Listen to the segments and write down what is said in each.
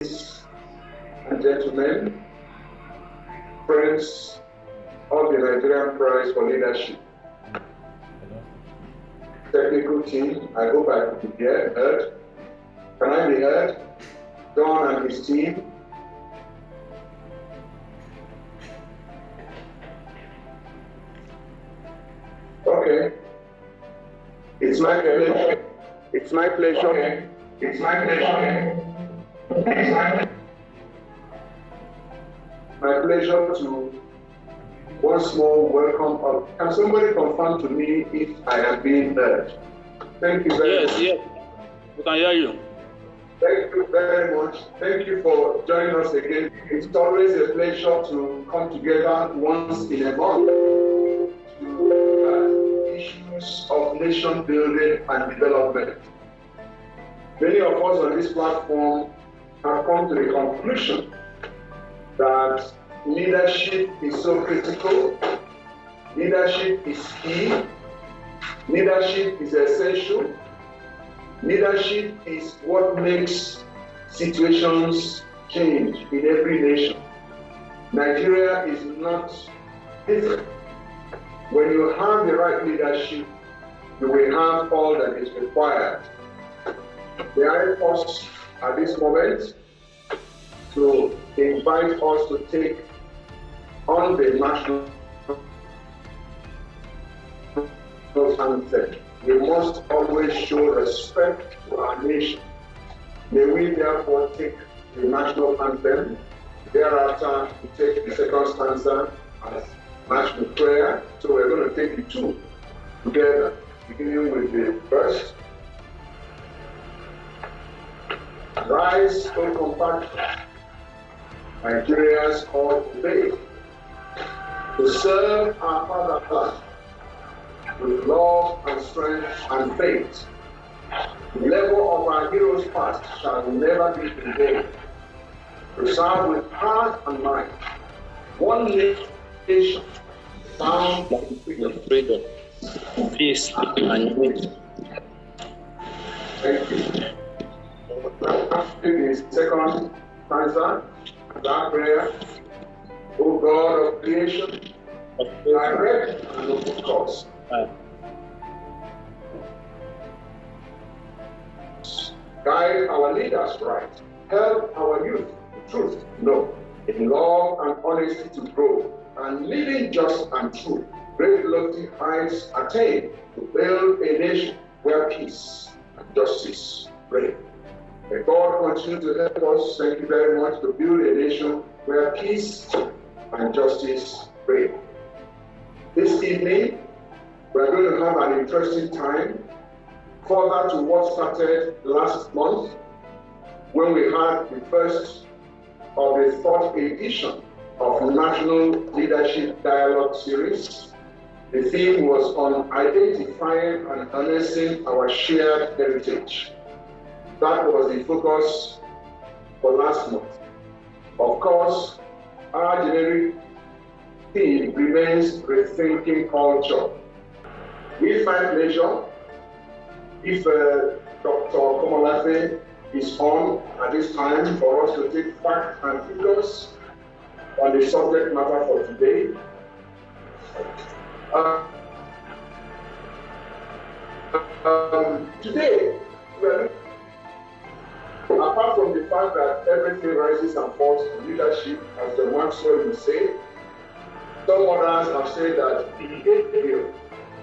and gentlemen, friends of the Nigerian Prize for Leadership, technical team, I hope I could be heard. Can I be heard? Don and his team. Okay. It's my pleasure. It's my pleasure. Okay. It's my pleasure. My pleasure to once more welcome. Can somebody confirm to me if I am being heard? Thank you very much. Yes, we can hear you. Thank you very much. Thank you for joining us again. It's always a pleasure to come together once in a month to look at issues of nation building and development. Many of us on this platform have come to the conclusion that leadership is so critical, leadership is key, leadership is essential, leadership is what makes situations change in every nation. Nigeria is not different. When you have the right leadership, you will have all that is required. May I pause at this moment to invite us to take on the national anthem. We must always show respect to our nation. May we therefore take the national anthem. Thereafter, we take the second stanza as national prayer. So we're going to take the two together, beginning with the first. Rise, O compatriots, Nigerians all today, to serve our fatherland with love and strength and faith. The level of our heroes' past shall never be in vain. To serve with heart and mind, one nation, found in freedom, peace, and unity. Thank you. The second stanza, that prayer, O God of creation, direct and open course. Guide our leaders right, help our youth the truth to know, in love and honesty to grow, and living just and true, great lofty heights attain, to build a nation where peace and justice reign. May God continue to help us, thank you very much, to build a nation where peace and justice reign. This evening, we're going to have an interesting time, further to what started last month, when we had the first of the fourth edition of National Leadership Dialogue Series. The theme was on identifying and harnessing our shared heritage. That was the focus for last month. Of course, our generic theme remains rethinking culture. We find pleasure if Dr. Komolafe is on at this time for us to take facts and figures on the subject matter for today. Today, apart from the fact that everything rises and falls on leadership, as the Maxwell will say, some others have said that behavior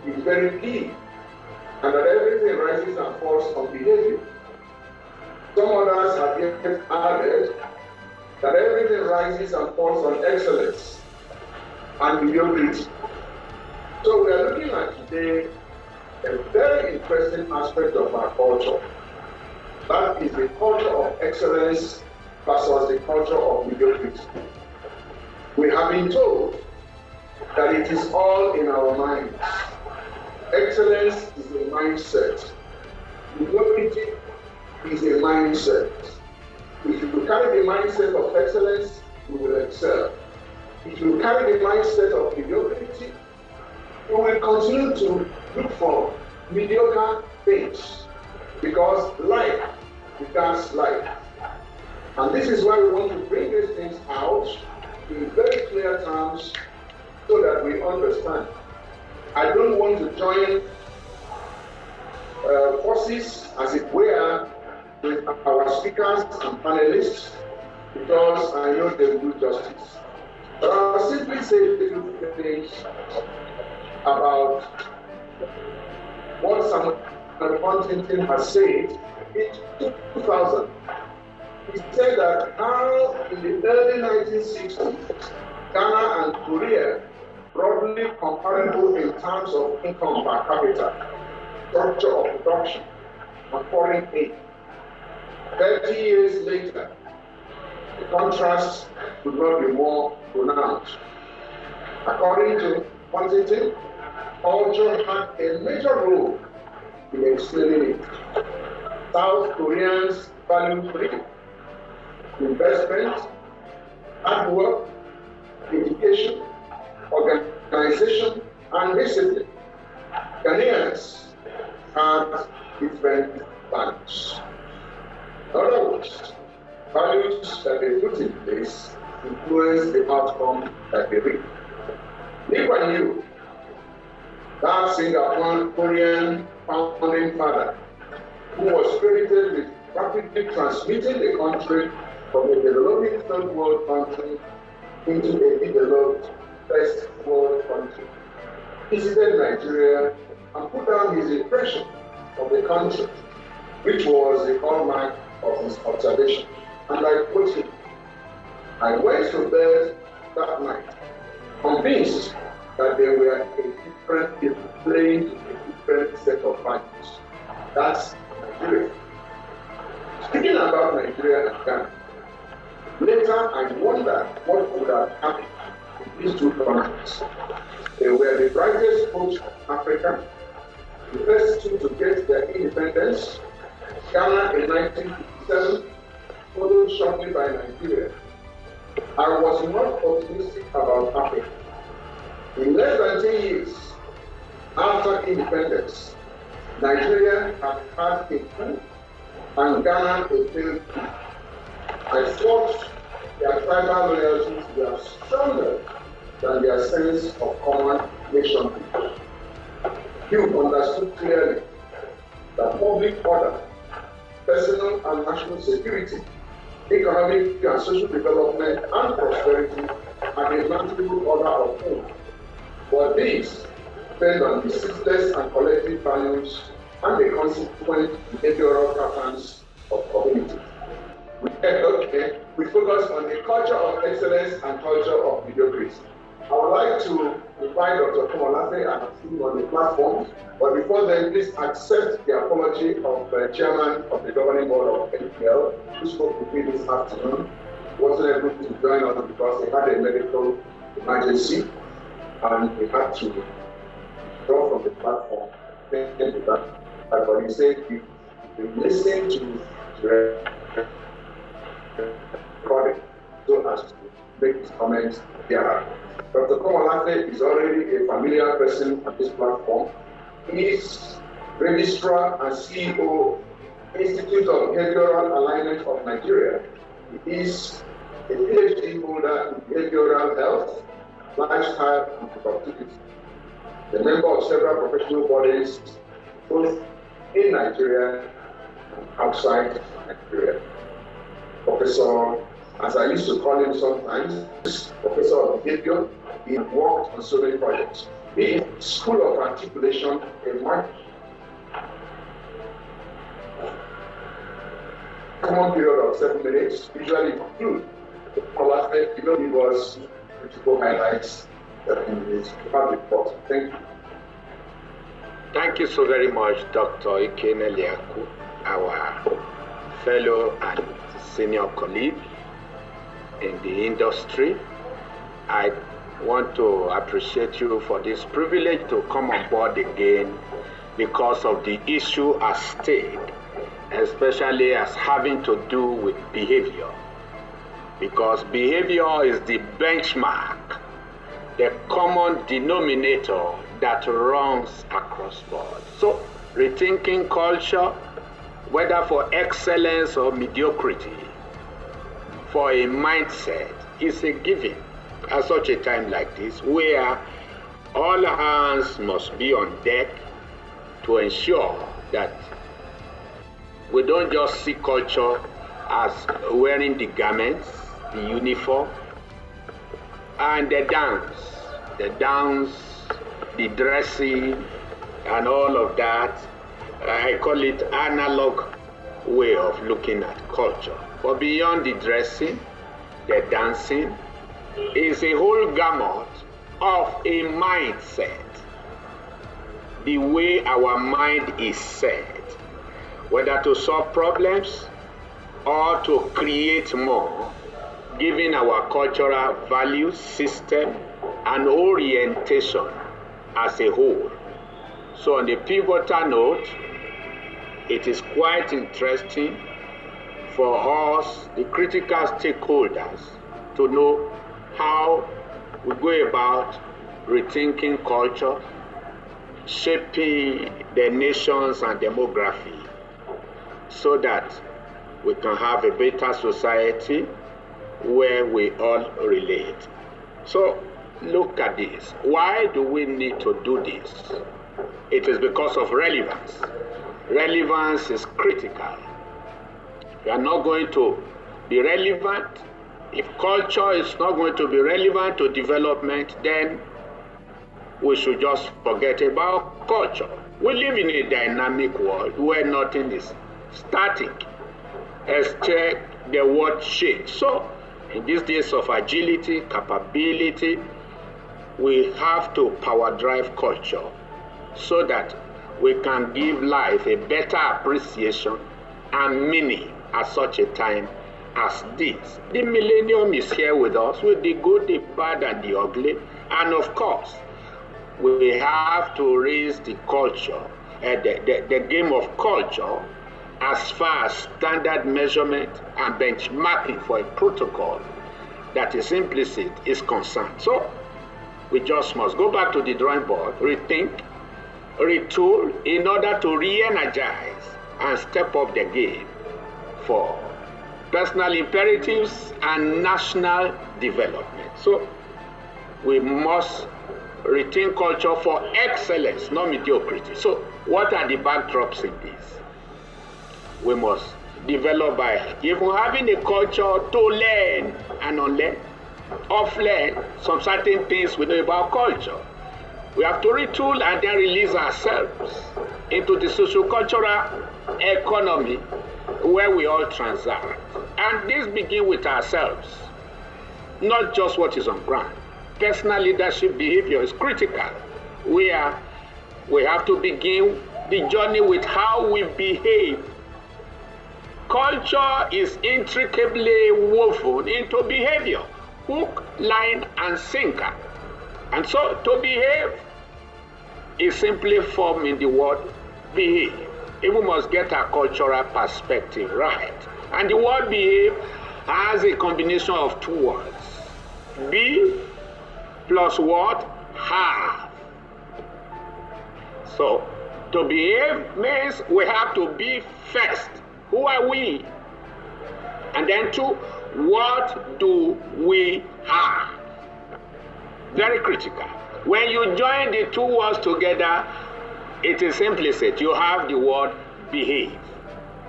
is very key, and that everything rises and falls on behavior. Some others have yet added that everything rises and falls on excellence and mediocrity. So we are looking at today a very interesting aspect of our culture. That is the culture of excellence versus the culture of mediocrity. We have been told that it is all in our minds. Excellence is a mindset. Mediocrity is a mindset. If you carry the mindset of excellence, you will excel. If you carry the mindset of mediocrity, you will continue to look for mediocre things, because life becomes life. And this is why we want to bring these things out in very clear terms so that we understand. I don't want to join forces, as it were, with our speakers and panelists, because I know they will do justice. But I'll simply say a few things about what Samuel Huntington has said in 2000. He said that how in the early 1960s, Ghana and Korea, broadly comparable in terms of income per capita, structure of production, and foreign aid. 30 years later, the contrast could not be more pronounced. According to Huntington, culture had a major role in explaining it. South Koreans value freedom, investment, hard work, education, organization, and discipline. Ghanaians had different values. In other words, values that they put in place influence the outcome that they reap. Lee Kuan Yew, that Singaporean founding father, who was credited with rapidly transmitting the country from a developing third world country into a developed first world country, visited Nigeria and put down his impression of the country, which was the hallmark of his observation. And I quote him, "I went to bed that night, convinced that they were a different people playing a different set of values." That's Nigeria. Speaking about Nigeria and Ghana, later I wondered what would have happened in these two countries. They were the brightest hopes of Africa, the first two to get their independence, Ghana in 1957, followed shortly by Nigeria. I was not optimistic about Africa. In less than 10 years after independence, Nigeria had had a coup and Ghana a failed coup. I thought their tribal loyalties were stronger than their sense of common nation. You understood clearly that public order, personal and national security, economic and social development and prosperity are the multiple order of things. But these depend on the ceaseless and collective values and the consequent behavioral patterns of communities. We focus on the culture of excellence and culture of mediocrity. I would like to invite Dr. Komolafe and team on the platform, but before then, please accept the apology of the chairman of the governing board of NPL, who spoke with me this afternoon. He wasn't able to join us because he had a medical emergency and he had to draw from the platform. Thank you for that. But he said he listened to the recording so as to make his comments here. Dr. Komolafe is already a familiar person at this platform. He is Registrar and CEO, Institute of Behavioral Alignment of Nigeria. He is a PhD holder in behavioral health, lifestyle, and productivity. The member of several professional bodies, both in Nigeria and outside Nigeria. Professor, as I used to call him sometimes, Professor of Behavior. He worked on so many projects. The School of Articulation in March. Common period of 7 minutes, usually conclude. Komolafe, you know, he was critical highlights in his public report. Thank you. Thank you so very much, Dr. Ikene Liaku, our fellow and senior colleague in the industry. I want to appreciate you for this privilege to come on board again because of the issue at stake, especially as having to do with behavior. Because behavior is the benchmark, the common denominator that runs across board. So, rethinking culture, whether for excellence or mediocrity, for a mindset is a given at such a time like this, where all hands must be on deck to ensure that we don't just see culture as wearing the garments, the uniform, and the dance, the dressing, and all of that. I call it analog way of looking at culture. But beyond the dressing, the dancing, is a whole gamut of a mindset. The way our mind is set, whether to solve problems or to create more, given our cultural values, system, and orientation as a whole. So on the pivotal note, it is quite interesting for us, the critical stakeholders, to know how we go about rethinking culture, shaping the nations and demography, so that we can have a better society where we all relate. So look at this. Why do we need to do this? It is because of relevance. Relevance is critical. We are not going to be relevant. If culture is not going to be relevant to development, then we should just forget about culture. We live in a dynamic world where nothing is static, except the word change. So in these days of agility, capability, we have to power drive culture so that we can give life a better appreciation and meaning at such a time as this. The millennium is here with us, with the good, the bad, and the ugly. And of course, we have to raise the culture, the game of culture, as far as standard measurement and benchmarking for a protocol that is implicit is concerned. So we just must go back to the drawing board, rethink, retool, in order to re-energize and step up the game for personal imperatives and national development. So we must rethink culture for excellence, not mediocrity. So what are the backdrops in this? We must develop by even having a culture to learn and unlearn, off-learn some certain things we know about culture. We have to retool and then release ourselves into the socio-cultural economy where we all transact. And this begins with ourselves, not just what is on ground. Personal leadership behavior is critical. We have to begin the journey with how we behave. Culture is intricately woven into behavior, hook, line, and sinker. And so to behave is simply formed in the word behave. We must get our cultural perspective right. And the word behave has a combination of two words. Be plus what? Have. So to behave means we have to be first. Who are we? And then two, what do we have? Very critical. When you join the two words together, it is implicit. You have the word behave.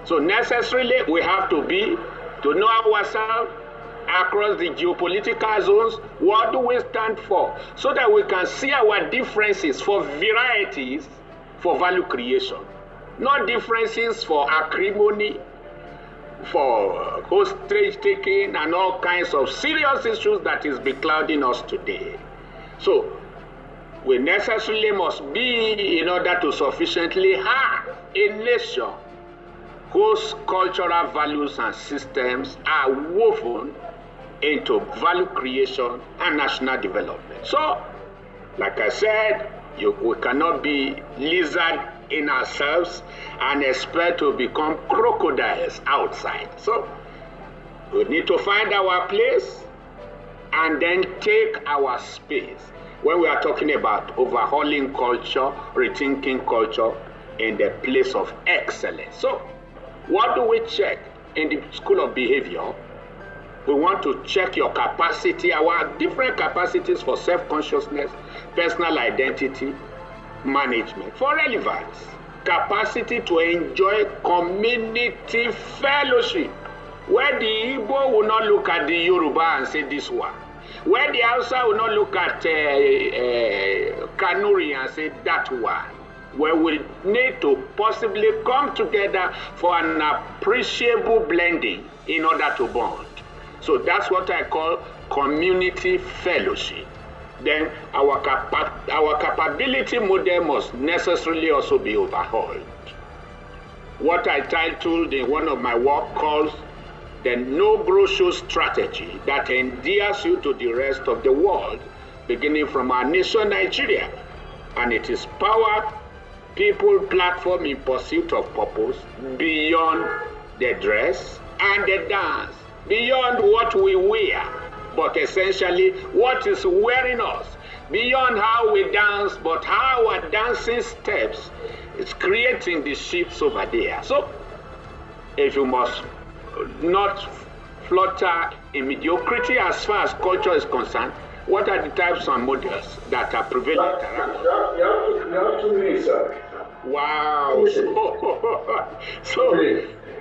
So necessarily we have to be, to know ourselves across the geopolitical zones. What do we stand for? So that we can see our differences for varieties for value creation. Not differences for acrimony, for hostage taking, and all kinds of serious issues that is beclouding us today. So we necessarily must be, in order to sufficiently have a nation whose cultural values and systems are woven into value creation and national development. So, like I said, we cannot be lizard in ourselves and expect to become crocodiles outside. So we need to find our place and then take our space when we are talking about overhauling culture, rethinking culture in the place of excellence. So what do we check in the school of behavior We want to check your capacity, our different capacities for self-consciousness, personal identity, management, for relevance, capacity to enjoy community fellowship, where the Igbo will not look at the Yoruba and say this one, where the Hausa will not look at Kanuri and say that one, where we need to possibly come together for an appreciable blending in order to bond. So that's what I call community fellowship. Then our capability model must necessarily also be overhauled. What I titled in one of my work calls the no-brochure strategy that endears you to the rest of the world, beginning from our nation, Nigeria. And it is power, people, platform in pursuit of purpose, beyond the dress and the dance, beyond what we wear, but essentially what is wearing us, beyond how we dance, but how our dancing steps is creating the shifts over there. So, if you must not flutter in mediocrity as far as culture is concerned, what are the types of models that are prevalent around? You have 2 minutes, sir. Wow. So,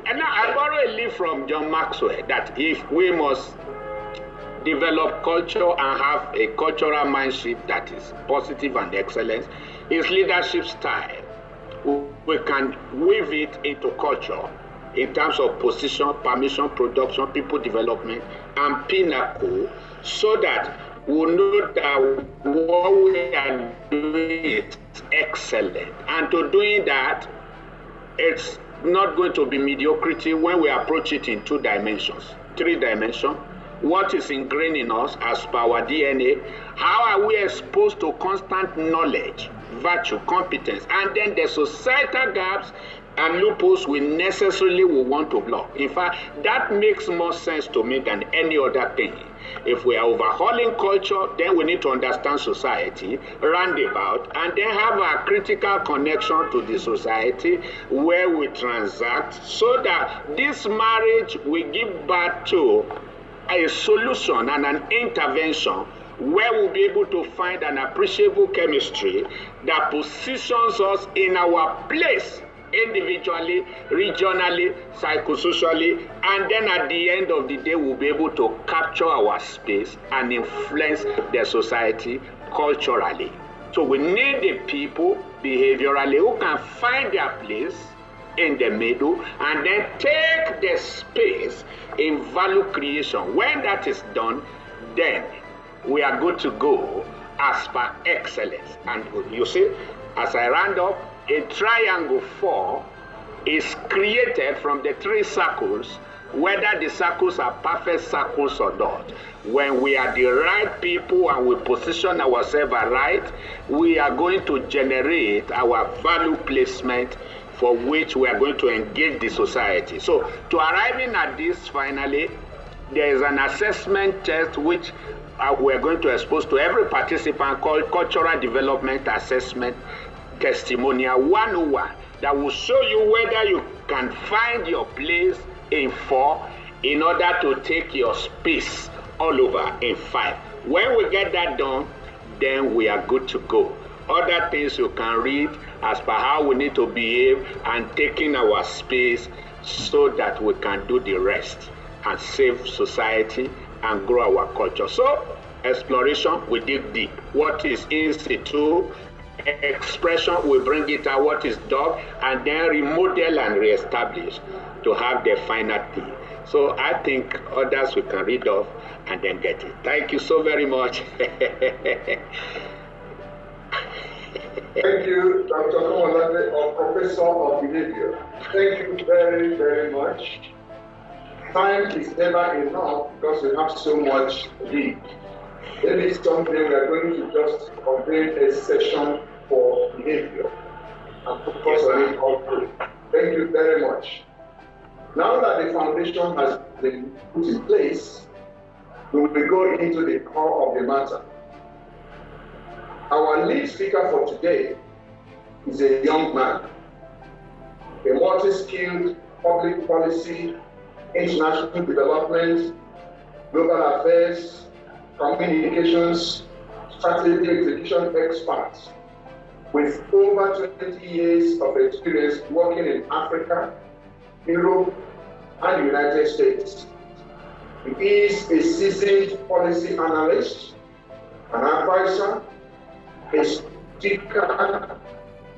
and now I borrow a leaf from John Maxwell that if we must develop culture and have a cultural mindset that is positive and excellent, his leadership style, we can weave it into culture in terms of position, permission, production, people development, and pinnacle, so that we know that what we are doing is excellent. And to doing that, it's not going to be mediocrity when we approach it in 2 dimensions, 3 dimensions. What is ingrained in us as per our DNA? How are we exposed to constant knowledge, virtue, competence, and then the societal gaps and loopholes we necessarily will want to block. In fact, that makes more sense to me than any other thing. If we are overhauling culture, then we need to understand society, roundabout, and then have a critical connection to the society where we transact, so that this marriage will give birth to a solution and an intervention where we'll be able to find an appreciable chemistry that positions us in our place individually, regionally, psychosocially, and then at the end of the day, we'll be able to capture our space and influence the society culturally. So we need the people behaviorally who can find their place in the middle and then take the space in value creation. When that is done, then we are good to go as per excellence. And you see, as I round up, a triangle 4 is created from the 3 circles, whether the circles are perfect circles or not. When we are the right people and we position ourselves right, we are going to generate our value placement for which we are going to engage the society. So, to arriving at this finally, there is an assessment test which we are going to expose to every participant called Cultural Development Assessment Testimonial 101, that will show you whether you can find your place in 4 in order to take your space all over in 5. When we get that done, then we are good to go. Other things you can read as per how we need to behave and taking our space so that we can do the rest and save society and grow our culture. So, exploration, we dig deep. What is in situ? Expression, we bring it out, what is dog, and then remodel and reestablish to have the final thing. So I think others we can read off and then get it. Thank you so very much. Thank you, Dr. Komolade, or Professor of Behavior. Thank you very, very much. Time is never enough because we have so much to read. Maybe someday we are going to just convene a session for behavior and focus on it all through. Thank you very much. Now that the foundation has been put in place, we will go into the core of the matter. Our lead speaker for today is a young man, a multi-skilled public policy, international development, global affairs, communications, strategy execution experts with over 20 years of experience working in Africa, Europe, and the United States. He is a seasoned policy analyst, an advisor, a speaker,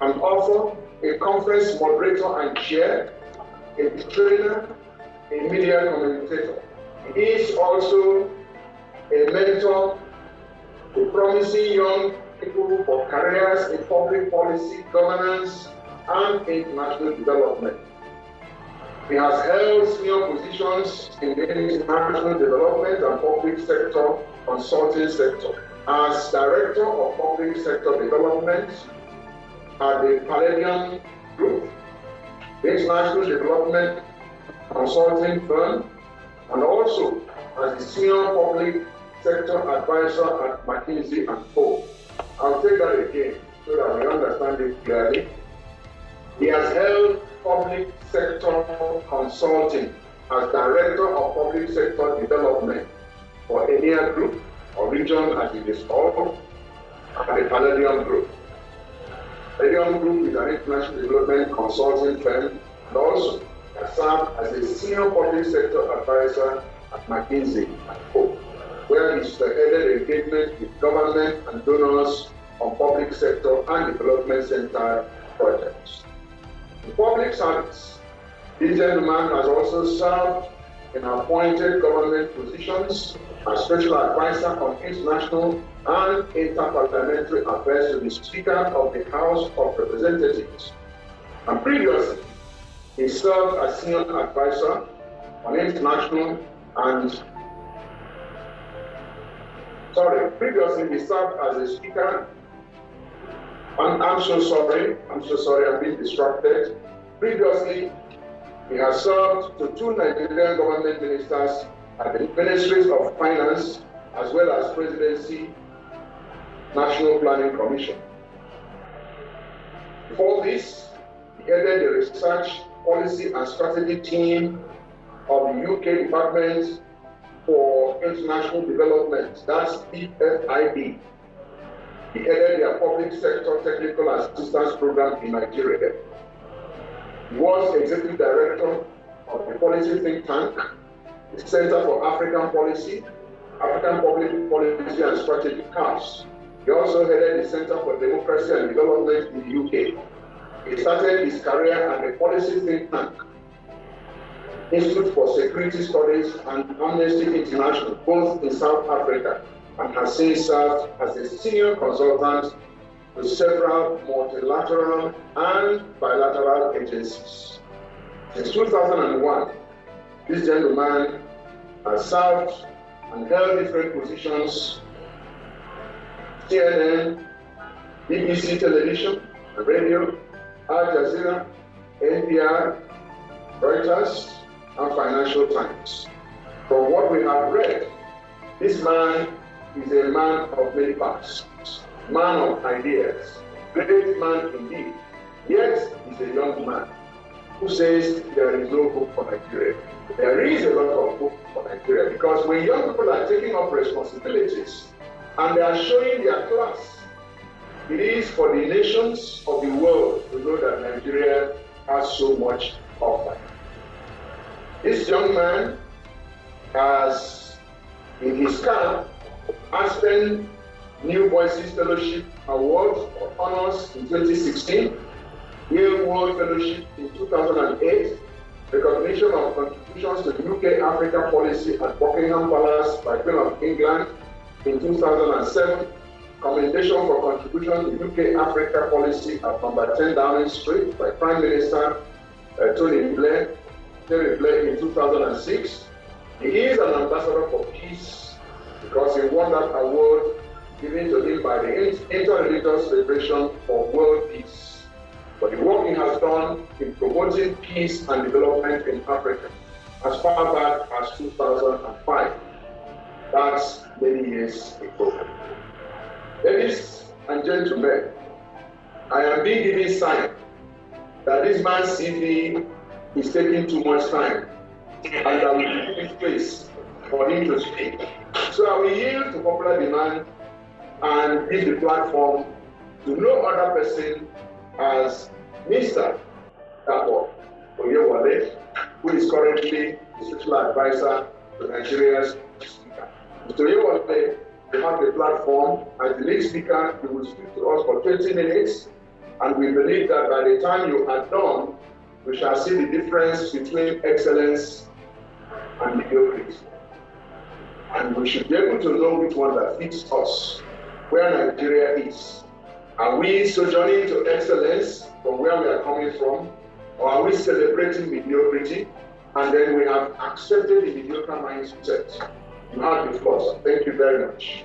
an author, a conference moderator and chair, a trainer, a media commentator. He is also a mentor to promising young people for careers in public policy, governance, and international development. He has held senior positions in the international development and public sector consulting sector as Director of Public Sector Development at the Palladium Group, the International Development Consulting Firm, and also as the Senior Public Sector Advisor at McKinsey & Co. I'll take that again so that we understand it clearly. He has held public sector consulting as Director of Public Sector Development for EMEA Group, or region as it is called, at the Palladium Group. Palladium Group is an international development consulting firm and also has served as a Senior Public Sector Advisor at McKinsey & Co., where he spearheaded engagement with government and donors on public sector and development center projects. In public service, this gentleman has also served in appointed government positions as Special Advisor on International and Interparliamentary Affairs to the Speaker of the House of Representatives. And previously, he served as Senior Advisor on International and previously he served as a speaker. I'm so sorry, I've been distracted. Previously, he has served to 2 Nigerian government ministers at the Ministries of Finance as well as Presidency National Planning Commission. Before this, he headed the Research, Policy and Strategy team of the UK Department for International Development, that's PFID. He headed their Public Sector Technical Assistance Program in Nigeria. He was Executive Director of the Policy Think Tank, the Center for African Policy, African Public Policy and Strategy CAPS. He also headed the Center for Democracy and Development in the UK. He started his career at the Policy Think Tank, Institute for Security Studies and Amnesty International, both in South Africa, and has since served as a senior consultant to several multilateral and bilateral agencies. Since 2001, this gentleman has served and held different positions: CNN, BBC Television and Radio, Al Jazeera, NPR, Reuters, and Financial Times. From what we have read, this man is a man of many parts, man of ideas, great man indeed. Yet he's a young man who says there is no hope for Nigeria. There is a lot of hope for Nigeria, because when young people are taking up responsibilities and they are showing their class, it is for the nations of the world to know that Nigeria has so much to offer. This young man has, in his camp, Aspen New Voices Fellowship Award or Honors in 2016, Yale World Fellowship in 2008, recognition of contributions to UK Africa policy at Buckingham Palace by Queen of England in 2007, commendation for contribution to UK Africa policy at number 10 Downing Street by Prime Minister Tony Blair in 2006. He is an ambassador for peace because he won that award given to him by the Interreligious Federation for World Peace for the work he has done in promoting peace and development in Africa as far back as 2005. That's many years ago. Ladies and gentlemen, I am being given sign that this man's CV is taking too much time, and I will give him space for him to speak. So I will yield to popular demand and give the platform to no other person as Mr. Dapo Oyewale, who is currently the special advisor to Nigeria's speaker. Mr. Oyewale, you have the platform. As the lead speaker, you will speak to us for 20 minutes, and we believe that by the time you are done, we shall see the difference between excellence and mediocrity. And we should be able to know which one that fits us, where Nigeria is. Are we sojourning to excellence from where we are coming from, or are we celebrating mediocrity, and then we have accepted the mediocre mindset? You have the floor. Thank you very much.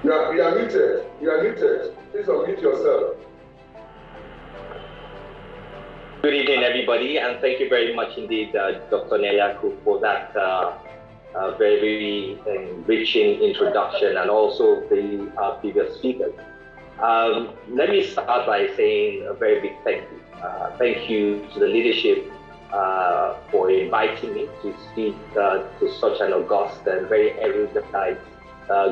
You are muted. You are muted. Please unmute yourself. Good evening, everybody, and thank you very much indeed, Dr. Neliaku, for that very enriching introduction, and also the previous speakers. Let me start by saying a very big thank you. Thank you to the leadership for inviting me to speak to such an august and very erudite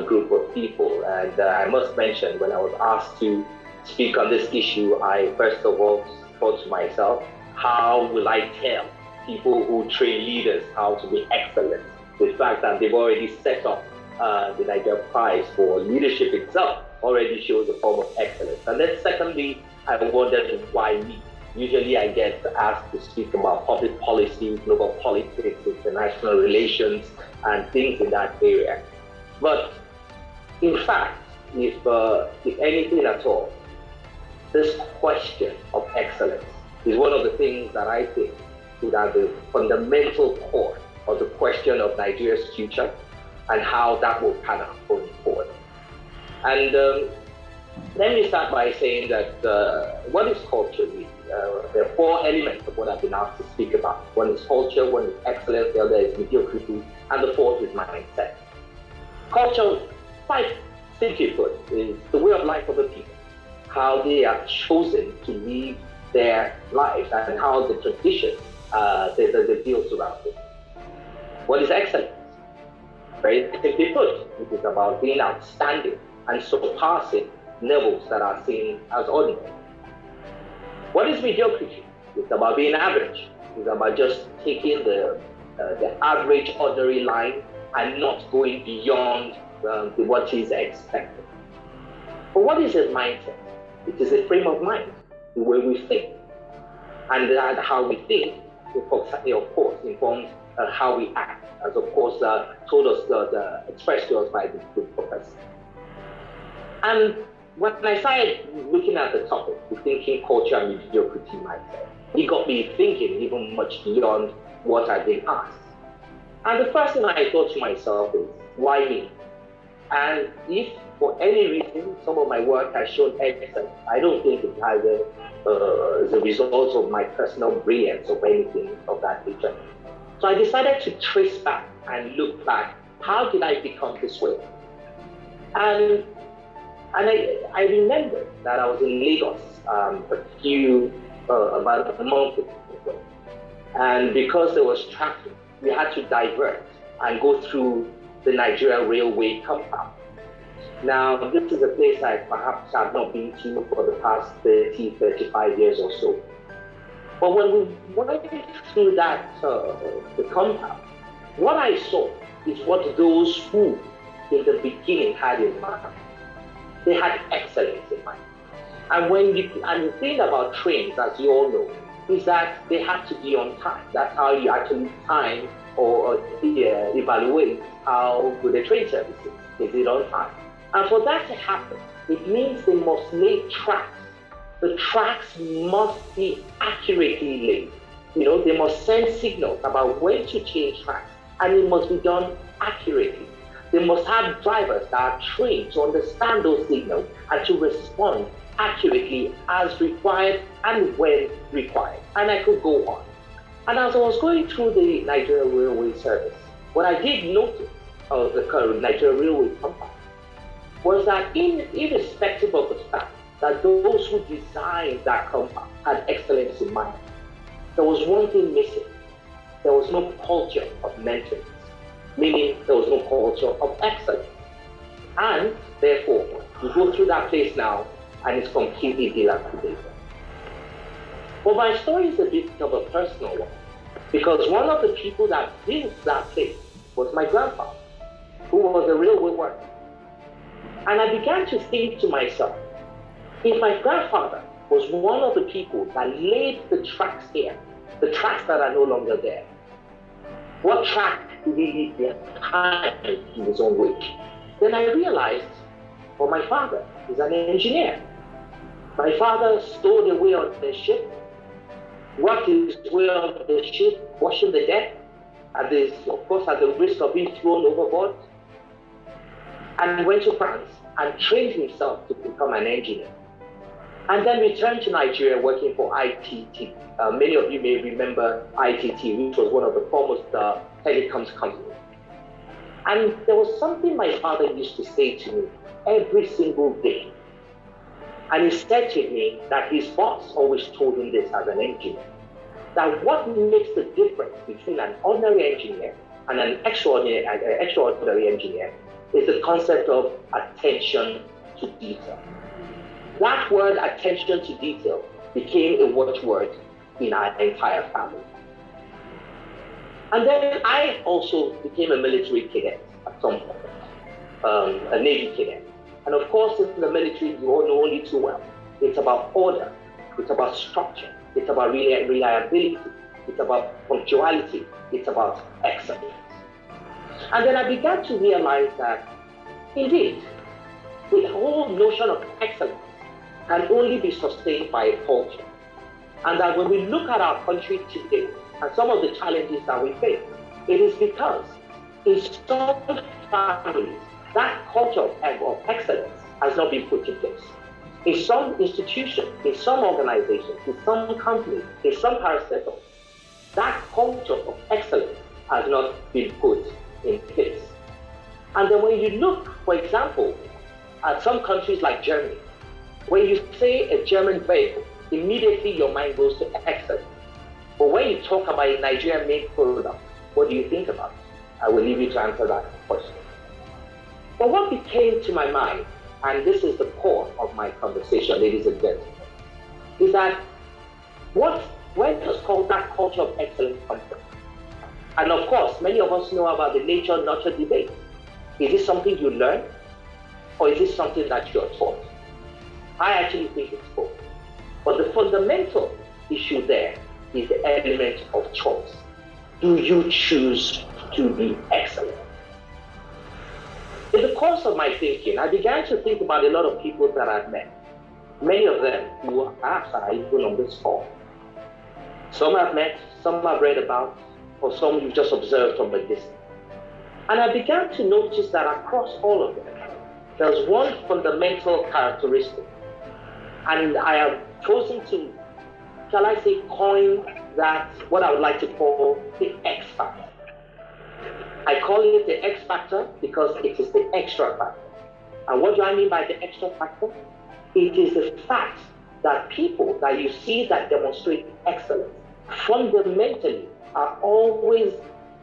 group of people. And I must mention, when I was asked to speak on this issue, I first of all thought to myself, how will I tell people who train leaders how to be excellent? The fact that they've already set up the Nigeria Prize for leadership itself already shows a form of excellence. And then secondly, I wondered why me? Usually I get asked to speak about public policy, global politics, international relations, and things in that area. But in fact, if anything at all, this question of excellence is one of the things that I think is at the fundamental core of the question of Nigeria's future and how that will pan out going forward. And let me start by saying that what is culture really? There are four elements of what I've been asked to speak about. One is culture, one is excellence, the other is mediocrity, and the fourth is mindset. Culture, quite simply put, is the way of life of a people, how they have chosen to live their lives and how the tradition they built around it. What is excellence? Very simply put, it is about being outstanding and surpassing levels that are seen as ordinary. What is mediocrity? It's about being average. It's about just taking the average ordinary line and not going beyond what is expected. But what is a mindset? It is a frame of mind, the way we think. And that how we think, of course, informs how we act, as of course told us, expressed to us by the good professor. And when I started looking at the topic, the thinking, culture, and mediocrity mindset, it got me thinking even much beyond what I've been asked. And the first thing I thought to myself is, why me? And if for any reason some of my work has shown excellence, I don't think it has as a result of my personal brilliance or anything of that nature. So I decided to trace back and look back. How did I become this way? And I remember that I was in Lagos about a month ago. And because there was traffic, we had to divert and go through the Nigeria Railway compound. Now, this is a place I perhaps have not been to for the past 30, 35 years or so. But when we went through that, the compound, what I saw is what those who in the beginning had in mind. They had excellence in mind. And the thing about trains, as you all know, is that they have to be on time. That's how you actually time or evaluate how good a train service is. Is it on time? And for that to happen, it means they must lay tracks. The tracks must be accurately laid. They must send signals about when to change tracks, and it must be done accurately. They must have drivers that are trained to understand those signals and to respond accurately as required and when required. And I could go on. And as I was going through the Nigeria Railway service, what I did notice of the current Nigeria Railway compound was that irrespective of the fact that those who designed that compound had excellence in mind, there was one thing missing. There was no culture of mentoring, meaning there was no culture of excellence. And therefore, you go through that place now and it's completely dilapidated. But my story is a bit of a personal one, because one of the people that built that place was my grandfather, who was a railway worker. And I began to think to myself, if my grandfather was one of the people that laid the tracks here, the tracks that are no longer there, what track did he leave behind in his own wake? Then I realized, well, my father is an engineer. My father stowed away on the ship, worked his way on the ship, washing the deck, of course at the risk of being thrown overboard, and went to France and trained himself to become an engineer. And then returned to Nigeria working for ITT. Many of you may remember ITT, which was one of the foremost telecoms companies. And there was something my father used to say to me every single day. And he said to me that his boss always told him this as an engineer, that what makes the difference between an ordinary engineer and an extraordinary engineer is the concept of attention to detail. That word, attention to detail, became a watchword in our entire family. And then I also became a military cadet at some point, a Navy cadet. And of course, in the military, you all know only too well. It's about order, it's about structure, it's about reliability, it's about punctuality, it's about excellence. And then I began to realize that, indeed, the whole notion of excellence can only be sustained by a culture. And that when we look at our country today and some of the challenges that we face, it is because in some families, that culture of excellence has not been put in place. In some institutions, in some organizations, in some companies, in some parastatals, that culture of excellence has not been put in place. And then when you look, for example, at some countries like Germany, when you say a German vehicle, immediately your mind goes to excellence. But when you talk about a Nigerian made product, what do you think about? I will leave you to answer that question. But what became to my mind, and this is the core of my conversation, ladies and gentlemen, is that where does that culture of excellence come from? And of course, many of us know about the nature-nurture debate. Is this something you learn, or is this something that you're taught? I actually think it's both. But the fundamental issue there is the element of choice. Do you choose to be excellent? In the course of my thinking, I began to think about a lot of people that I've met. Many of them who perhaps are even on this call. Some I've met, some I've read about, or some you've just observed from a distance. And I began to notice that across all of them, there's one fundamental characteristic. And I have chosen to, shall I say, coin that, what I would like to call the X factor. I call it the X factor because it is the extra factor. And what do I mean by the extra factor? It is the fact that people that you see that demonstrate excellence fundamentally are always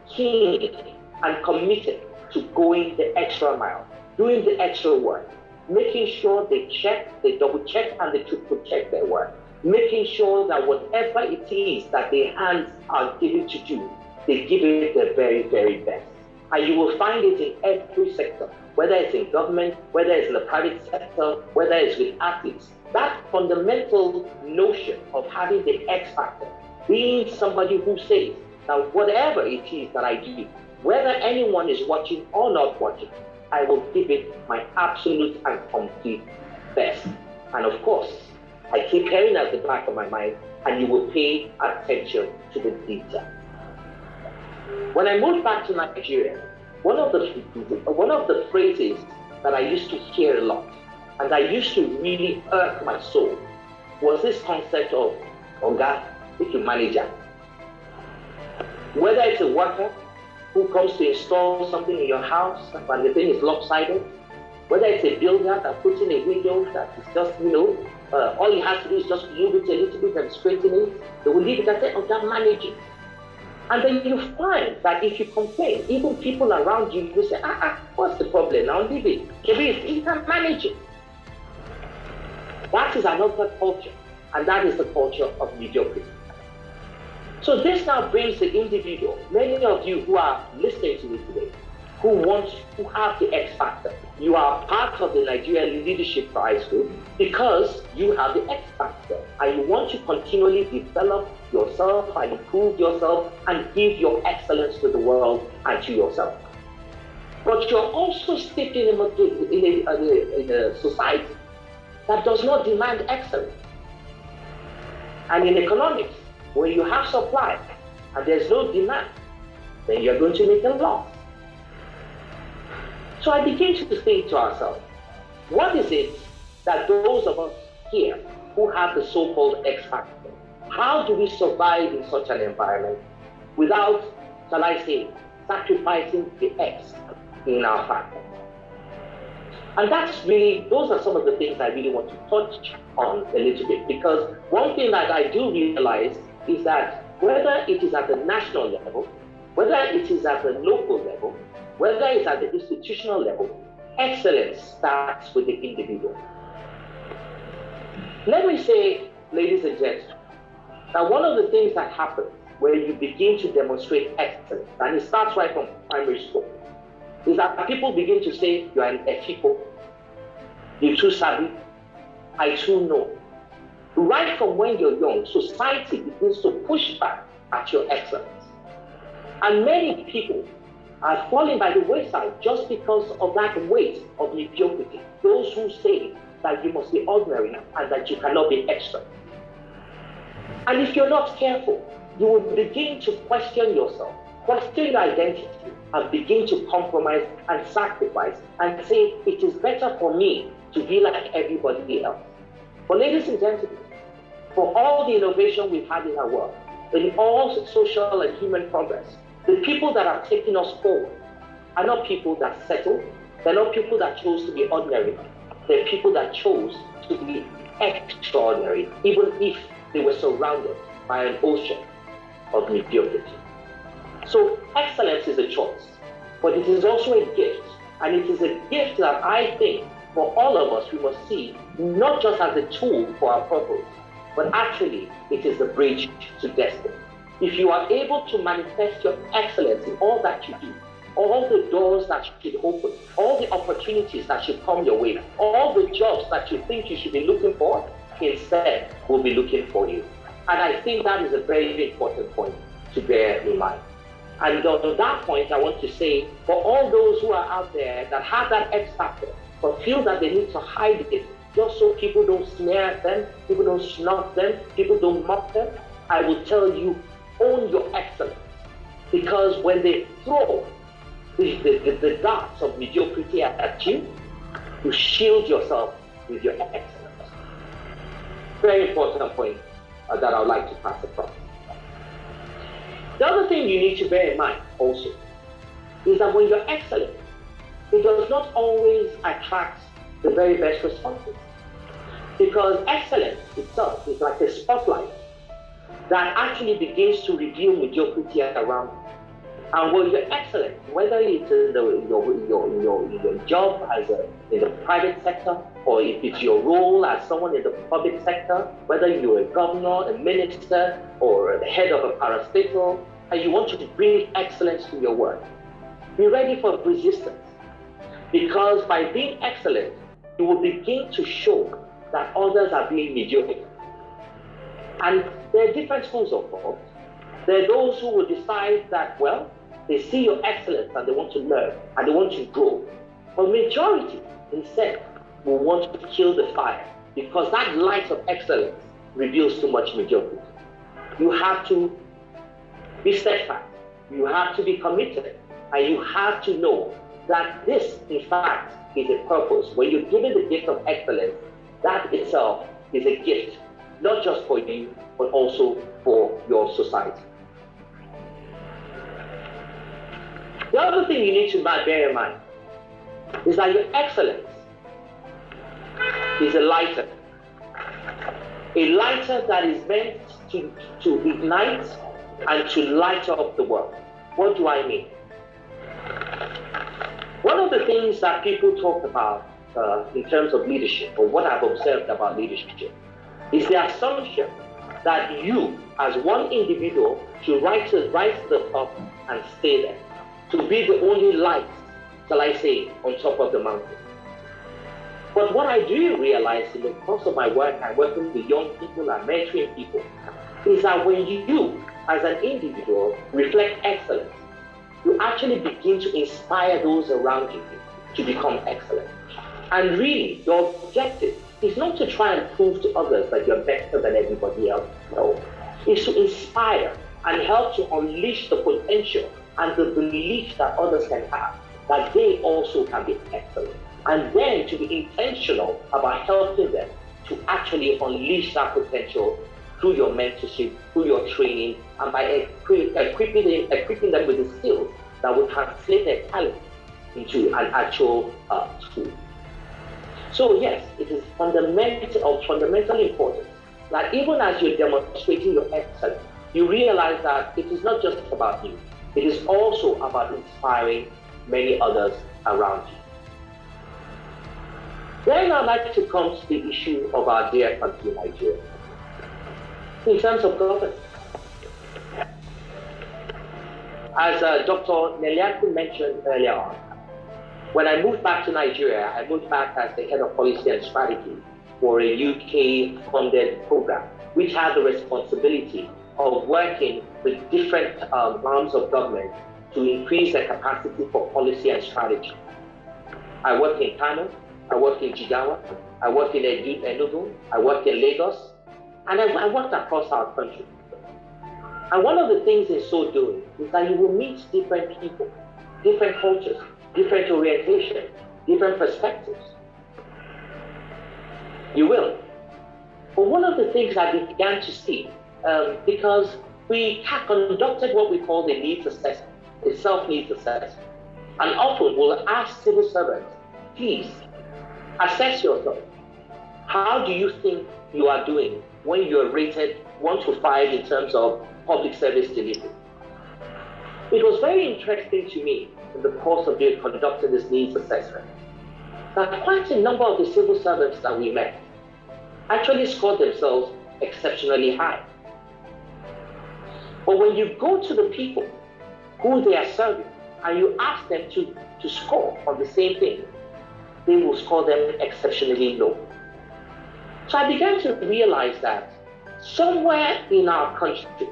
keen and committed to going the extra mile, doing the extra work, making sure they check, they double check, and they triple check their work, making sure that whatever it is that their hands are given to do, they give it their very, very best. And you will find it in every sector, whether it's in government, whether it's in the private sector, whether it's with athletes. That fundamental notion of having the X factor, being somebody who says that whatever it is that I do, whether anyone is watching or not watching, I will give it my absolute and complete best. And of course, I keep hearing at the back of my mind, and you will pay attention to the detail. When I moved back to Nigeria, one of the phrases that I used to hear a lot, and that used to really irk my soul, was this concept of Oga, if you manager. Whether it's a worker who comes to install something in your house, but the thing is lopsided, Whether it's a builder that puts in a window that is just, all he has to do is just move it a little bit and straighten it, they will leave it and say, oh, can't manage it. And then you find that if you complain, even people around you will say, what's the problem? Now leave it. You can manage it. That is another culture, and that is the culture of mediocrity. So this now brings the individual, many of you who are listening to me today, who have the X factor. You are part of the Nigerian Leadership Prize group because you have the X factor, and you want to continually develop yourself and improve yourself and give your excellence to the world and to yourself. But you're also steeped in a society that does not demand excellence. And in economics, when you have supply and there's no demand, then you're going to make a loss. So I begin to think to ourselves, what is it that those of us here who have the so-called X factor, how do we survive in such an environment without, shall I say, sacrificing the X in our factor? And those are some of the things I really want to touch on a little bit, because one thing that I do realize is that whether it is at the national level, whether it is at the local level, whether it's at the institutional level, excellence starts with the individual. Let me say, ladies and gentlemen, that one of the things that happens where you begin to demonstrate excellence, and it starts right from primary school, is that people begin to say, you are an efiko, you're too savvy, I too know. Right from when you're young, society begins to push back at your excellence. And many people are falling by the wayside just because of that weight of mediocrity. Those who say that you must be ordinary and that you cannot be extra. And if you're not careful, you will begin to question yourself, question your identity, and begin to compromise and sacrifice and say, it is better for me to be like everybody else. But ladies and gentlemen, for all the innovation we've had in our world, in all social and human progress, the people that are taking us forward are not people that settle. They're not people that chose to be ordinary. They're people that chose to be extraordinary, even if they were surrounded by an ocean of mediocrity. So excellence is a choice, but it is also a gift. And it is a gift that I think for all of us we must see not just as a tool for our purpose, but actually it is the bridge to destiny. If you are able to manifest your excellence in all that you do, all the doors that should open, all the opportunities that should come your way, all the jobs that you think you should be looking for, instead will be looking for you. And I think that is a very important point to bear in mind. And on that point, I want to say, for all those who are out there that have that X factor, but feel that they need to hide it, just so people don't sneer at them, people don't snub them, people don't mock them, I will tell you, own your excellence. Because when they throw the darts of mediocrity at you, you shield yourself with your excellence. Very important point that I would like to pass across. The other thing you need to bear in mind also is that when you're excellent, it does not always attract the very best responses. Because excellence itself is like a spotlight that actually begins to reveal mediocrity around you. And when you're excellent, whether it's in your job in the private sector, or if it's your role as someone in the public sector, whether you're a governor, a minister, or the head of a parastatal, and you want to bring excellence to your work, be ready for resistance. Because by being excellent, you will begin to show that others are being mediocre. And there are different schools of thought. There are those who will decide that, well, they see your excellence and they want to learn and they want to grow. But majority, instead, will want to kill the fire because that light of excellence reveals too much mediocrity. You have to be steadfast. You have to be committed. And you have to know that this, in fact, is a purpose. When you're given the gift of excellence, that itself is a gift, not just for you, but also for your society. The other thing you need to bear in mind is that your excellence is a lighter. A lighter that is meant to ignite and to light up the world. What do I mean? One of the things that people talk about in terms of leadership, or what I've observed about leadership, is the assumption that you, as one individual, should rise to the top and stay there, to be the only light, shall I say, on top of the mountain. But what I do realize in the course of my work and working with young people and mentoring people is that when you, as an individual, reflect excellence, you actually begin to inspire those around you to become excellent. And really, your objective is not to try and prove to others that you're better than everybody else. No. It's to inspire and help to unleash the potential and the belief that others can have, that they also can be excellent. And then to be intentional about helping them to actually unleash that potential through your mentorship, through your training, and by equipping them with the skills that will translate their talent into an actual tool. So yes, it is fundamentally important that even as you're demonstrating your excellence, you realize that it is not just about you. It is also about inspiring many others around you. Then I'd like to come to the issue of our dear country, Nigeria. In terms of governance, as Dr. Neliaku mentioned earlier on, when I moved back to Nigeria, I moved back as the head of policy and strategy for a UK-funded program, which had the responsibility of working with different arms of government to increase their capacity for policy and strategy. I worked in Kano, I worked in Jigawa, I worked in Enugu, I worked in Lagos, and I worked across our country. And one of the things in so doing is that you will meet different people, different cultures, different orientations, different perspectives. You will. But one of the things I began to see, because we have conducted what we call the needs assessment, the self-needs assessment, and often we'll ask civil servants, please, assess yourself. How do you think you are doing when you're rated 1 to 5 in terms of public service delivery? It was very interesting to me in the course of conducting this needs assessment that quite a number of the civil servants that we met actually scored themselves exceptionally high. But when you go to the people who they are serving and you ask them to score on the same thing, they will score them exceptionally low. So I began to realize that somewhere in our country,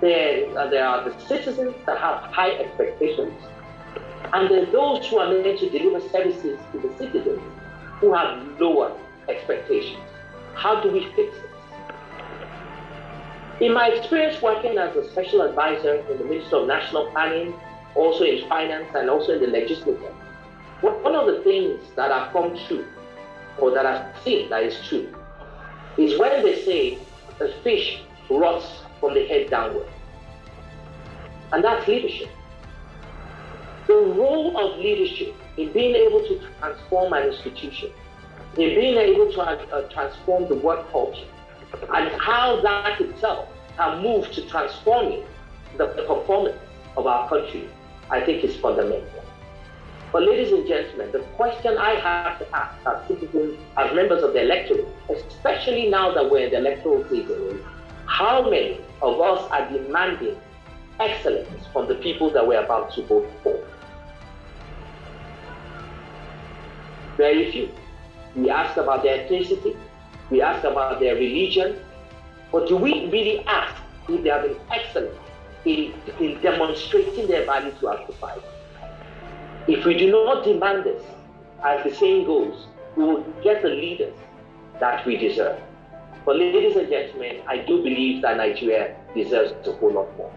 there are the citizens that have high expectations, and there are those who are meant to deliver services to the citizens who have lower expectations. How do we fix this? In my experience working as a special advisor in the Ministry of National Planning, also in finance and also in the legislature, one of the things that have come true, or that I've seen that is true, is when they say a fish rots from the head downward. And that's leadership. The role of leadership in being able to transform an institution, in being able to transform the work culture, and how that itself can move to transforming the performance of our country, I think is fundamental. But ladies and gentlemen, the question I have to ask as citizens, as members of the electorate, especially now that we're in the electoral season, is how many of us are demanding excellence from the people that we're about to vote for? Very few. We ask about their ethnicity, we ask about their religion, but do we really ask if they have been excellent in demonstrating their value to our society? If we do not demand this, as the saying goes, we will get the leaders that we deserve. But ladies and gentlemen, I do believe that Nigeria deserves a whole lot more.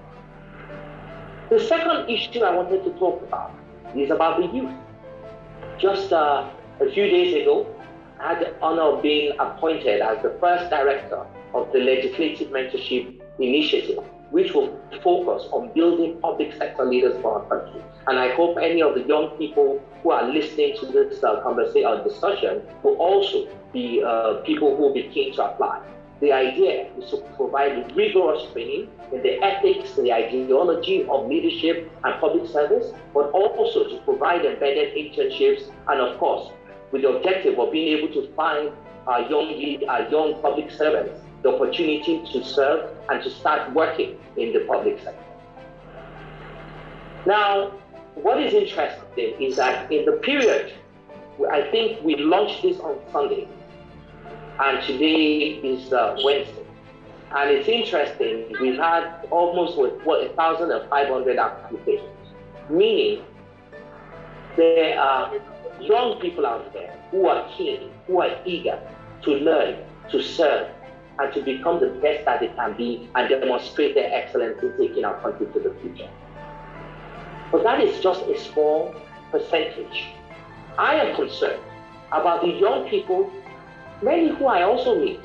The second issue I wanted to talk about is about the youth. Just a few days ago, I had the honor of being appointed as the first director of the Legislative Mentorship Initiative, which will focus on building public sector leaders for our country. And I hope any of the young people who are listening to this conversation or discussion will also be people who will be keen to apply. The idea is to provide rigorous training in the ethics, the ideology of leadership and public service, but also to provide embedded internships, and of course, with the objective of being able to find our young public servants the opportunity to serve and to start working in the public sector. Now, what is interesting is that in the period, I think we launched this on Sunday, and today is Wednesday. And it's interesting, we had almost 1,500 applications, meaning there are young people out there who are keen, who are eager to learn, to serve, and to become the best that they can be and demonstrate their excellence in taking our country to the future. But that is just a small percentage. I am concerned about the young people, many who I also meet,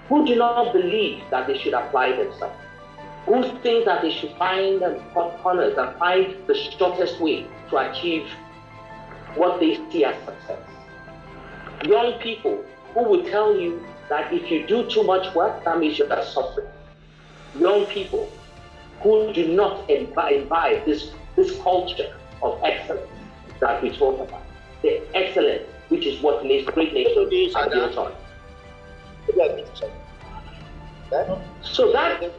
who do not believe that they should apply themselves, who think that they should find and cut corners and find the shortest way to achieve what they see as success. Young people who will tell you that if you do too much work, that means you are suffering. Young people who do not imbibe this culture of excellence that we talk about. The excellence, which is what great nations are built on. So that,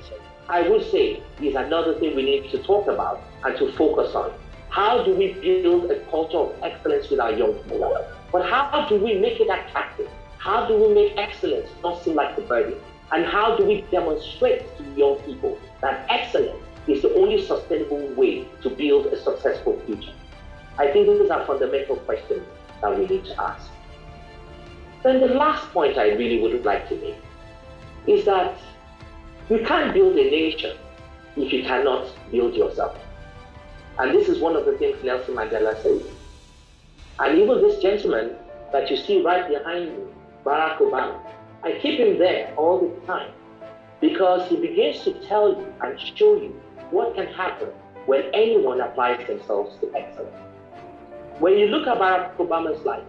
I would say, is another thing we need to talk about and to focus on. How do we build a culture of excellence with our young people? But how do we make it attractive? How do we make excellence not seem like a burden? And how do we demonstrate to young people that excellence is the only sustainable way to build a successful future? I think these are fundamental questions that we need to ask. Then the last point I really would like to make is that you can't build a nation if you cannot build yourself. And this is one of the things Nelson Mandela said. And even this gentleman that you see right behind me, Barack Obama, I keep him there all the time because he begins to tell you and show you what can happen when anyone applies themselves to excellence. When you look at Barack Obama's life,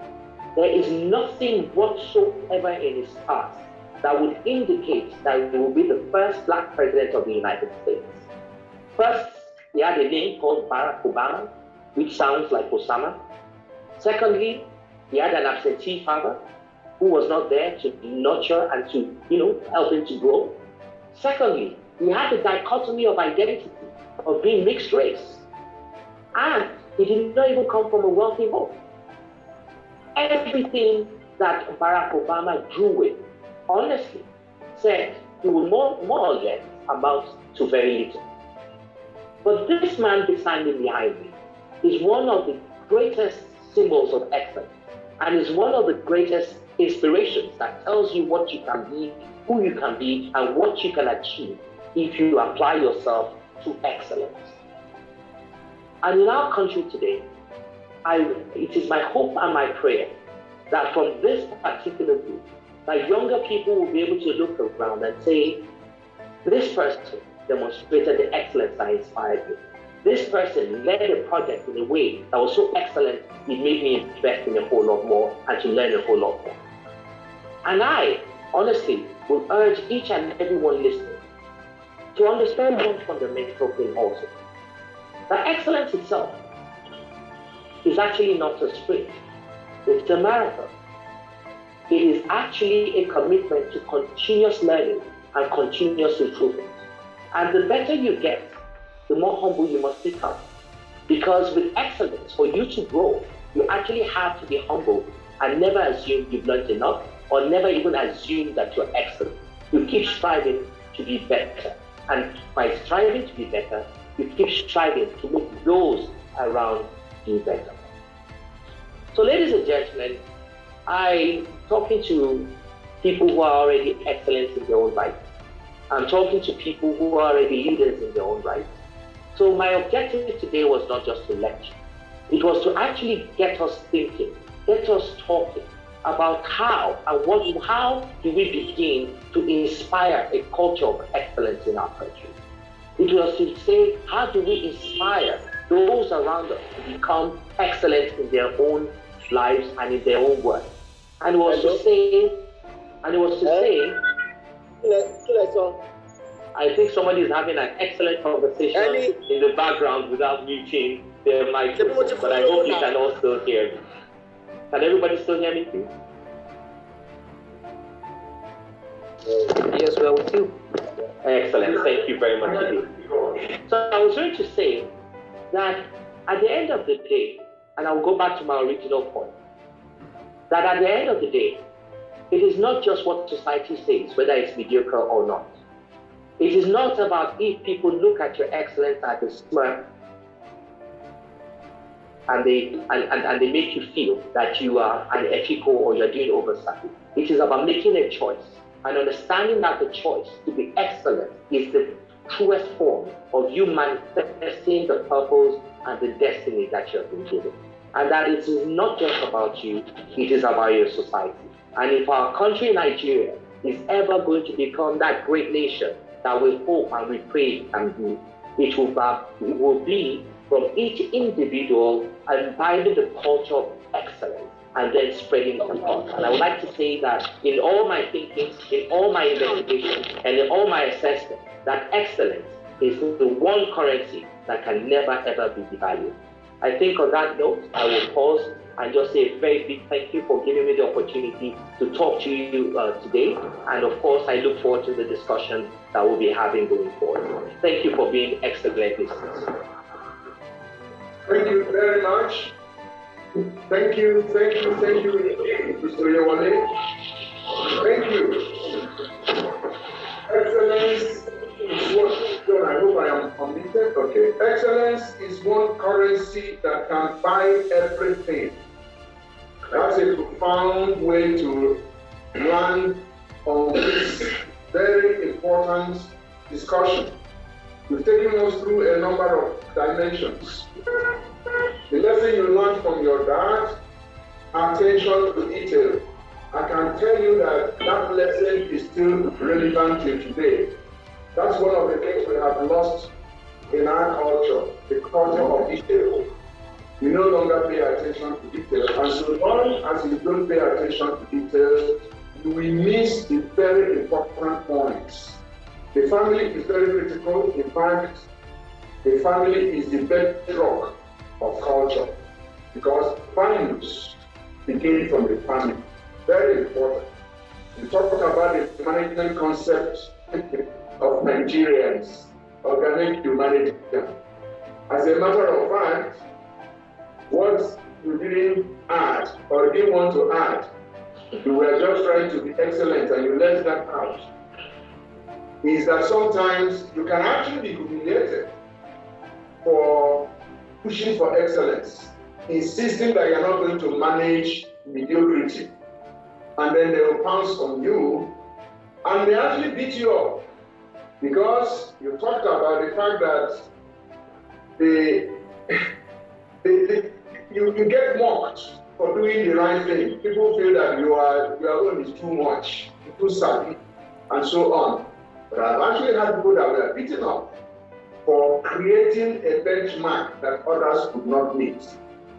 there is nothing whatsoever in his past that would indicate that he will be the first black president of the United States. First, he had a name called Barack Obama, which sounds like Osama. Secondly, he had an absentee father who was not there to nurture and to, help him to grow. Secondly, he had the dichotomy of identity, of being mixed race. And he did not even come from a wealthy home. Everything that Barack Obama drew with, honestly, said he would more or less amount to very little. But this man standing behind me is one of the greatest symbols of excellence and is one of the greatest inspirations that tells you what you can be, who you can be, and what you can achieve if you apply yourself to excellence. And in our country today, it is my hope and my prayer that from this particular group, that younger people will be able to look around and say, this person demonstrated the excellence that inspired me. This person led a project in a way that was so excellent, it made me invest in a whole lot more and to learn a whole lot more. And I, honestly, will urge each and everyone listening to understand one fundamental thing also. That excellence itself is actually not a sprint, it's a marathon. It is actually a commitment to continuous learning and continuous improvement. And the better you get, the more humble you must become. Because with excellence, for you to grow, you actually have to be humble and never assume you've learned enough or never even assume that you're excellent. You keep striving to be better. And by striving to be better, you keep striving to make those around you better. So ladies and gentlemen, I'm talking to people who are already excellent in their own right. I'm talking to people who are already leaders in their own right. So my objective today was not just to lecture. It was to actually get us thinking, get us talking, about how do we begin to inspire a culture of excellence in our country. It was to say, how do we inspire those around us to become excellent in their own lives and in their own work? And it was to say, I think somebody is having an excellent conversation in the background without muting their microphone, but I hope you can all still hear me. Can everybody still hear me, please? Yes, well, with you. Excellent. Thank you very much indeed. So I was going to say that at the end of the day, and I'll go back to my original point, that at the end of the day, it is not just what society says, whether it's mediocre or not. It is not about if people look at your excellence and they smirk and they make you feel that you are unethical or you're doing oversight. It is about making a choice and understanding that the choice to be excellent is the truest form of you manifesting the purpose and the destiny that you have been given. And that it is not just about you, it is about your society. And if our country, Nigeria, is ever going to become that great nation that we hope and we pray and do, it will be from each individual imbibing the culture of excellence and then spreading it across. And I would like to say that in all my thinking, in all my investigations, and in all my assessment, that excellence is the one currency that can never ever be devalued. I think on that note, I will pause and just say a very big thank you for giving me the opportunity to talk to you today. And of course, I look forward to the discussion that we'll be having going forward. Thank you for being excellent listeners. Thank you very much. Thank you, Mr. Yewale. Thank you. Excellence is what, I hope I am unmuted. Okay. Excellence is one currency that can buy everything. That's a profound way to land on this very important discussion. We've taken us through a number of dimensions. The lesson you learned from your dad, attention to detail. I can tell you that that lesson is still relevant till today. That's one of the things we have lost in our culture, the culture of detail. We no longer pay attention to detail. And so long as you don't pay attention to details, you will miss the very important points. The family is very critical. In fact, the family is the bedrock of culture because values begin from the family. Very important. We talk about the management concept of Nigerians, organic humanity. As a matter of fact, what you didn't add or didn't want to add, you were just trying to be excellent and you left that out, is that sometimes you can actually be humiliated for pushing for excellence, insisting that you're not going to manage mediocrity. And then they will pounce on you and they actually beat you up because you talked about the fact that you get mocked for doing the right thing. People feel that your own is too much, too savvy, and so on. But I've actually had people that were beaten up for creating a benchmark that others could not meet.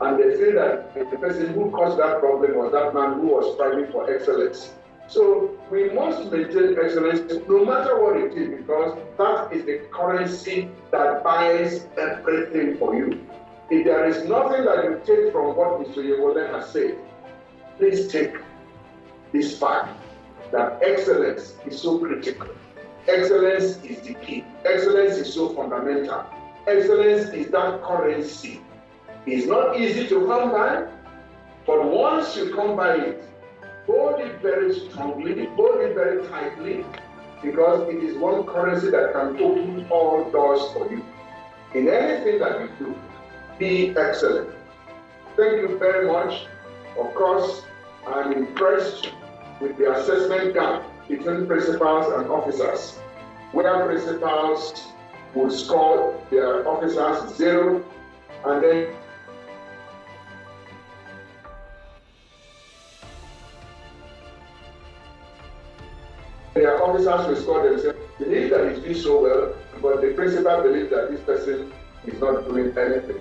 And they feel that the person who caused that problem was that man who was striving for excellence. So we must maintain excellence no matter what it is, because that is the currency that buys everything for you. If there is nothing that you take from what Mr. Yewale has said, please take this fact that excellence is so critical. Excellence is the key. Excellence is so fundamental. Excellence is that currency. It's not easy to come by, but once you come by it, hold it very strongly, hold it very tightly, because it is one currency that can open all doors for you. In anything that you do, be excellent. Thank you very much. Of course, I'm impressed with the assessment gap between principals and officers, where principals would score their officers 0, and then officers will score themselves, believe that he's doing so well, but the principal believes that this person is not doing anything.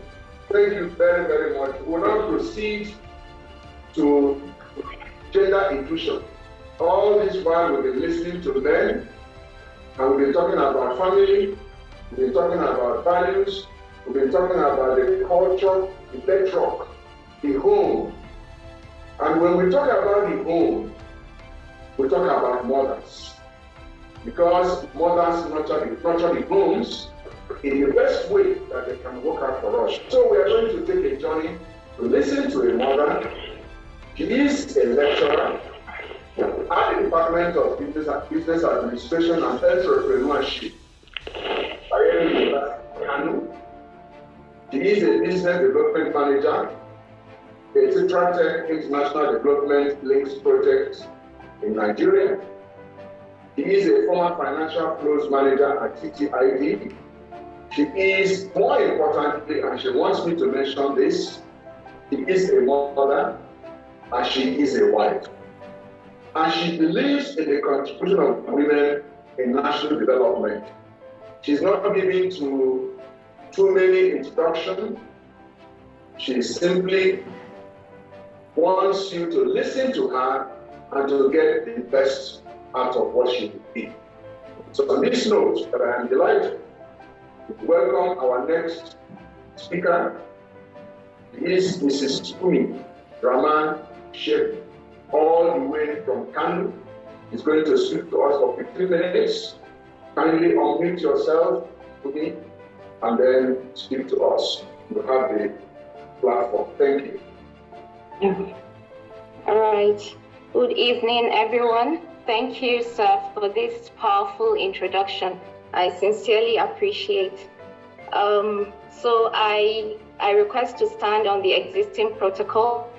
Thank you very, very much. We will now proceed to gender inclusion. All this while we've been listening to men, and we've been talking about family, we've been talking about values, we've been talking about the culture, the bedrock, the home. And when we talk about the home, we talk about mothers. Because mothers nurture the homes in the best way that they can work out for us. So we are going to take a journey to listen to a mother. She is a lecturer at the Department of Business Administration and Entrepreneurship at University Kano. She is a business development manager at Tech International Development Links Project in Nigeria. She is a former financial flows manager at TTID. She is, more importantly, and she wants me to mention this, she is a mother and she is a wife. And she believes in the contribution of women in national development. She's not giving to too many introductions. She simply wants you to listen to her and to get the best out of what she will be. So on this note, that I am delighted to welcome our next speaker. She is Mrs. Umi Rahman Sheikh, all the way from Kano. She's going to speak to us for 15 minutes. Kindly unmute yourself, Umi, and then speak to us. You have the platform. Thank you. All right. Good evening, everyone. Thank you, sir, for this powerful introduction. I sincerely appreciate. So I request to stand on the existing protocol.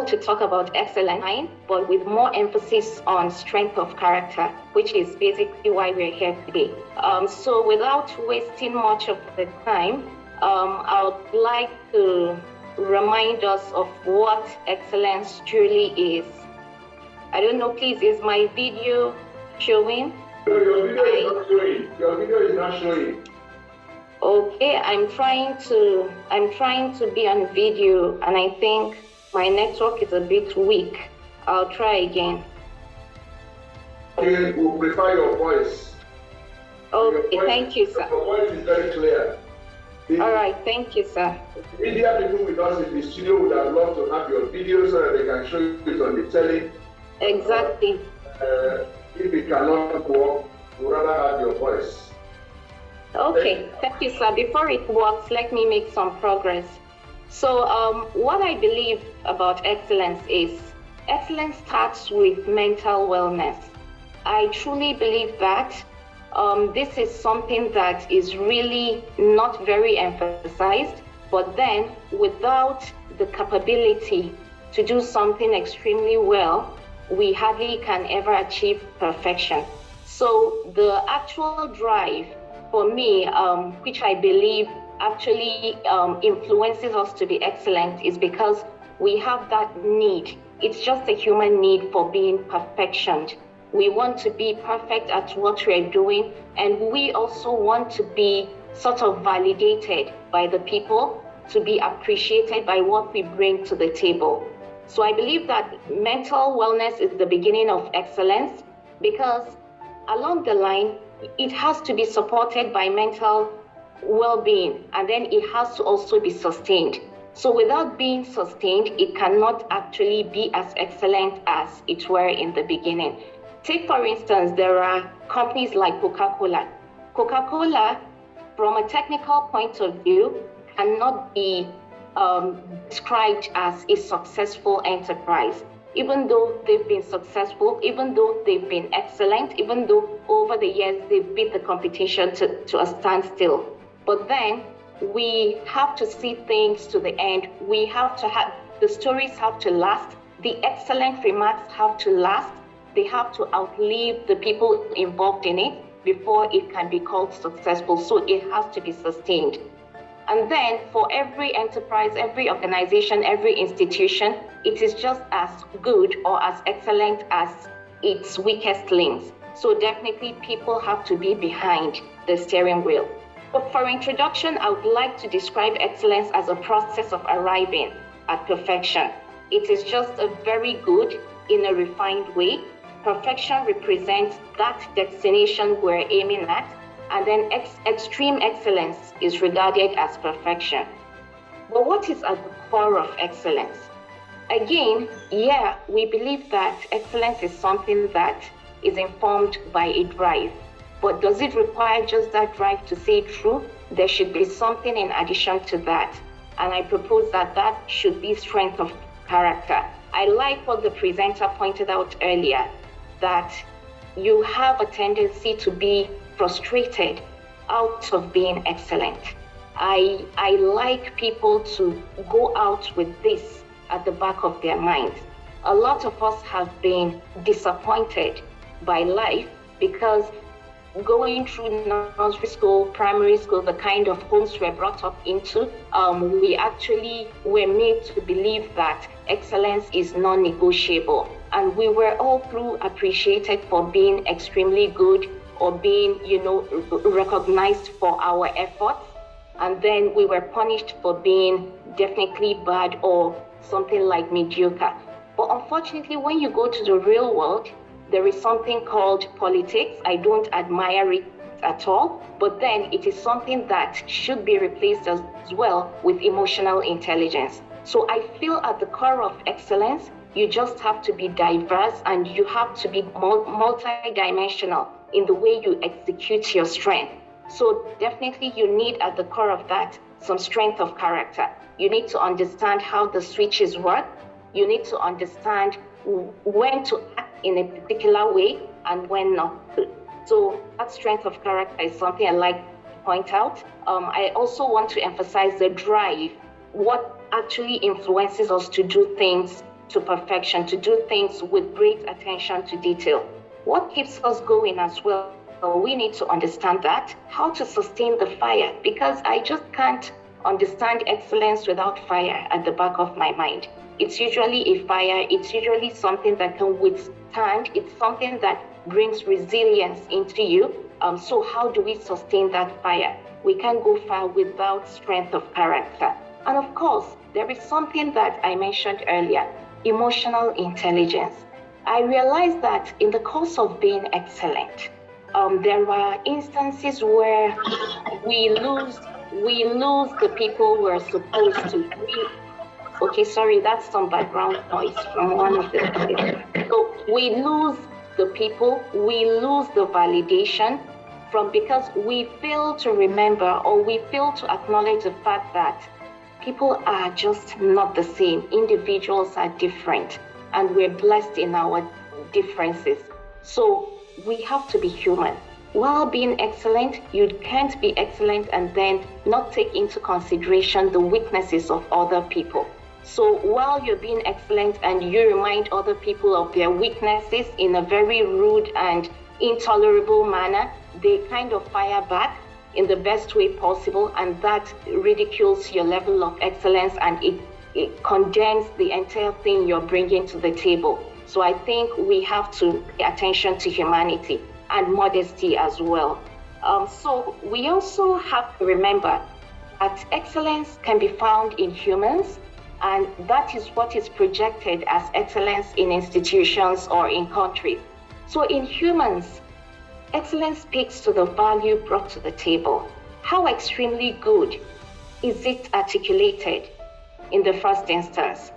To talk about excellence, but with more emphasis on strength of character, which is basically why we're here today. So without wasting much of the time, I would like to remind us of what excellence truly is. I don't know, please, is my video showing? Your video is not showing. Your video is not showing. Okay, I'm trying to be on video, and I think my network is a bit weak. I'll try again. We will prefer your voice. Okay, thank you, sir. Your voice is very clear. All right, thank you, sir. Media people with us in the studio would have loved to have your video so that they can show it on the telly. Exactly. If it cannot work, we'd rather have your voice. Okay, thank you, sir. Before it works, let me make some progress. So what I believe about excellence is excellence starts with mental wellness. I truly believe that this is something that is really not very emphasized, but then without the capability to do something extremely well, we hardly can ever achieve perfection. So the actual drive for me, which I believe actually influences us to be excellent, is because we have that need. It's just a human need for being perfectioned. We want to be perfect at what we're doing, and we also want to be sort of validated by the people, to be appreciated by what we bring to the table. So I believe that mental wellness is the beginning of excellence, because along the line, it has to be supported by mental well-being, and then it has to also be sustained. So without being sustained, it cannot actually be as excellent as it were in the beginning. Take, for instance, there are companies like Coca-Cola. Coca-Cola, from a technical point of view, cannot be described as a successful enterprise. Even though they've been successful, even though they've been excellent, even though over the years they've beat the competition to a standstill. But then we have to see things to the end. We have to have, the stories have to last, the excellent remarks have to last, they have to outlive the people involved in it before it can be called successful. So it has to be sustained. And then for every enterprise, every organization, every institution, it is just as good or as excellent as its weakest links. So definitely people have to be behind the steering wheel. But for introduction, I would like to describe excellence as a process of arriving at perfection. It is just a very good in a refined way. Perfection represents that destination we're aiming at, and then extreme excellence is regarded as perfection. But what is at the core of excellence? Again, yeah, we believe that excellence is something that is informed by a drive. But does it require just that drive to say true? There should be something in addition to that. And I propose that that should be strength of character. I like what the presenter pointed out earlier, that you have a tendency to be frustrated out of being excellent. I like people to go out with this at the back of their minds. A lot of us have been disappointed by life because going through nursery school, primary school, the kind of homes we're brought up into, we actually were made to believe that excellence is non-negotiable. And we were all through appreciated for being extremely good or being, recognized for our efforts. And then we were punished for being definitely bad or something like mediocre. But unfortunately, when you go to the real world, there is something called politics. I don't admire it at all, but then it is something that should be replaced as well with emotional intelligence. So I feel at the core of excellence, you just have to be diverse and you have to be multi-dimensional in the way you execute your strength. So definitely you need at the core of that some strength of character. You need to understand how the switches work. You need to understand when to act in a particular way and when not to. So that strength of character is something I like to point out. I also want to emphasize the drive, what actually influences us to do things to perfection, to do things with great attention to detail. What keeps us going as well? We need to understand that, how to sustain the fire, because I just can't understand excellence without fire at the back of my mind. It's usually a fire, it's usually something that can withstand, it's something that brings resilience into you. So how do we sustain that fire? We can't go far without strength of character. And of course, there is something that I mentioned earlier, emotional intelligence. I realized that in the course of being excellent, there are instances where we lose the people we're supposed to. Okay, sorry, that's some background noise from one of the people. So we lose the people, we lose the validation because we fail to remember or we fail to acknowledge the fact that people are just not the same. Individuals are different and we're blessed in our differences. So we have to be human. While being excellent, you can't be excellent and then not take into consideration the weaknesses of other people. So while you're being excellent and you remind other people of their weaknesses in a very rude and intolerable manner, they kind of fire back in the best way possible, and that ridicules your level of excellence and it condemns the entire thing you're bringing to the table. So I think we have to pay attention to humanity and modesty as well. So we also have to remember that excellence can be found in humans, and that is what is projected as excellence in institutions or in countries. So in humans, excellence speaks to the value brought to the table. How extremely good is it articulated in the first instance?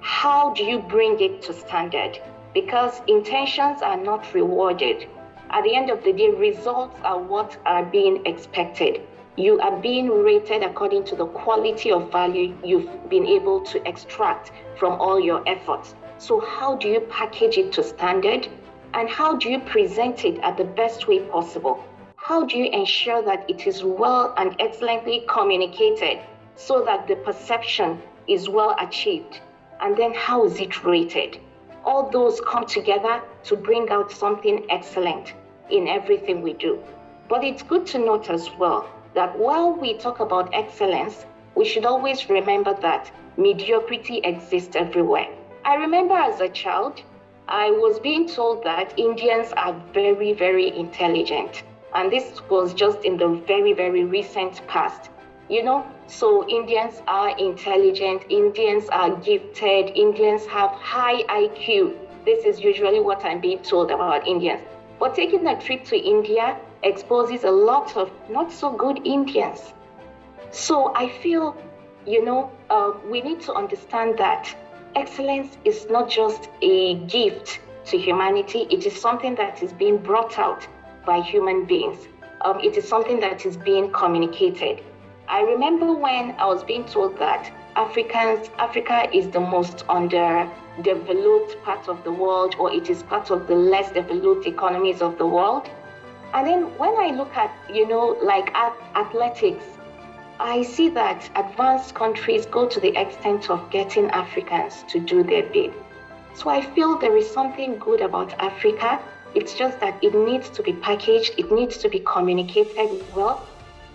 How do you bring it to standard? Because intentions are not rewarded. At the end of the day, results are what are being expected. You are being rated according to the quality of value you've been able to extract from all your efforts. So how do you package it to standard? And how do you present it at the best way possible? How do you ensure that it is well and excellently communicated so that the perception is well achieved? And then how is it rated? All those come together to bring out something excellent in everything we do. But it's good to note as well that while we talk about excellence, we should always remember that mediocrity exists everywhere. I remember as a child, I was being told that Indians are very, very intelligent. And this was just in the very, very recent past. So Indians are intelligent, Indians are gifted, Indians have high IQ. This is usually what I'm being told about Indians. But taking a trip to India exposes a lot of not so good Indians. So I feel, we need to understand that excellence is not just a gift to humanity, it is something that is being brought out by human beings. It is something that is being communicated. I remember when I was being told that Africa is the most underdeveloped part of the world, or it is part of the less developed economies of the world. And then when I look at, athletics, I see that advanced countries go to the extent of getting Africans to do their bid. So I feel there is something good about Africa. It's just that it needs to be packaged, it needs to be communicated well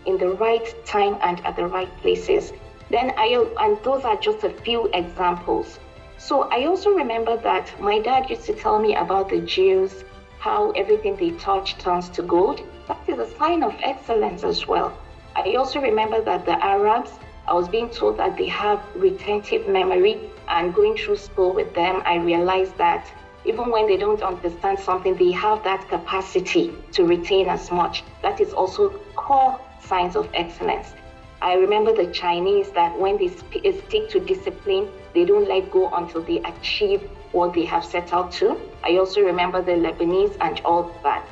in the right time and at the right places. And those are just a few examples. So I also remember that my dad used to tell me about the Jews, how everything they touch turns to gold. That is a sign of excellence as well. I also remember that the Arabs, I was being told that they have retentive memory, and going through school with them, I realized that even when they don't understand something, they have that capacity to retain as much. That is also core signs of excellence. I remember the Chinese, that when they stick to discipline, they don't let go until they achieve what they have set out to. I also remember the Lebanese and all that.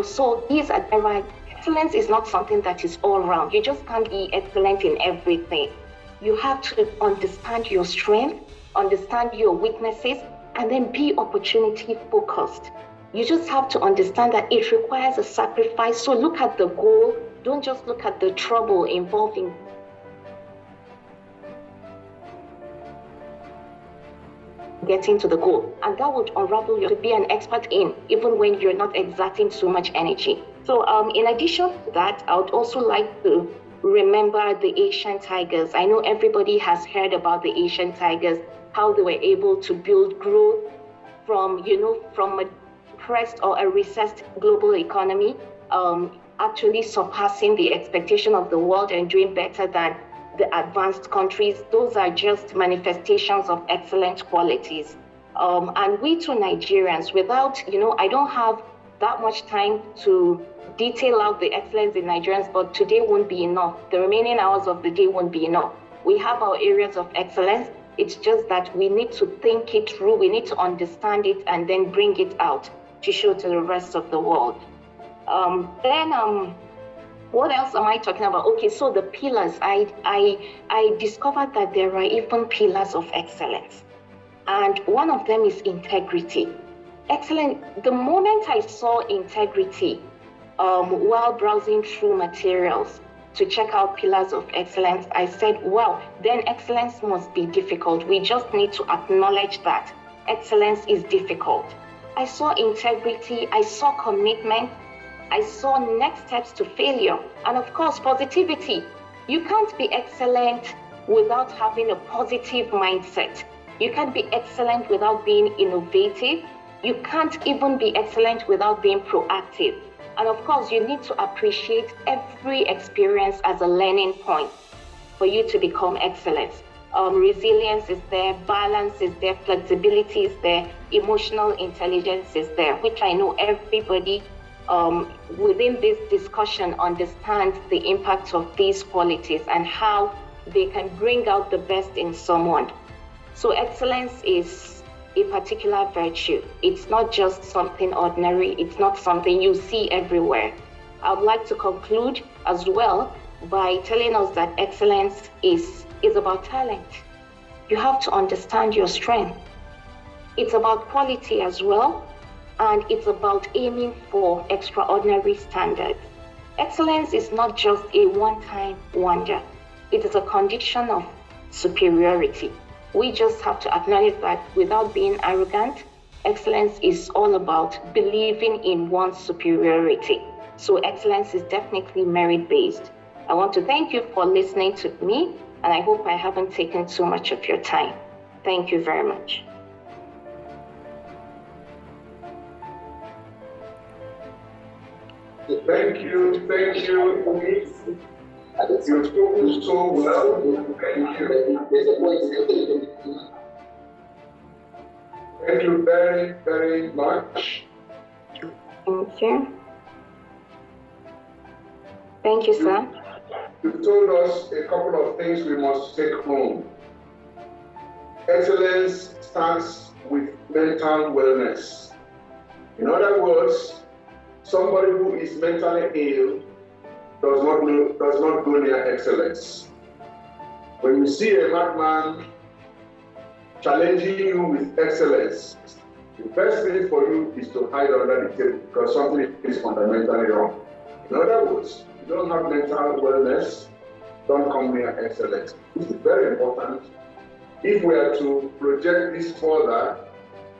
So these are the right. Excellence is not something that is all around. You just can't be excellent in everything. You have to understand your strength, understand your weaknesses, and then be opportunity focused. You just have to understand that it requires a sacrifice. So look at the goal. Don't just look at the trouble involved in getting to the goal. And that would unravel you to be an expert in, even when you're not exerting so much energy. So in addition to that, I would also like to remember the Asian tigers. I know everybody has heard about the Asian tigers, how they were able to build growth from a depressed or a recessed global economy, actually surpassing the expectation of the world and doing better than the advanced countries. Those are just manifestations of excellent qualities. And we too, Nigerians, without, I don't have that much time to detail out the excellence in Nigerians, but today won't be enough. The remaining hours of the day won't be enough. We have our areas of excellence. It's just that we need to think it through, we need to understand it, and then bring it out to show to the rest of the world. What else am I talking about? Okay, so the pillars. I discovered that there are even pillars of excellence. And one of them is integrity. Excellent. The moment I saw integrity, while browsing through materials to check out pillars of excellence, I said, wow, then excellence must be difficult. We just need to acknowledge that excellence is difficult. I saw integrity, I saw commitment, I saw next steps to failure, and of course, positivity. You can't be excellent without having a positive mindset. You can't be excellent without being innovative. You can't even be excellent without being proactive. And of course, you need to appreciate every experience as a learning point for you to become excellent. Resilience is there, balance is there, flexibility is there, emotional intelligence is there, which I know everybody within this discussion understands the impact of these qualities and how they can bring out the best in someone. So excellence is a particular virtue. It's not just something ordinary. It's not something you see everywhere. I would like to conclude as well by telling us that excellence is about talent. You have to understand your strength. It's about quality as well, and it's about aiming for extraordinary standards. Excellence is not just a one-time wonder. It is a condition of superiority. We just have to acknowledge that without being arrogant, excellence is all about believing in one's superiority. So excellence is definitely merit-based. I want to thank you for listening to me, and I hope I haven't taken too much of your time. Thank you very much. Thank you. You've spoken so well. Thank you. Thank you very, very much. Thank you. Thank you, sir. You've told us a couple of things we must take home. Excellence starts with mental wellness. In other words, somebody who is mentally ill does not go near excellence. When you see a madman challenging you with excellence, the best thing for you is to hide under the table because something is fundamentally wrong. In other words, if you don't have mental wellness, don't come near excellence. This is very important. If we are to project this further,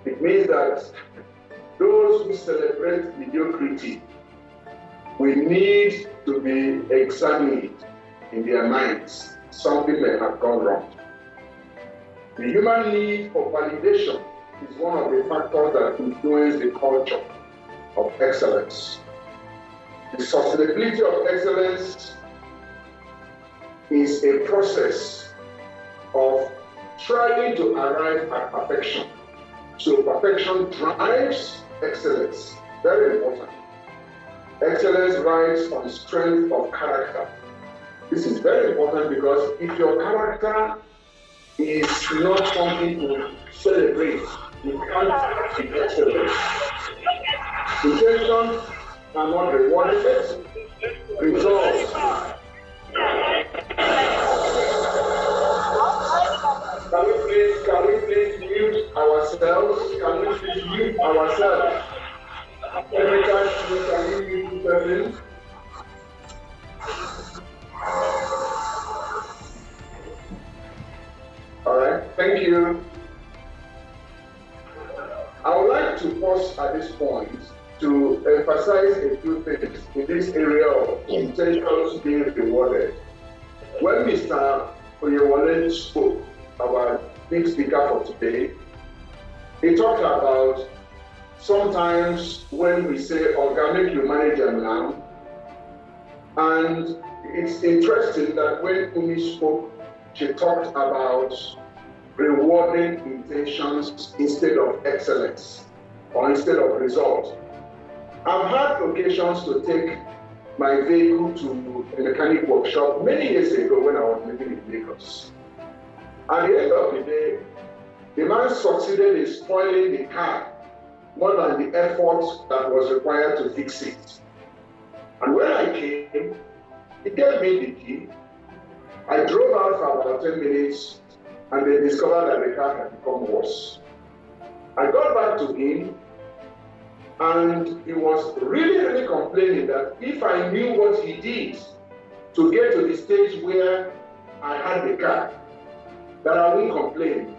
it means that those who celebrate mediocrity, we need to be examined in their minds. Something may have gone wrong. The human need for validation is one of the factors that influence the culture of excellence. The sustainability of excellence is a process of trying to arrive at perfection. So perfection drives excellence. Very important. Excellence rides on strength of character. This is very important because if your character is not something to celebrate, you can't be excellent. Intentions are not rewarded. Results. Can we please mute ourselves? Can we please mute ourselves? Every time can we mute the person? All right, thank you. I would like to pause at this point to emphasize a few things in this area of intentions being rewarded. When Mr. Oyewole spoke, our big speaker for today, he talked about sometimes when we say, "Oga, make you manager now," and it's interesting that when Umi spoke, she talked about rewarding intentions instead of excellence or instead of result. I've had occasions to take my vehicle to a mechanic workshop many years ago when I was living in Lagos. At the end of the day, the man succeeded in spoiling the car more than the effort that was required to fix it. And when I came, he gave me the key. I drove out for about 10 minutes and they discovered that the car had become worse. I got back to him and he was really complaining that if I knew what he did to get to the stage where I had the car, that I wouldn't complain.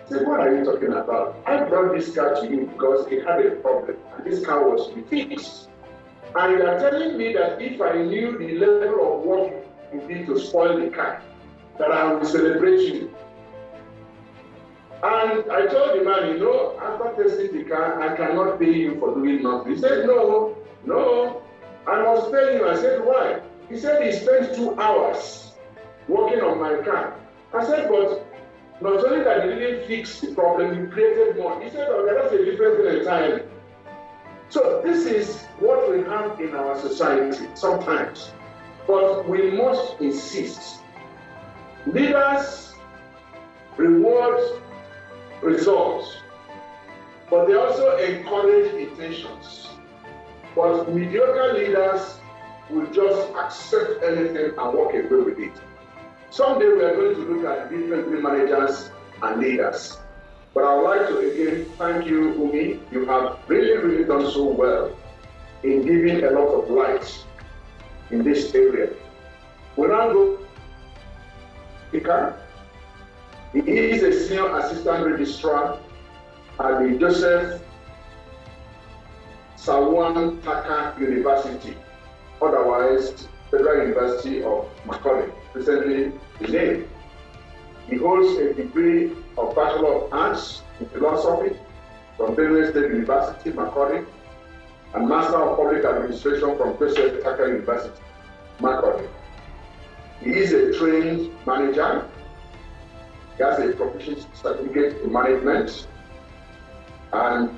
I said, "What are you talking about? I brought this car to you because it had a problem and this car was to be fixed. And you are telling me that if I knew the level of work you did to spoil the car, that I will celebrate you." And I told the man, after testing the car, I cannot pay you for doing nothing. He said, no, I must pay you. I said, why? He said he spent 2 hours working on my car. I said, but not only that he didn't fix the problem, he created more. He said, okay, that's a different thing entirely. So this is what we have in our society sometimes. But we must insist. Leaders reward results, but they also encourage intentions. But mediocre leaders will just accept anything and walk away with it. Someday we are going to look at different managers and leaders. But I would like to again thank you, Umi. You have really done so well in giving a lot of light in this area. We now go speaker. He is a senior assistant registrar at the Joseph Sawan Taka University, otherwise Federal University of Macaulay, recently renamed. He holds a degree of Bachelor of Arts in Philosophy from Benue State University, Macaulay, and Master of Public Administration from Joseph Tucker University, Macaulay. He is a trained manager. He has a proficiency certificate in management, and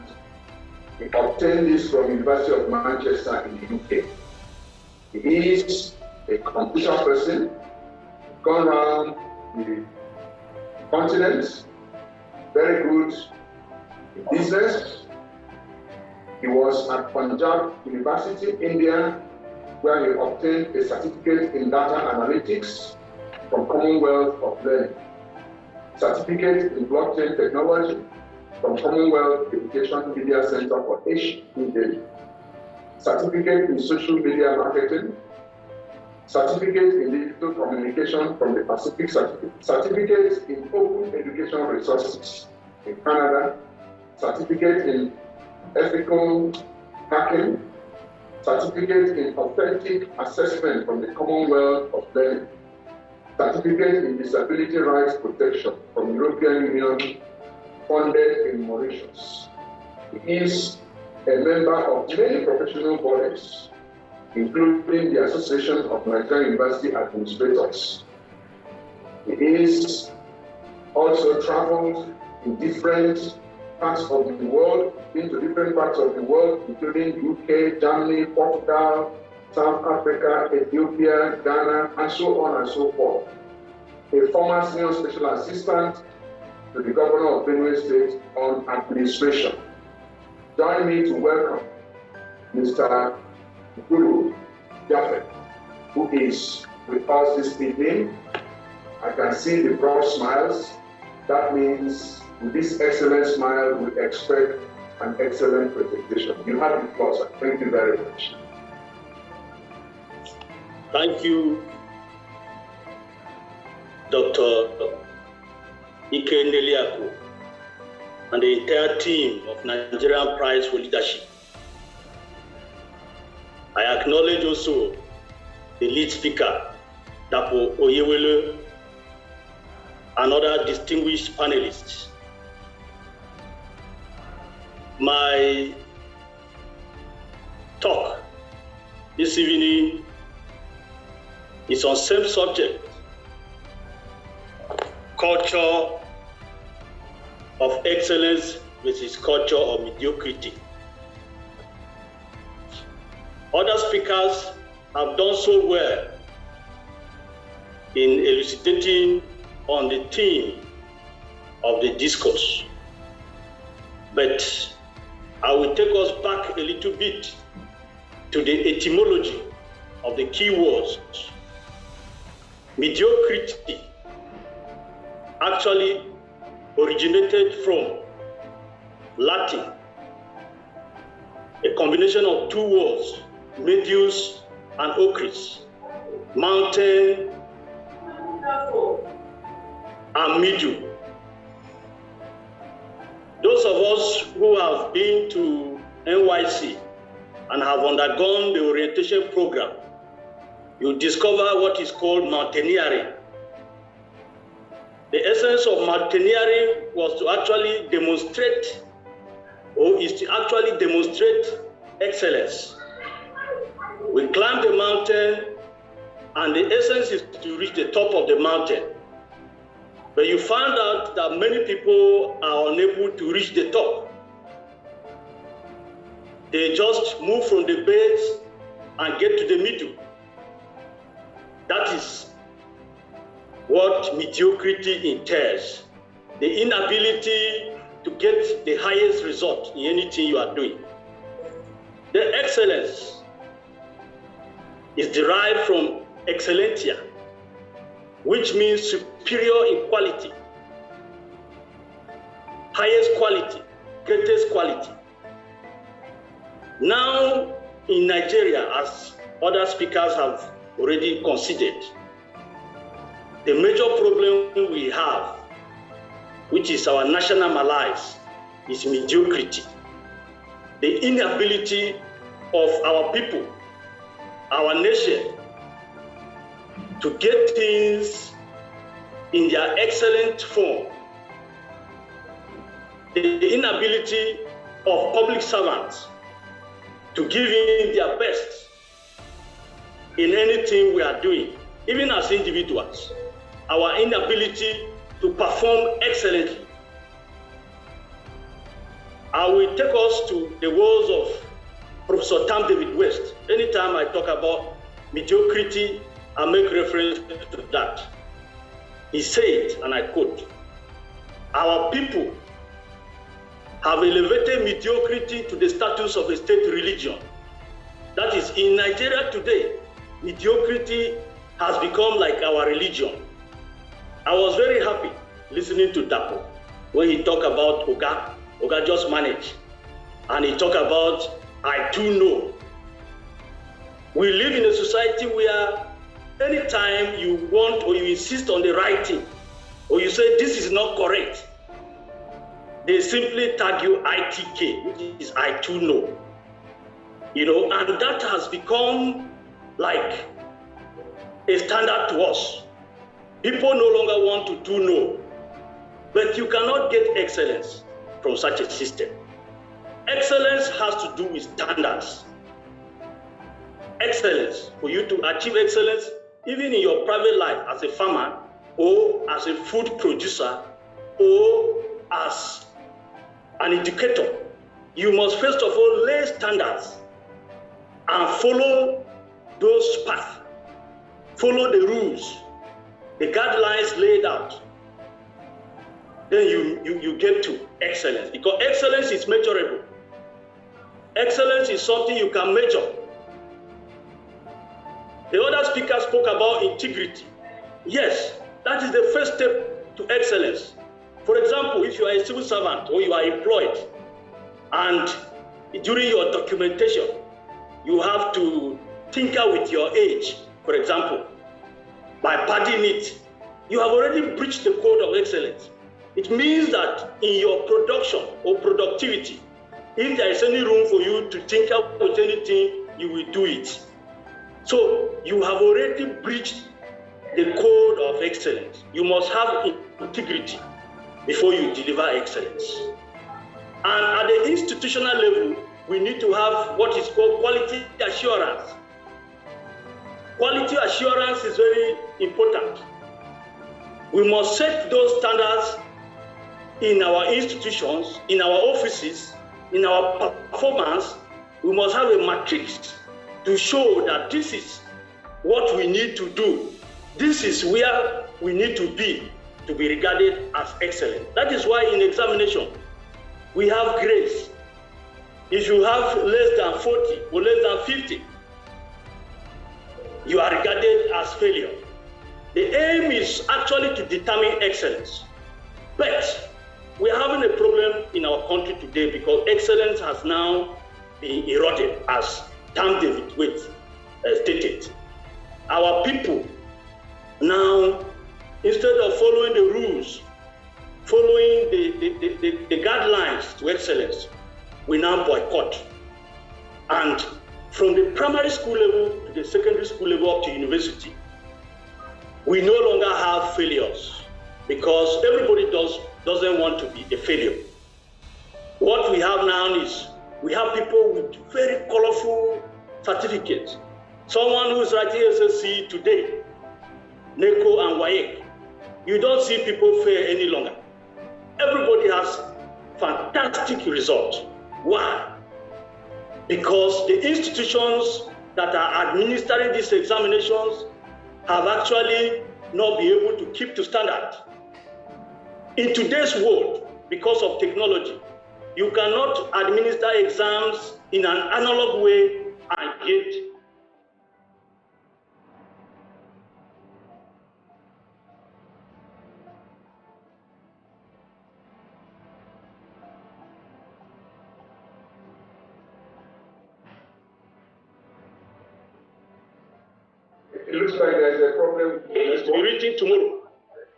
he obtained this from University of Manchester in the UK. He is a computer person, gone around the continent, very good in business. He was at Punjab University, India, where he obtained a certificate in data analytics from Commonwealth of Learning, certificate in blockchain technology from Commonwealth Education Media Center for Asia in Delhi, certificate in social media marketing, certificate in digital communication from the Pacific certificate in open education resources in Canada, certificate in ethical hacking, certificate in authentic assessment from the Commonwealth of Learning, certificate in disability rights protection from European Union, funded in Mauritius. He is a member of many professional bodies, including the Association of Nigerian University Administrators. He is also traveled in different parts of the world, into different parts of the world, including UK, Germany, Portugal, South Africa, Ethiopia, Ghana, and so on and so forth. A former senior special assistant to the governor of Benue State on administration. Join me to welcome Mr. Guru Jaffe, who is with us this evening. I can see the broad smiles. That means with this excellent smile, we expect an excellent presentation. You have the floor, sir. Thank you very much. Thank you, Dr. Ike Neliaku and the entire team of Nigerian Prize for Leadership. I acknowledge also the lead speaker, Dapo Oyewele, and other distinguished panelists. My talk this evening is on same subject, culture of excellence versus culture of mediocrity. Other speakers have done so well in elucidating on the theme of the discourse. But I will take us back a little bit to the etymology of the key words. Mediocrity actually originated from Latin, a combination of two words, medius and ocris, mountain and medium. Those of us who have been to NYC and have undergone the orientation program, you discover what is called mountaineering. The essence of mountaineering was to actually demonstrate, or is to actually demonstrate excellence. We climb the mountain, and the essence is to reach the top of the mountain. But you find out that many people are unable to reach the top. They just move from the base and get to the middle. That is what mediocrity entails, the inability to get the highest result in anything you are doing. The excellence is derived from excellentia, which means superior in quality, highest quality, greatest quality. Now in Nigeria, as other speakers have already considered, the major problem we have, which is our national malaise, is mediocrity. The inability of our people, our nation, to get things in their excellent form. The inability of public servants to give in their best in anything we are doing, even as individuals, our inability to perform excellently. I will take us to the words of Professor Tam David West. Anytime I talk about mediocrity, I make reference to that. He said, and I quote, "Our people have elevated mediocrity to the status of a state religion." That is, in Nigeria today, mediocrity has become like our religion. I was very happy listening to Dapo when he talked about Oga just manage, and he talked about I too know. We live in a society where anytime you want or you insist on the right thing, or you say this is not correct, they simply tag you ITK, which is I too know. And that has become like a standard to us. People no longer want to do know, but you cannot get excellence from such a system. Excellence has to do with standards. Excellence, for you to achieve excellence, even in your private life as a farmer, or as a food producer, or as an educator, you must first of all lay standards and follow those paths, follow the rules, the guidelines laid out. Then you get to excellence, because excellence is measurable. Excellence is something you can measure. The other speaker spoke about integrity. Yes, that is the first step to excellence. For example, if you are a civil servant or you are employed, and during your documentation, you have to tinker with your age, for example, by padding it, you have already breached the code of excellence. It means that in your production or productivity, if there is any room for you to tinker with anything, you will do it. So you have already breached the code of excellence. You must have integrity before you deliver excellence. And at the institutional level, we need to have what is called quality assurance. Quality assurance is very important. We must set those standards in our institutions, in our offices, in our performance. We must have a matrix to show that this is what we need to do. This is where we need to be regarded as excellent. That is why in examination, we have grades. If you have less than 40 or less than 50, you are regarded as failure. The aim is actually to determine excellence. But we are having a problem in our country today because excellence has now been eroded, as Tam David West stated. Our people now, instead of following the rules, following the guidelines to excellence, we now boycott. And from the primary school level to the secondary school level up to university, we no longer have failures because everybody doesn't want to be a failure. What we have now is we have people with very colorful certificates. Someone who's writing SSC today, NECO and WAEC, you don't see people fail any longer. Everybody has fantastic results. Why? Because the institutions that are administering these examinations have actually not been able to keep to standard. In today's world, because of technology, you cannot administer exams in an analog way and get It looks like there's a problem. It is to be written tomorrow.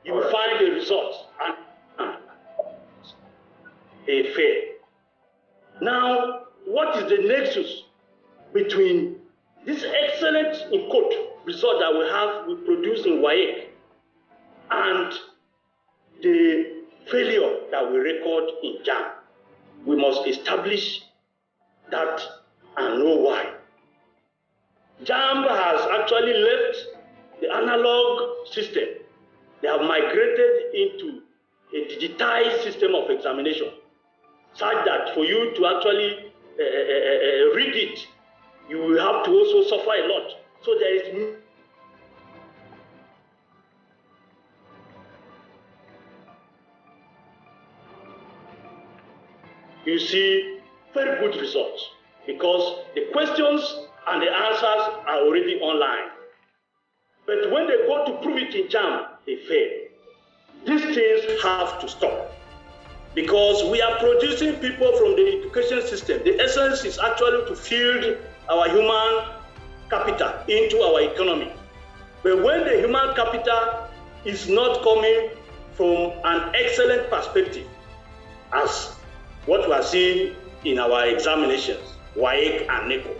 You will find the results and a fail. Now, what is the nexus between this excellent, in quote, result that we produce in WAEC and the failure that we record in JAM, we must establish that and know why. JAM has actually left the analog system. They have migrated into a digitized system of examination, such that for you to actually read it, you will have to also suffer a lot. So there is you see very good results because the questions and the answers are already online. But when they go to prove it in JAM, they fail. These things have to stop because we are producing people from the education system. The essence is actually to field our human capital into our economy. But when the human capital is not coming from an excellent perspective, as what we are seeing in our examinations, WAEC and NECO,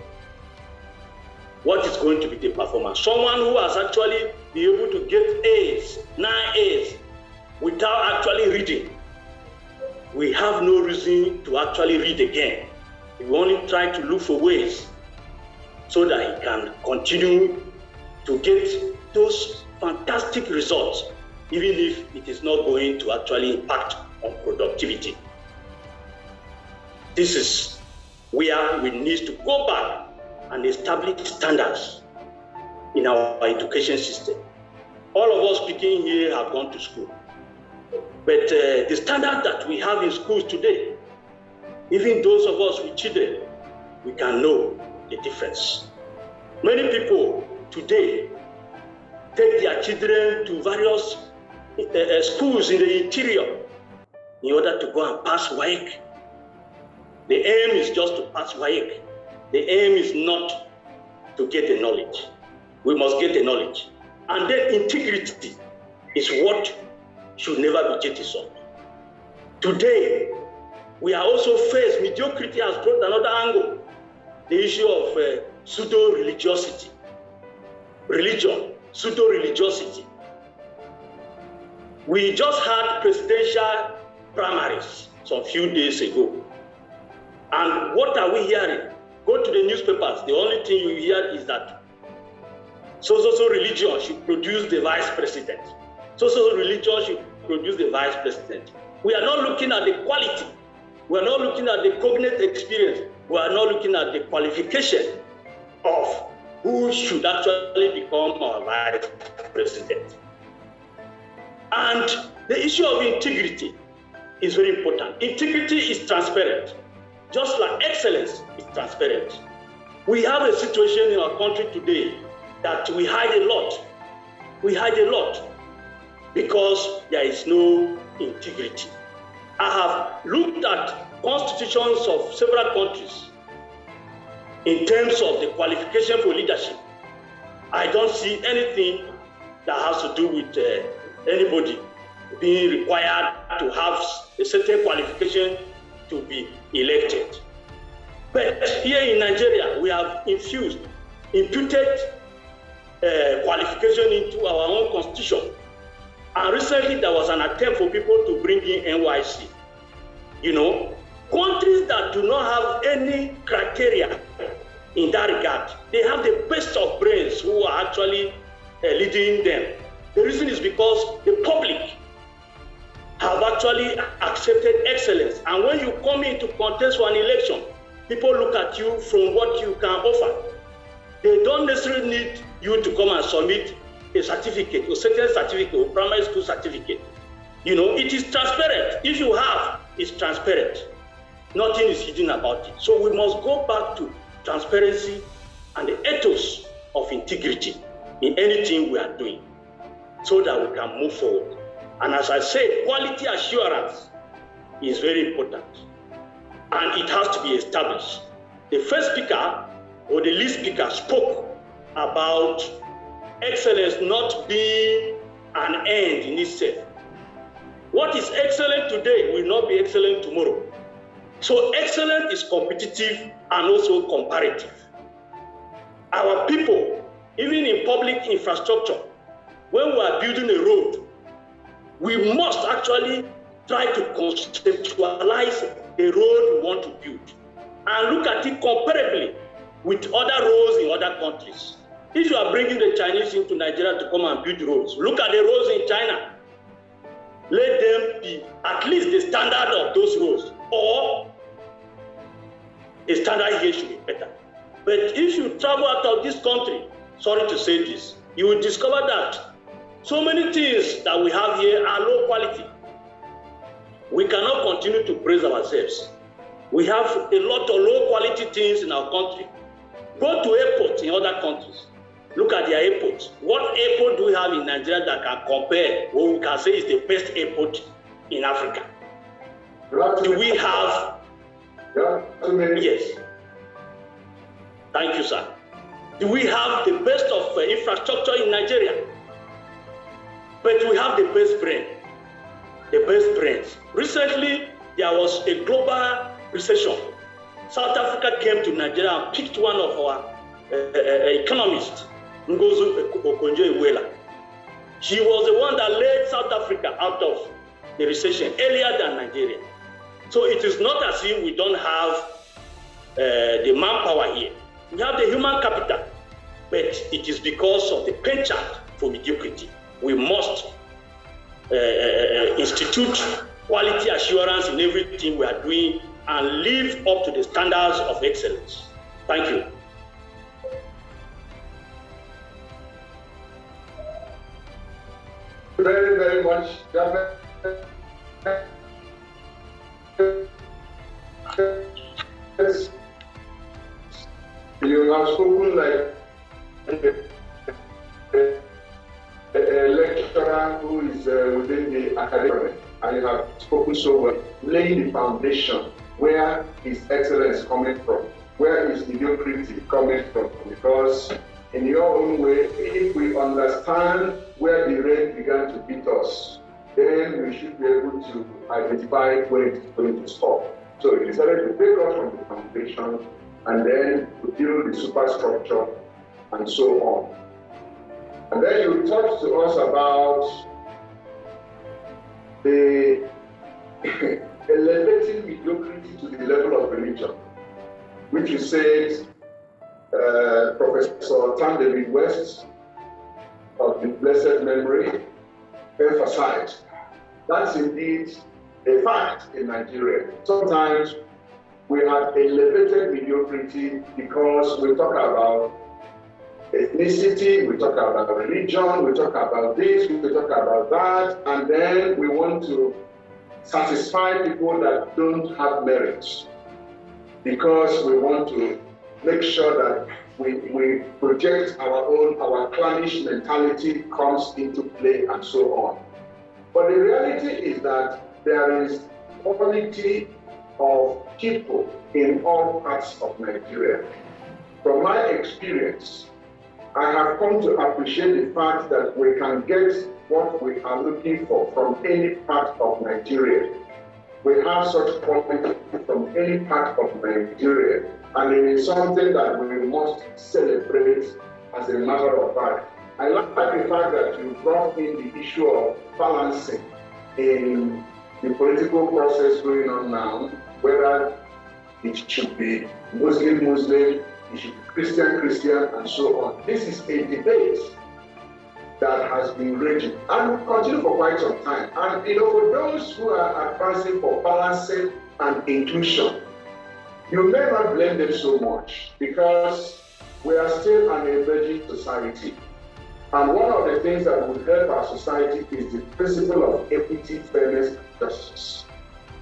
what is going to be the performance? Someone who has actually been able to get A's, 9 A's, without actually reading, we have no reason to actually read again. We only try to look for ways so that he can continue to get those fantastic results, even if it is not going to actually impact on productivity. This is where we need to go back and establish standards in our education system. All of us speaking here have gone to school. But the standard that we have in schools today, even those of us with children, we can know the difference. Many people today take their children to various schools in the interior in order to go and pass WAEC. The aim is just to pass WAEC. The aim is not to get the knowledge. We must get the knowledge. And then integrity is what should never be jettisoned. Today, we are also faced, mediocrity has brought another angle, the issue of pseudo-religiosity. Religion, pseudo-religiosity. We just had presidential primaries some few days ago. And what are we hearing? Go to the newspapers, the only thing you hear is that so religion should produce the vice president. So religion should produce the vice president. We are not looking at the quality. We are not looking at the cognitive experience. We are not looking at the qualification of who should actually become our vice president. And the issue of integrity is very important. Integrity is transparent, just like excellence is transparent. We have a situation in our country today that we hide a lot. We hide a lot because there is no integrity. I have looked at constitutions of several countries in terms of the qualification for leadership. I don't see anything that has to do with anybody being required to have a certain qualification to be elected. But here in Nigeria, we have imputed qualification into our own constitution. And recently there was an attempt for people to bring in NYC. You know, countries that do not have any criteria in that regard, they have the best of brains who are actually leading them. The reason is because the public have actually accepted excellence. And when you come in to contest for an election, people look at you from what you can offer. They don't necessarily need you to come and submit a certificate, a certain certificate, or primary school certificate. You know, it is transparent. If you have, it's transparent. Nothing is hidden about it. So we must go back to transparency and the ethos of integrity in anything we are doing so that we can move forward. And as I said, quality assurance is very important and it has to be established. The first speaker or the lead speaker spoke about excellence not being an end in itself. What is excellent today will not be excellent tomorrow. So excellence is competitive and also comparative. Our people even in public infrastructure, when we are building a road, we must actually try to conceptualize the road we want to build and look at it comparably with other roads in other countries. If you are bringing the Chinese into Nigeria to come and build roads, look at the roads in China. Let them be at least the standard of those roads, or the standard here should be better. But if you travel out of this country, sorry to say this, you will discover that so many things that we have here are low quality. We cannot continue to praise ourselves. We have a lot of low quality things in our country. Go to airports in other countries. Look at their airports. What airport do we have in Nigeria that can compare what we can say is the best airport in Africa? Do we have? Yes. Thank you, sir. Do we have the best of infrastructure in Nigeria? But we have the best brain. The best brains. Recently, there was a global recession. South Africa came to Nigeria and picked one of our economists, Ngozi Okonjo-Iweala. She was the one that led South Africa out of the recession earlier than Nigeria. So it is not as if we don't have the manpower here. We have the human capital, but it is because of the penchant for mediocrity. We must institute quality assurance in everything we are doing and live up to the standards of excellence. Thank you. Very, very much. You have spoken like a lecturer who is within the academic, and you have spoken so well, laying the foundation. Where is excellence coming from? Where is mediocrity coming from? Because in your own way, if we understand where the rain began to beat us, then we should be able to identify where it's going to stop. So we decided to take us from the foundation and then to build the superstructure and so on. And then you talked to us about the elevating mediocrity to the level of religion, which you said Professor Tam David West of the blessed memory emphasized. That's indeed a fact in Nigeria. Sometimes we have elevated mediocrity because we talk about ethnicity, we talk about religion, we talk about this, we talk about that, and then we want to satisfy people that don't have merits because we want to make sure that we project our clannish mentality comes into play and so on. But the reality is that there is quality of people in all parts of Nigeria. From my experience, I have come to appreciate the fact that we can get what we are looking for from any part of Nigeria. We have such quality from any part of Nigeria, and it is something that we must celebrate as a matter of fact. I like the fact that you brought in the issue of balancing in the political process going on now, whether it should be Muslim, it should be Christian, and so on. This is a debate that has been raging and will continue for quite some time. And for those who are advancing for balancing and inclusion, you may not blame them so much because we are still an emerging society. And one of the things that will help our society is the principle of equity, fairness, and justice.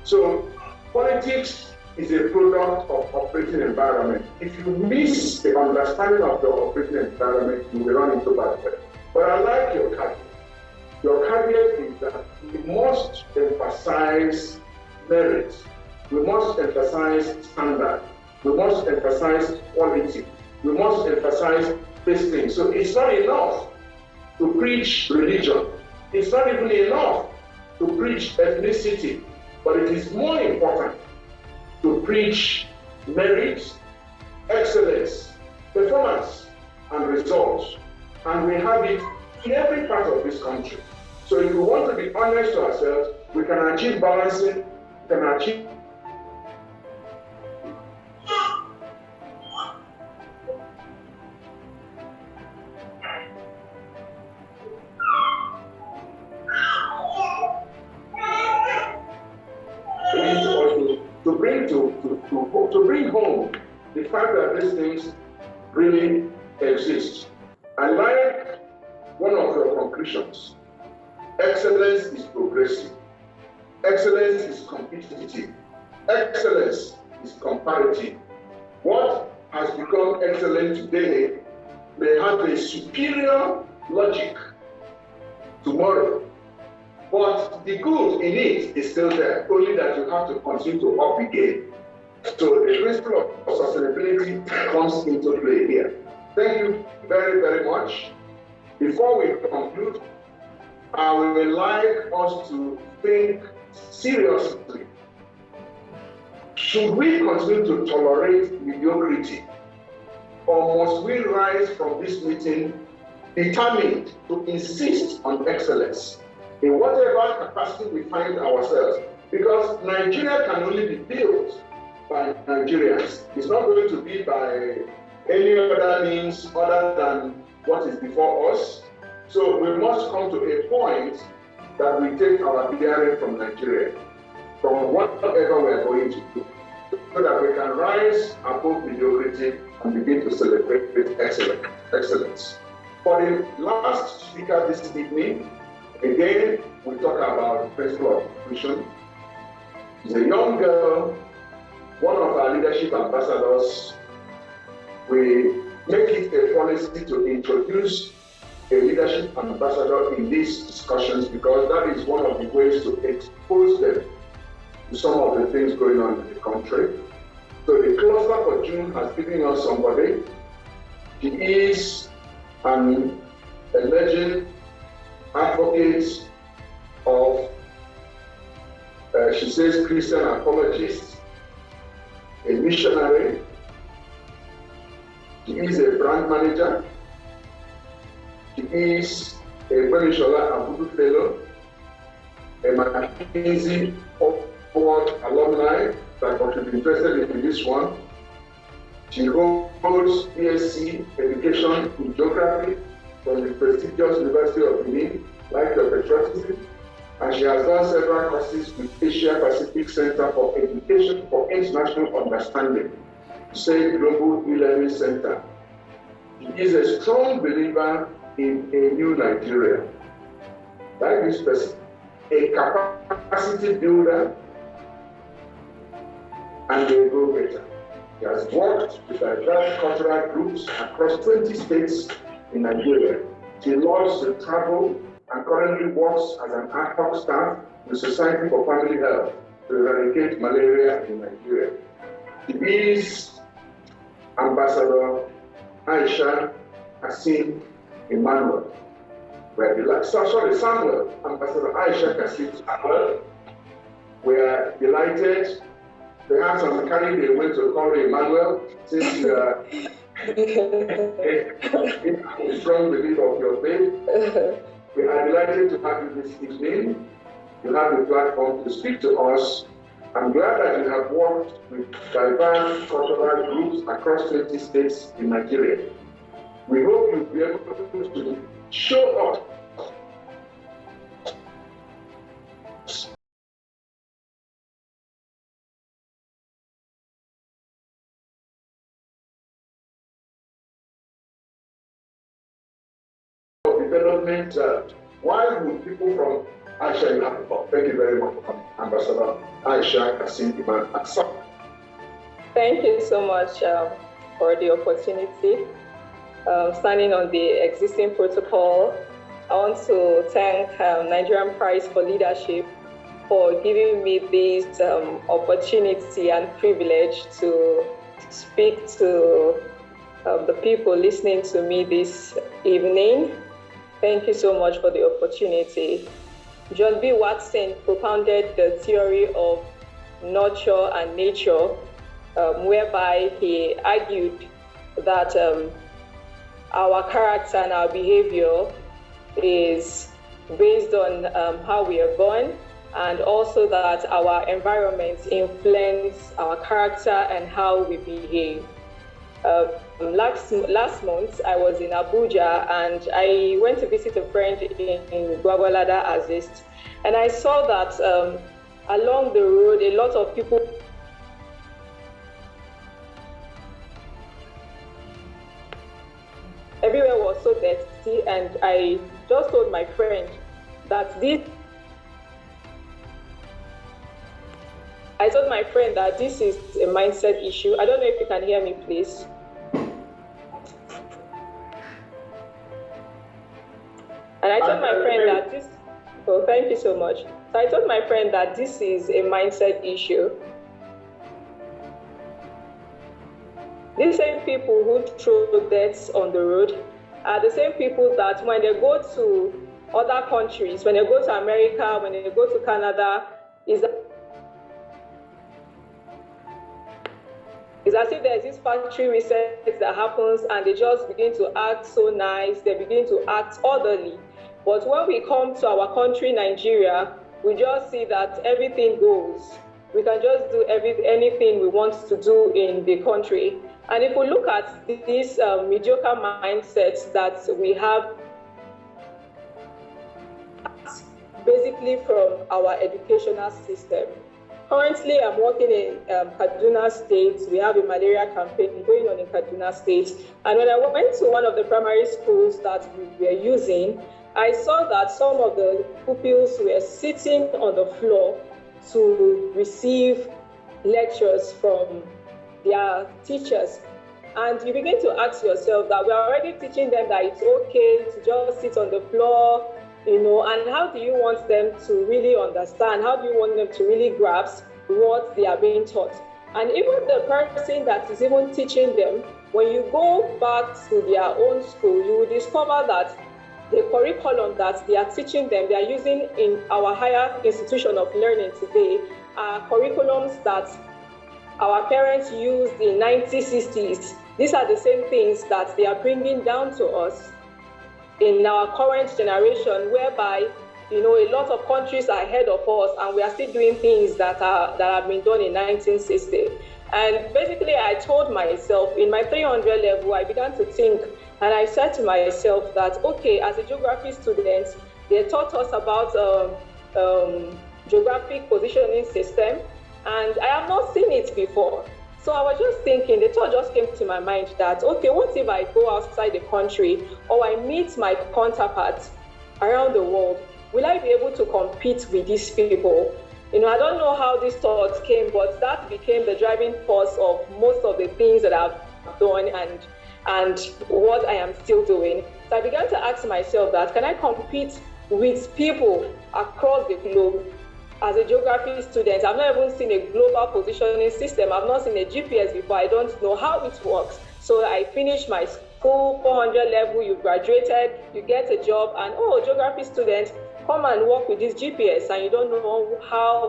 So politics is a product of operating environment. If you miss the understanding of the operating environment, you will run into bad weather. But I like your caveat. Your caveat is that we must emphasize merit. We must emphasize standard. We must emphasize quality. We must emphasize these things. So it's not enough to preach religion. It's not even enough to preach ethnicity. But it is more important to preach merit, excellence, performance, and results. and we have it in every part of this country. So if we want to be honest to ourselves, we can achieve balancing, we can achieve to bring home the fact that these things really exist. I like one of your conclusions. Excellence is progressive. Excellence is competitive. Excellence is comparative. What has become excellent today may have a superior logic tomorrow. But the good in it is still there, only that you have to continue to up the game. So the principle of sustainability comes into play here. Thank you very, very much. Before we conclude, I would like us to think seriously. Should we continue to tolerate mediocrity, or must we rise from this meeting determined to insist on excellence in whatever capacity we find ourselves? Because Nigeria can only be built by Nigerians. It's not going to be by any other means other than what is before us. So we must come to a point that we take our bearing from Nigeria, from whatever we are going to do, so that we can rise above mediocrity and begin to celebrate with excellence. For the last speaker this evening, again, we talk about the principle of inclusion. She's a young girl, one of our leadership ambassadors. We make it a policy to introduce a leadership ambassador in these discussions, because that is one of the ways to expose them to some of the things going on in the country. So the cluster for June has given us somebody. He is an alleged advocate of, she says, Christian apologist, a missionary. He is a brand manager. He is a Benishola Abudu Fellow, a McKinsey Forward alumni that was interested in this one. She holds BSc Education in Geography from the prestigious University of Benin, like your patriotism, and she has done several courses with Asia Pacific Center for Education for International Understanding, say Global E-Learning Center. She is a strong believer in a new Nigeria. Like this person, a capacity builder and a go-getter. He has worked with diverse cultural groups across 20 states in Nigeria. She loves to travel and currently works as an ad hoc staff in the Society for Family Health to eradicate malaria in Nigeria. She is Ambassador Aisha Kassim Emmanuel. Samuel, Ambassador Aisha Kassim Emmanuel. We are delighted. Perhaps I'm carrying away to call her Emmanuel, since you are a strong believer of your faith. We are delighted to have you this evening. You have the platform to speak to us. I'm glad that you have worked with diverse cultural groups across 20 states in Nigeria. We hope you'll be able to show us development. Why would people from Aisha, you have to talk. Thank you very much for coming, Ambassador Aisha Kassim Emmanuel. Thank you so much for the opportunity. Standing on the existing protocol, I want to thank Nigerian Prize for Leadership for giving me this opportunity and privilege to speak to the people listening to me this evening. Thank you so much for the opportunity. John B. Watson propounded the theory of nurture and nature, whereby he argued that our character and our behavior is based on how we are born, and also that our environment influence our character and how we behave. Last month, I was in Abuja and I went to visit a friend in Gwagwalada Azist, and I saw that along the road, a lot of people everywhere was so dirty, and I just told my friend that this is a mindset issue. I don't know if you can hear me, please. And I told my friend that this, oh, thank you so much. So I told my friend that this is a mindset issue. These same people who throw deaths on the road are the same people that when they go to other countries, when they go to America, when they go to Canada, it's as if there's this factory reset that happens and they just begin to act so nice, they begin to act orderly. But when we come to our country, Nigeria, we just see that everything goes. We can just do anything we want to do in the country. And if we look at this mediocre mindset that we have, basically from our educational system. Currently, I'm working in Kaduna State. We have a malaria campaign going on in Kaduna State. And when I went to one of the primary schools that we were using, I saw that some of the pupils were sitting on the floor to receive lectures from their teachers. And you begin to ask yourself that we're already teaching them that it's okay to just sit on the floor, and how do you want them to really understand? How do you want them to really grasp what they are being taught? And even the person that is even teaching them, when you go back to their own school, you will discover that the curriculum that they are teaching them, they are using in our higher institution of learning today, are curriculums that our parents used in 1960s. These are the same things that they are bringing down to us in our current generation, whereby a lot of countries are ahead of us and we are still doing things that have been done in 1960. And basically, I told myself in my 300 level, I began to think, and I said to myself that, okay, as a geography student, they taught us about geographic positioning system, and I have not seen it before. So I was just thinking, the thought just came to my mind that, okay, what if I go outside the country or I meet my counterparts around the world? Will I be able to compete with these people? I don't know how these thoughts came, but that became the driving force of most of the things that I've done and what I am still doing. So I began to ask myself that, can I compete with people across the globe? As a geography student, I've not even seen a global positioning system. I've not seen a GPS before. I don't know how it works. So I finished my school, 400 level, you graduated, you get a job, and geography student, come and work with this GPS, and you don't know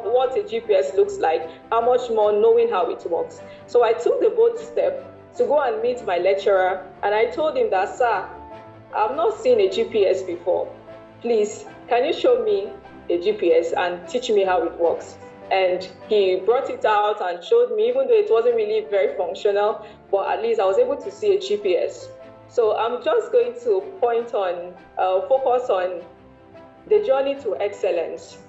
what a GPS looks like, how much more knowing how it works. So I took the bold step to go and meet my lecturer, and I told him that, sir, I've not seen a GPS before. Please, can you show me a GPS and teach me how it works? And he brought it out and showed me, even though it wasn't really very functional, but at least I was able to see a GPS. So I'm just going to focus on the journey to excellence.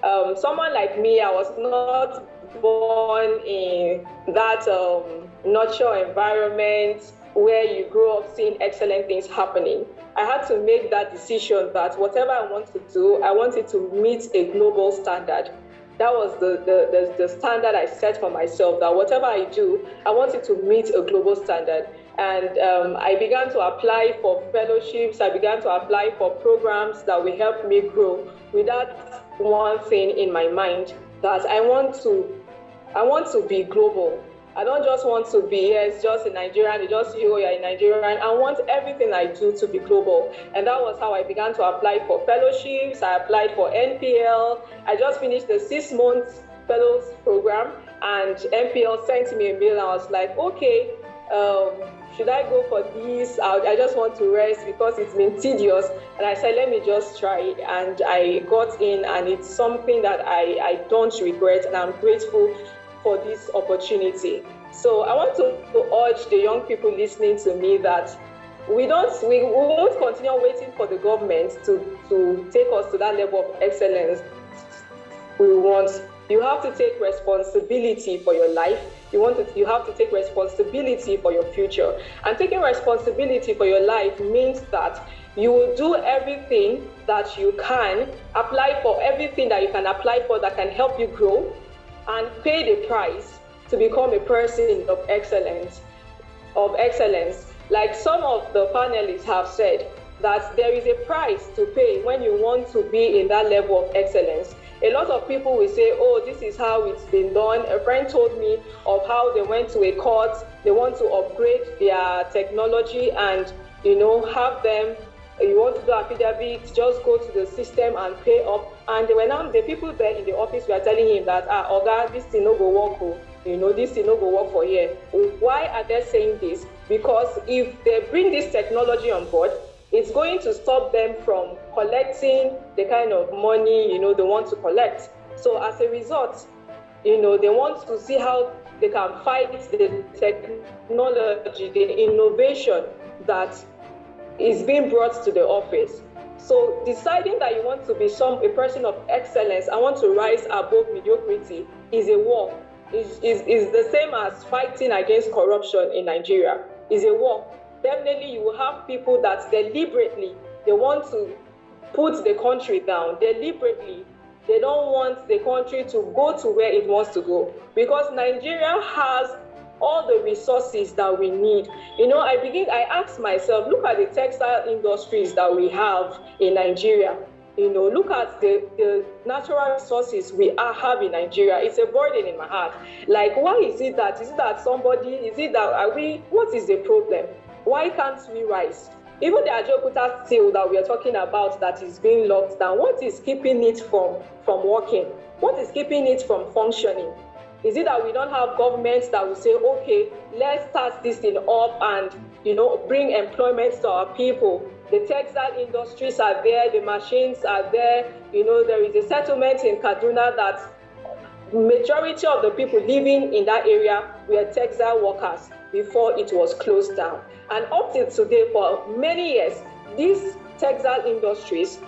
Someone like me, I was not born in that nurture environment where you grow up seeing excellent things happening. I had to make that decision that whatever I want to do, I wanted to meet a global standard. That was the standard I set for myself, that whatever I do, I wanted to meet a global standard. And I began to apply for fellowships, I began to apply for programs that will help me grow with that one thing in my mind, that I want to be global. I don't just want to be, yes, just a Nigerian, you just you're a Nigerian. I want everything I do to be global. And that was how I began to apply for fellowships. I applied for NPL. I just finished the 6-month fellows program, and NPL sent me a mail, and I was like, okay, should I go for this? I just want to rest because it's been tedious. And I said, let me just try it. And I got in, and it's something that I don't regret, and I'm grateful for this opportunity. So I want to urge the young people listening to me that we won't continue waiting for the government to take us to that level of excellence we want. You have to take responsibility for your life. You have to take responsibility for your future. And taking responsibility for your life means that you will do everything that you can, apply for everything that you can apply for that can help you grow, and pay the price to become a person of excellence. Like some of the panelists have said, that there is a price to pay when you want to be in that level of excellence. A lot of people will say, oh, this is how it's been done. A friend told me of how they went to a court, they want to upgrade their technology and, have them, you want to do affidavit, just go to the system and pay up. And the people there in the office were telling him that, Oga, this thing no go work, this thing no go work for here. Why are they saying this? Because if they bring this technology on board, it's going to stop them from collecting the kind of money, they want to collect. So as a result, they want to see how they can fight the technology, the innovation that is being brought to the office. So deciding that you want to be a person of excellence, I want to rise above mediocrity, is a war. Is the same as fighting against corruption in Nigeria. Is a war. Definitely you will have people that deliberately, they want to put the country down. Deliberately, they don't want the country to go to where it wants to go. Because Nigeria has all the resources that we need. I ask myself, look at the textile industries that we have in Nigeria. Look at the natural resources we have in Nigeria. It's a burden in my heart. Like, why is it that what is the problem? Why can't we rise? Even the Ajaokuta steel that we are talking about that is being locked down, what is keeping it from working? What is keeping it from functioning? Is it that we don't have governments that will say, okay, let's start this thing up and, bring employment to our people? The textile industries are there, the machines are there. There is a settlement in Kaduna that majority of the people living in that area were textile workers before it was closed down. And up till today, for many years, these textile industries,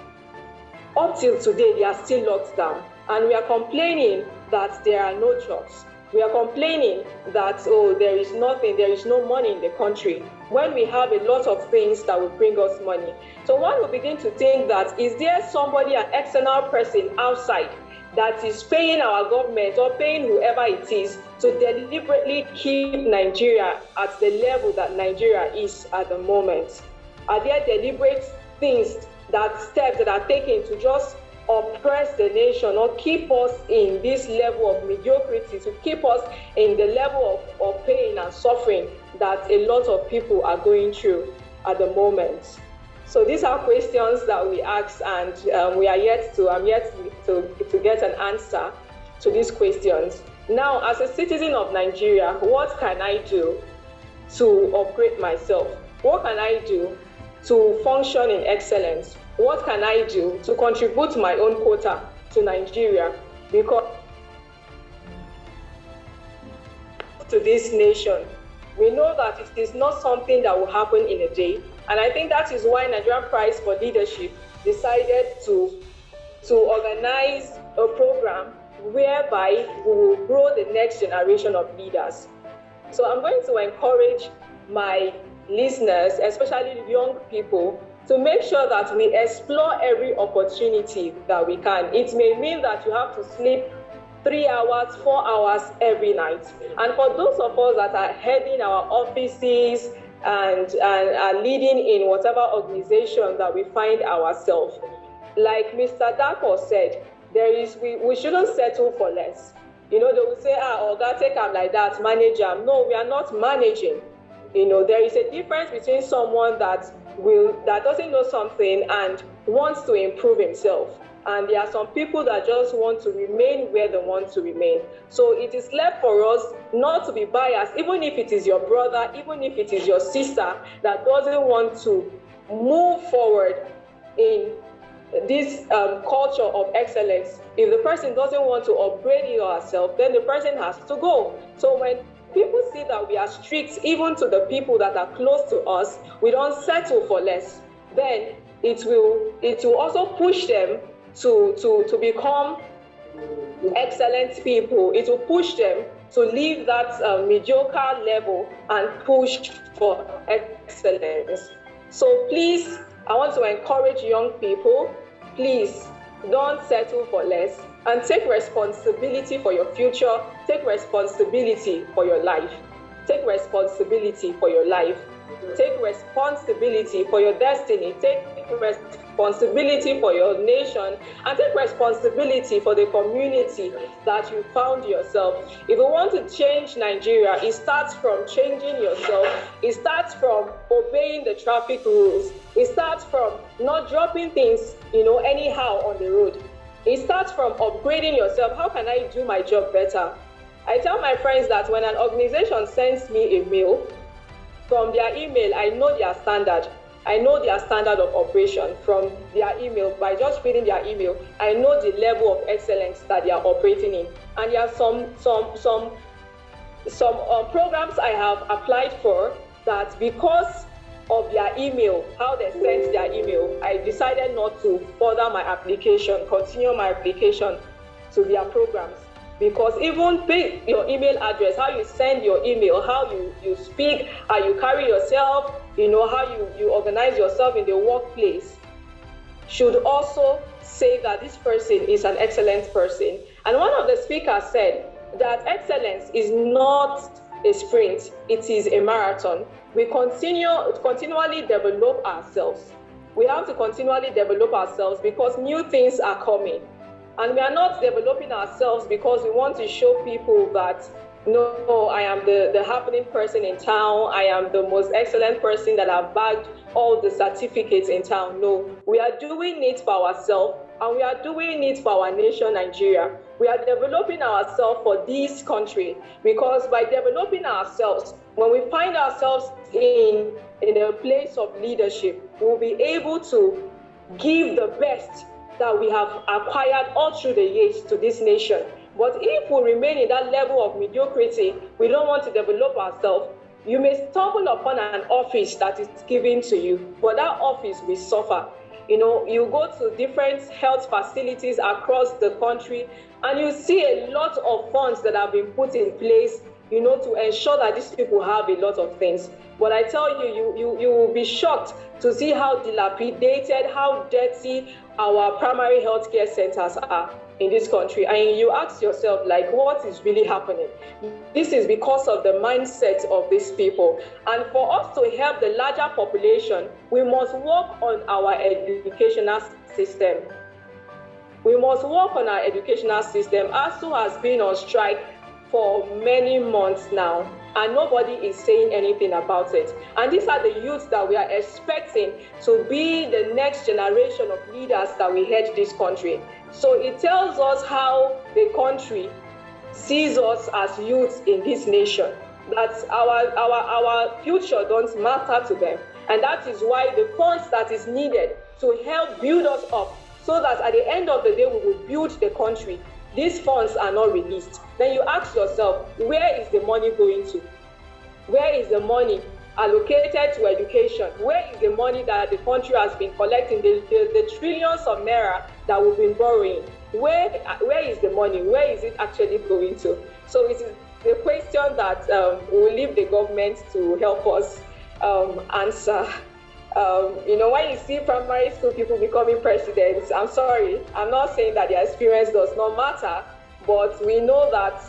up till today, they are still locked down. And we are complaining that there are no jobs. We are complaining that, there is nothing, there is no money in the country, when we have a lot of things that will bring us money. So one will begin to think that, is there somebody, an external person outside, that is paying our government or paying whoever it is to deliberately keep Nigeria at the level that Nigeria is at the moment? Are there deliberate steps that are taken to just oppress the nation or keep us in this level of mediocrity, to keep us in the level of pain and suffering that a lot of people are going through at the moment? So these are questions that we ask, and I'm yet to get an answer to these questions. Now, as a citizen of Nigeria, what can I do to upgrade myself? What can I do to function in excellence? What can I do to contribute my own quota to Nigeria? Because to this nation, we know that it is not something that will happen in a day. And I think that is why Nigerian Prize for Leadership decided to organize a program whereby we will grow the next generation of leaders. So I'm going to encourage my listeners, especially young people, to make sure that we explore every opportunity that we can. It may mean that you have to sleep 3 hours, 4 hours every night. And for those of us that are heading our offices and are leading in whatever organization that we find ourselves, like Mr. Dako said, we shouldn't settle for less. They will say, Oga, take them like that, manage them. No, we are not managing. There is a difference between someone that doesn't know something and wants to improve himself, And there are some people that just want to remain where they want to remain. So it is left for us not to be biased, even if it is your brother, even if it is your sister that doesn't want to move forward in this culture of excellence. If the person doesn't want to upgrade it herself, then the person has to go. So when people see that we are strict, even to the people that are close to us, we don't settle for less, then it will also push them to become excellent people. It will push them to leave that mediocre level and push for excellence. So please, I want to encourage young people, please don't settle for less and take responsibility for your future, take responsibility for your life, take responsibility for your life, take responsibility for your destiny, take responsibility for your nation, and take responsibility for the community that you found yourself. If you want to change Nigeria, it starts from changing yourself. It starts from obeying the traffic rules. It starts from not dropping things, anyhow on the road. It starts from upgrading yourself. How can I do my job better? I tell my friends that when an organization sends me a mail, from their email, I know their standard. I know their standard of operation from their email. By just reading their email, I know the level of excellence that they are operating in. And there are some programs I have applied for that because of their email, how they sent their email, I decided not to further my application, continue my application to their programs. Because even your email address, how you send your email, how you speak, how you carry yourself, how you organize yourself in the workplace, should also say that this person is an excellent person. And one of the speakers said that excellence is not a sprint, it is a marathon. We continually develop ourselves. We have to continually develop ourselves because new things are coming. And we are not developing ourselves because we want to show people that, no, I am the happening person in town. I am the most excellent person that have bagged all the certificates in town. No, we are doing it for ourselves and we are doing it for our nation, Nigeria. We are developing ourselves for this country because by developing ourselves, when we find ourselves in a place of leadership, we'll be able to give the best that we have acquired all through the years to this nation. But if we remain in that level of mediocrity, we don't want to develop ourselves, you may stumble upon an office that is given to you, but that office will suffer. You go to different health facilities across the country and you see a lot of funds that have been put in place, to ensure that these people have a lot of things. But I tell you, you will be shocked to see how dilapidated, how dirty our primary health care centers are in this country. And you ask yourself, what is really happening? This is because of the mindset of these people. And for us to help the larger population, we must work on our educational system. We must work on our educational system. ASU has been on strike for many months now, and nobody is saying anything about it. And these are the youths that we are expecting to be the next generation of leaders that we head this country. So it tells us how the country sees us as youths in this nation, that our future don't matter to them. And that is why the funds that is needed to help build us up, so that at the end of the day, we will build the country. These funds are not released. Then you ask yourself, where is the money going to? Where is the money allocated to education? Where is the money that the country has been collecting, the trillions of naira that we've been borrowing? Where is the money? Where is it actually going to? So it is the question that we'll leave the government to help us answer. When you see primary school people becoming presidents, I'm sorry, I'm not saying that their experience does not matter, but we know that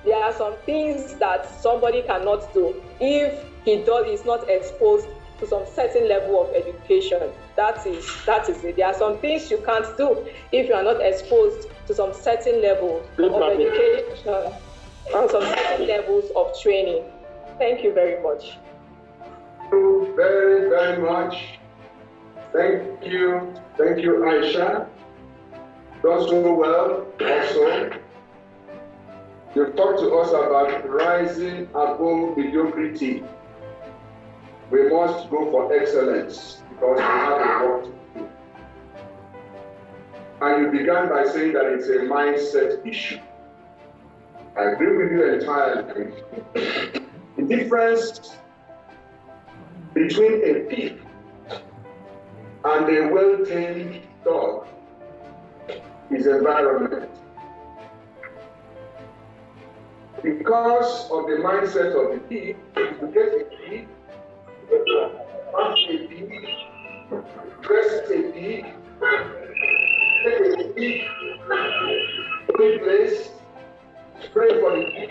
there are some things that somebody cannot do if he's not exposed to some certain level of education. That is it. There are some things you can't do if you are not exposed to some certain level of education and some certain levels of training. Thank you very much. Very, very much. Thank you, Aisha. done so well also. You've talked to us about rising above mediocrity. We must go for excellence because we have a work to do. And you began by saying that it's a mindset issue. I agree with you entirely. The difference between a pig and a well-trained dog is environment. Because of the mindset of the pig, you get a pig, wash a pig, dress a pig, take a pig, clean place, spray for the pig.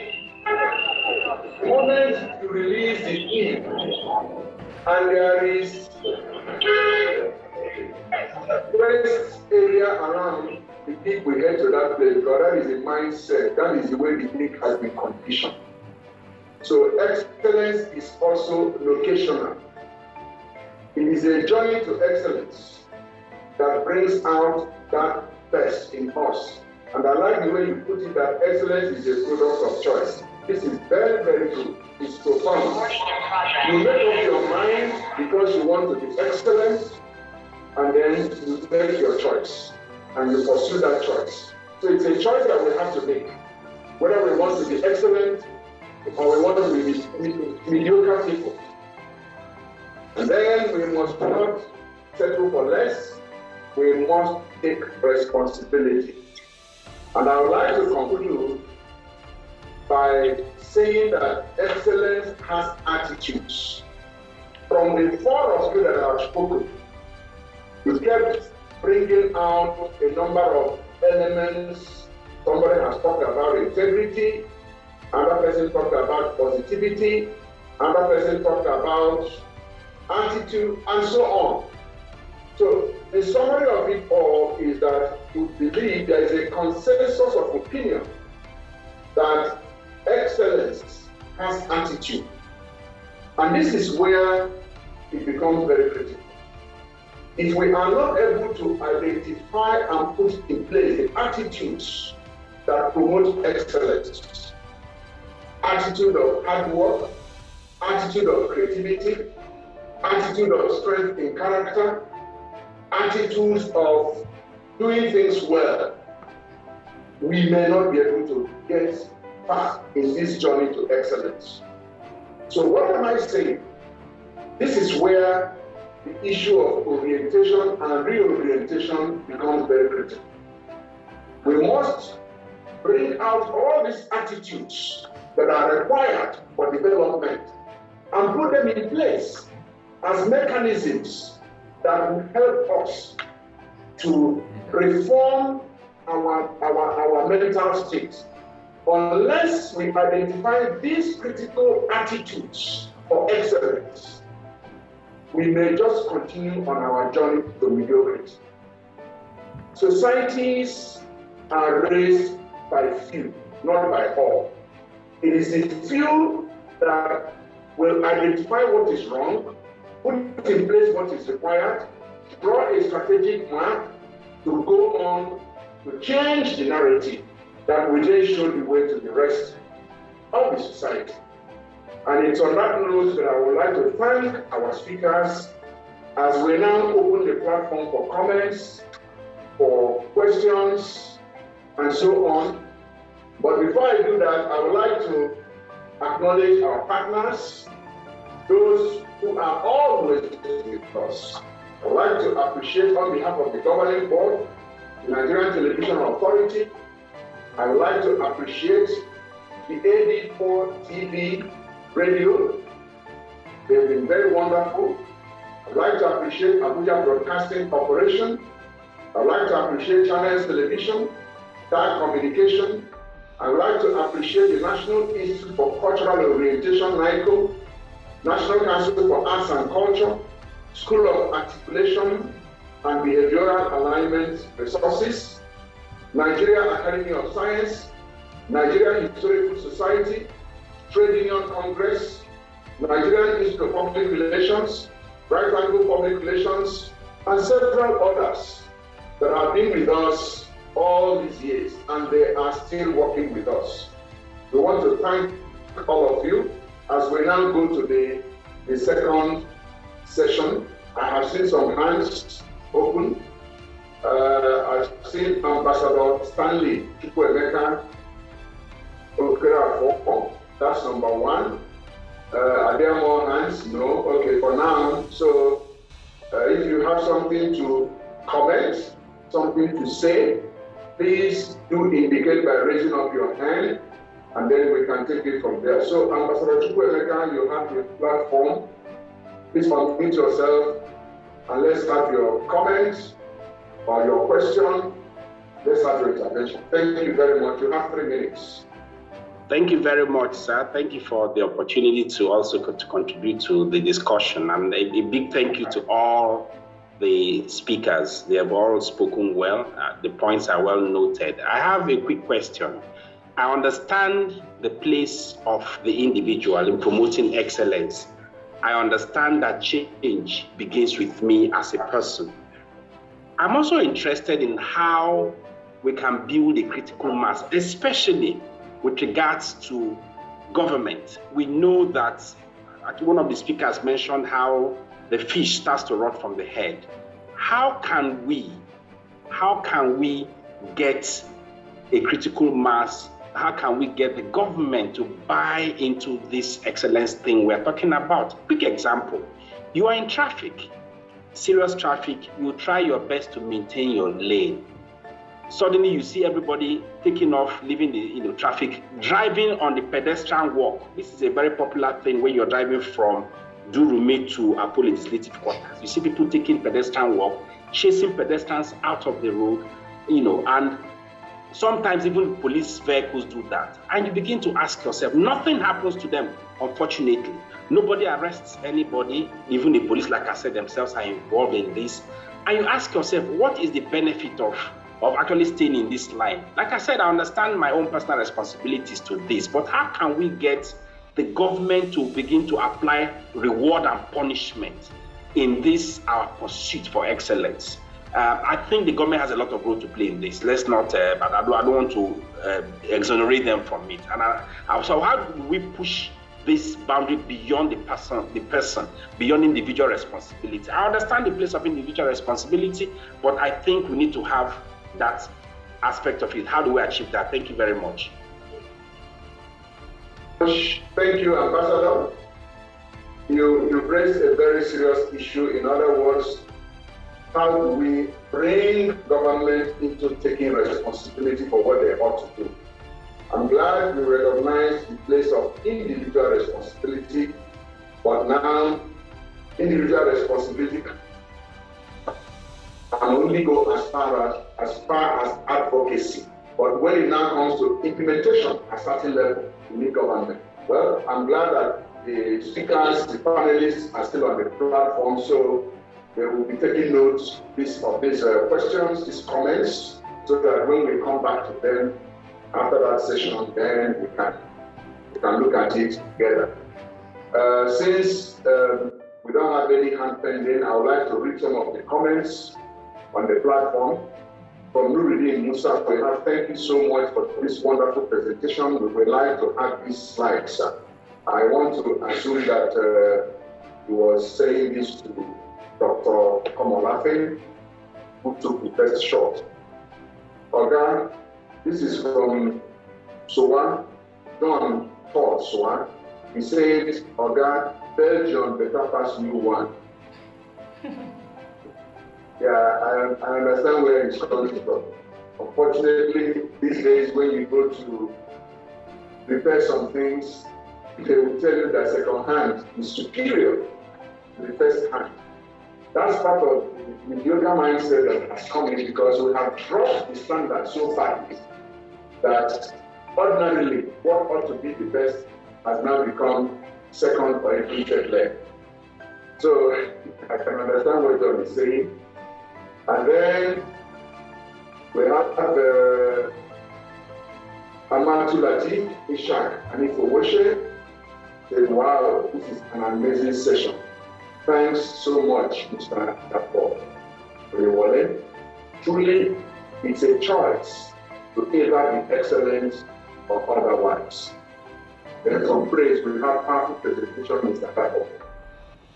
The moment you release the pig, and there is first area around the pig will head to that place because that is the mindset, that is the way the pig has been conditioned. So excellence is also locational. It is a journey to excellence that brings out that best in us. And I like the way you put it that excellence is a product of choice. This is very, very good. It's profound. You make up your mind because you want to be excellent, and then you make your choice, and you pursue that choice. So it's a choice that we have to make, whether we want to be excellent or we want to be mediocre people. And then we must not settle for less. We must take responsibility. And I would like to conclude by saying that excellence has attitudes. From the four of you that have spoken, you kept bringing out a number of elements. Somebody has talked about integrity, another person talked about positivity, another person talked about attitude, and so on. So the summary of it all is that you believe there is a consensus of opinion that excellence has attitude. And this is where it becomes very critical. If we are not able to identify and put in place the attitudes that promote excellence, attitude of hard work, attitude of creativity, attitude of strength in character, attitudes of doing things well, we may not be able to get far in this journey to excellence. So what am I saying? This is where the issue of orientation and reorientation becomes very critical. We must bring out all these attitudes that are required for development and put them in place as mechanisms that will help us to reform our mental state. Unless we identify these critical attitudes for excellence, we may just continue on our journey to mediocrity. Societies are raised by few, not by all. It is the few that will identify what is wrong, put in place what is required, draw a strategic map to go on to change the narrative that will then show the way to the rest of the society. And it's on that note that I would like to thank our speakers as we now open the platform for comments, for questions, and so on. But before I do that, I would like to acknowledge our partners, those who are always with us. I would like to appreciate on behalf of the governing board, the Nigerian Television Authority. I would like to appreciate the AD4 TV radio. They've been very wonderful. I'd like to appreciate Abuja Broadcasting Corporation. I'd like to appreciate Channels Television, Star Communication. I'd like to appreciate the National Institute for Cultural Orientation, NICO, National Council for Arts and Culture, School of Articulation and Behavioral Alignment Resources, Nigeria Academy of Science, Nigeria Historical Society, Trade Union Congress, Nigerian Institute of Public Relations, Right Angle Public Relations, and several others that have been with us all these years, and they are still working with us. We want to thank all of you as we now go to the second session. I have seen some hands open. I've seen Ambassador Stanley Chukwuemeka Okerafo. That's number one. Are there more hands? No? Okay, for now. So if you have something to comment, something to say, please do indicate by raising up your hand, and then we can take it from there. So Ambassador Chukwuemeka, you have the platform. Please unmute yourself and let's have your comments or your question. Let's have your intervention. Thank you very much. You have 3 minutes. Thank you very much, sir. Thank you for the opportunity to also contribute to the discussion. And a big thank you to all the speakers. They have all spoken well. The points are well noted. I have a quick question. I understand the place of the individual in promoting excellence. I understand that change begins with me as a person. I'm also interested in how we can build a critical mass, especially with regards to government. We know that, one of the speakers mentioned how the fish starts to rot from the head. How can we get a critical mass? How can we get the government to buy into this excellence thing we're talking about? Quick example, you are in traffic, serious traffic, you try your best to maintain your lane. Suddenly you see everybody taking off, leaving the traffic, driving on the pedestrian walk. This is a very popular thing when you're driving from Durumi to Apollo Legislative Quarters. You see people taking pedestrian walk, chasing pedestrians out of the road, and sometimes even police vehicles do that. And you begin to ask yourself, nothing happens to them, unfortunately. Nobody arrests anybody, even the police, like I said, themselves are involved in this. And you ask yourself, what is the benefit of actually staying in this line? Like I said, I understand my own personal responsibilities to this, but how can we get the government to begin to apply reward and punishment in this, our pursuit for excellence? I think the government has a lot of role to play in this. Let's not, but I don't want to exonerate them from it. And so how do we push this boundary beyond the person, beyond individual responsibility? I understand the place of individual responsibility, but I think we need to have that aspect of it. How do we achieve that? Thank you very much. Thank you, Ambassador. You raised a very serious issue. In other words, how do we bring government into taking responsibility for what they ought to do? I'm glad we recognize the place of individual responsibility, but now individual responsibility can only go as far as advocacy. But when it now comes to implementation at a certain level, we need government. Well, I'm glad that the speakers, the panelists are still on the platform, so they will be taking notes of these questions, these comments, so that when we come back to them after that session, then we can look at it together. Since we don't have any hand pending, I would like to read some of the comments on the platform. From Nuruddin Musa, thank you so much for this wonderful presentation. We would like to have these slides. I want to assume that he was saying this to Dr. Komolafe, who took the first shot. Oga, this is from Sowan, John Paul Sowan. He said, Oga, Belgium better pass you one. Yeah, I understand where it's coming from. Unfortunately, these days when you go to repair some things, they will tell you that second hand is superior to the first hand. That's part of the mediocre mindset that has come in because we have dropped the standard so far that ordinarily what ought to be the best has now become second or even third leg. So I can understand what John is saying. And then we have Amatu Latif, Ishak, and Ifowoshe. Said, wow, this is an amazing session. Thanks so much, Mr. Dapo. Truly, It's a choice to either be excellent or otherwise. Then some praise, we have powerful presentation, Mr. Paco.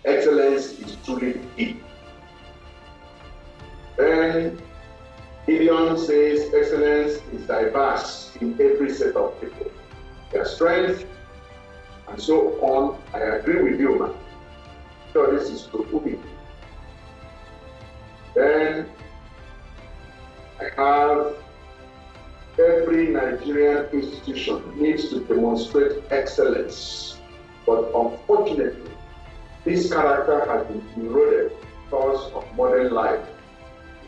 Excellence is truly the key. Then Gideon says excellence is diverse in every set of people. Their strength and so on. I agree with you, man. So this is to me. Then I have every Nigerian institution needs to demonstrate excellence, but unfortunately, this character has been eroded because of modern life.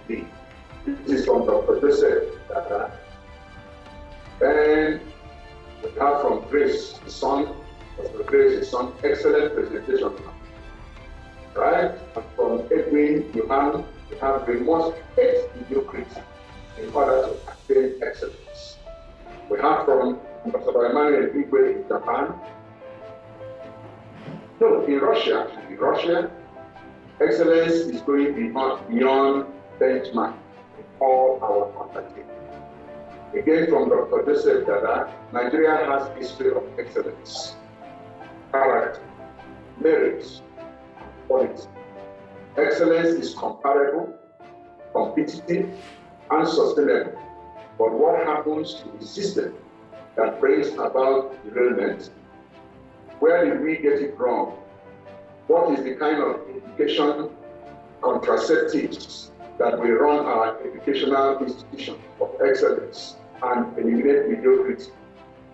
This is from Dr. Joseph. Then we have from Grace, the son, Dr. Grace, the son, excellent presentation. Right? And from Edwin, you have we must hate mediocrity in order to attain excellence. We have from Dr. Emmanuel Igwe in Japan. No, in Russia, excellence is going beyond benchmark in all our undertakings. Again, from Dr. Joseph Dada, Nigeria has history of excellence, character, merit, quality. Excellence is comparable, competitive, and sustainable. But what happens to the system that brings about derailment? Where did we get it wrong? What is the kind of education contraceptives that we run our educational institution of excellence and eliminate mediocrity?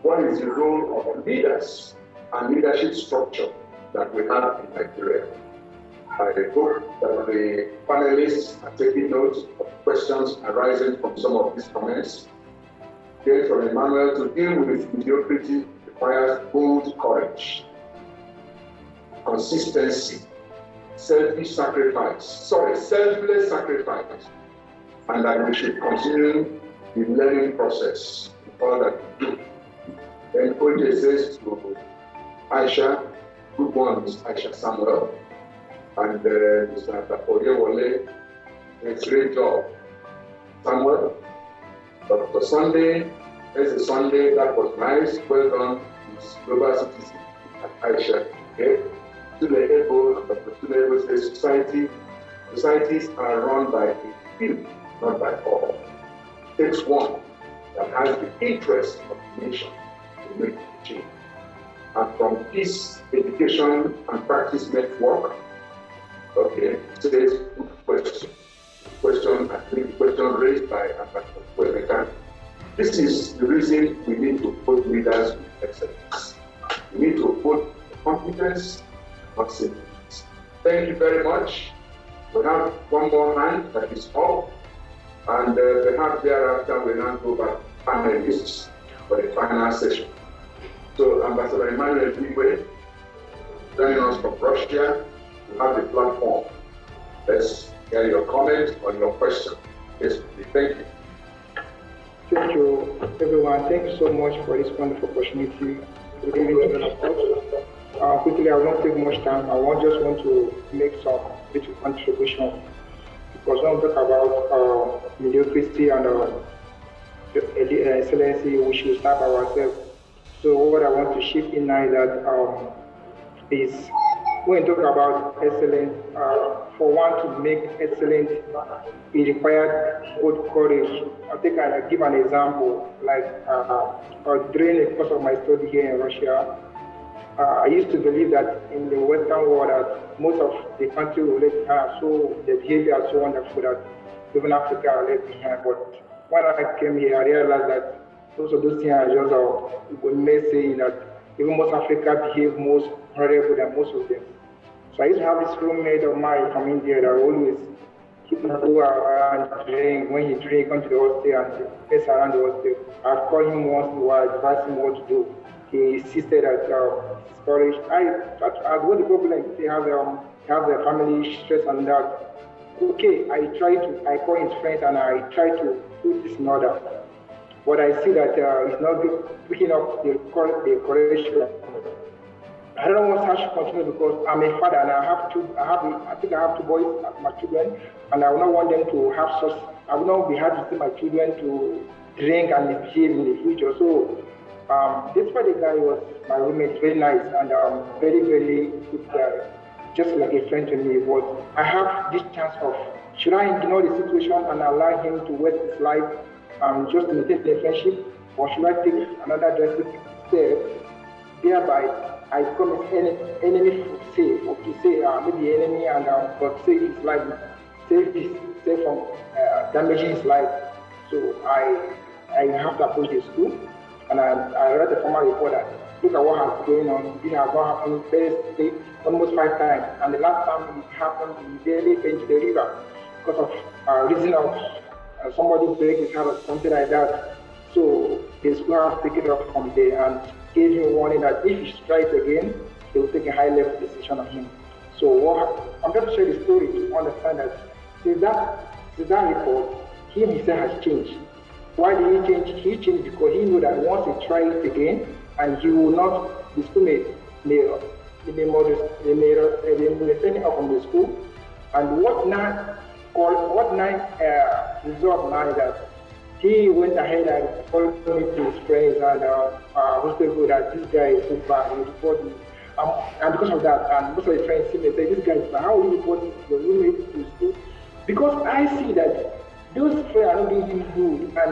What is the role of leaders and leadership structure that we have in Nigeria? I hope that the panelists are taking note of questions arising from some of these comments. Again, from Emmanuel, to deal with mediocrity requires bold courage, consistency, selfless sacrifice, and that we should continue the learning process in all that we do. Then OJ says to Aisha, good one, Ms. Aisha Samuel, and Mr. Oyewole, a great job. Samuel, Dr. Sunday, there's a Sunday, that was nice, well done, Ms. Global Citizen, and Aisha. Okay? Today, Dr. Today says societies are run by a few, not by all. It takes one that has the interest of the nation to make the change. And from this education and practice network, okay, today's question. I think the question raised by Ambassador Kwemeka. This is the reason we need to put leaders with excellence. We need to put competence, not simpleness. Thank you very much. We have one more hand that is up, and perhaps thereafter we now go back to panelists for the final session. So, Ambassador Emmanuel Igwe, joining us from Russia, you have the platform. Let's hear your comment or your question. Yes, please. Thank you. Thank you, everyone. Thank you so much for this wonderful opportunity. Good evening to all. Quickly, I won't take much time. I just want to make some little contribution, because when we talk about mediocrity and excellency, we should start ourselves. So what I want to shift in now is that is when we talk about excellence, for one to make excellent, it requires good courage. I think I'll give an example. Like during the course of my study here in Russia, I used to believe that in the Western world, that most of the countries will let behind, so the behavior is so wonderful that even Africa are left behind. But when I came here, I realized that most of those things are just we may say that even most Africa behave most horrible than most of them. So I used to have this roommate of mine from India that always keep him go around drink. When he drink, come to the hostel and pace around the hostel. I've called him once in a while, advised him what to do. He insisted that his courage. I what the problem is, he has a family stress and that. Okay, I call his friends and I try to put this in order. But I see that it's not picking up the correction. I don't want such to continue because I'm a father and I think I have 2 boys as my children, and I will not want them to have such. I will not be happy to see my children to drink and misbehave in the future. So despite the guy was my roommate, very nice and very, very good guy, just like a friend to me. But I have this chance of, should I ignore the situation and allow him to waste his life just to maintain the friendship, or should I take another drastic step, thereby I become his enemy to say maybe enemy and but save his life, save from damaging his life. So I have to approach the school, and I read the formal report that look at what has been going on. This has not happened basically almost 5 times, and the last time it happened, he barely went to the river because of reason of somebody break his heart or something like that. So the school has taken it up from there and gave him a warning that if he strikes again, they will take a high-level decision on him. So I'm going to share the story to understand that since that report, he himself has changed. Why did he change? He changed because he knew that once he tries it again, and he will not, the school may send him out from the school. And what now result now is that he went ahead and called me to his friends and hosted that this guy is so bad, he reported me. And because of that, and most of the friends see me say, this guy is bad, how will you report your roommate to school? Because I see that those friends are not doing him good, and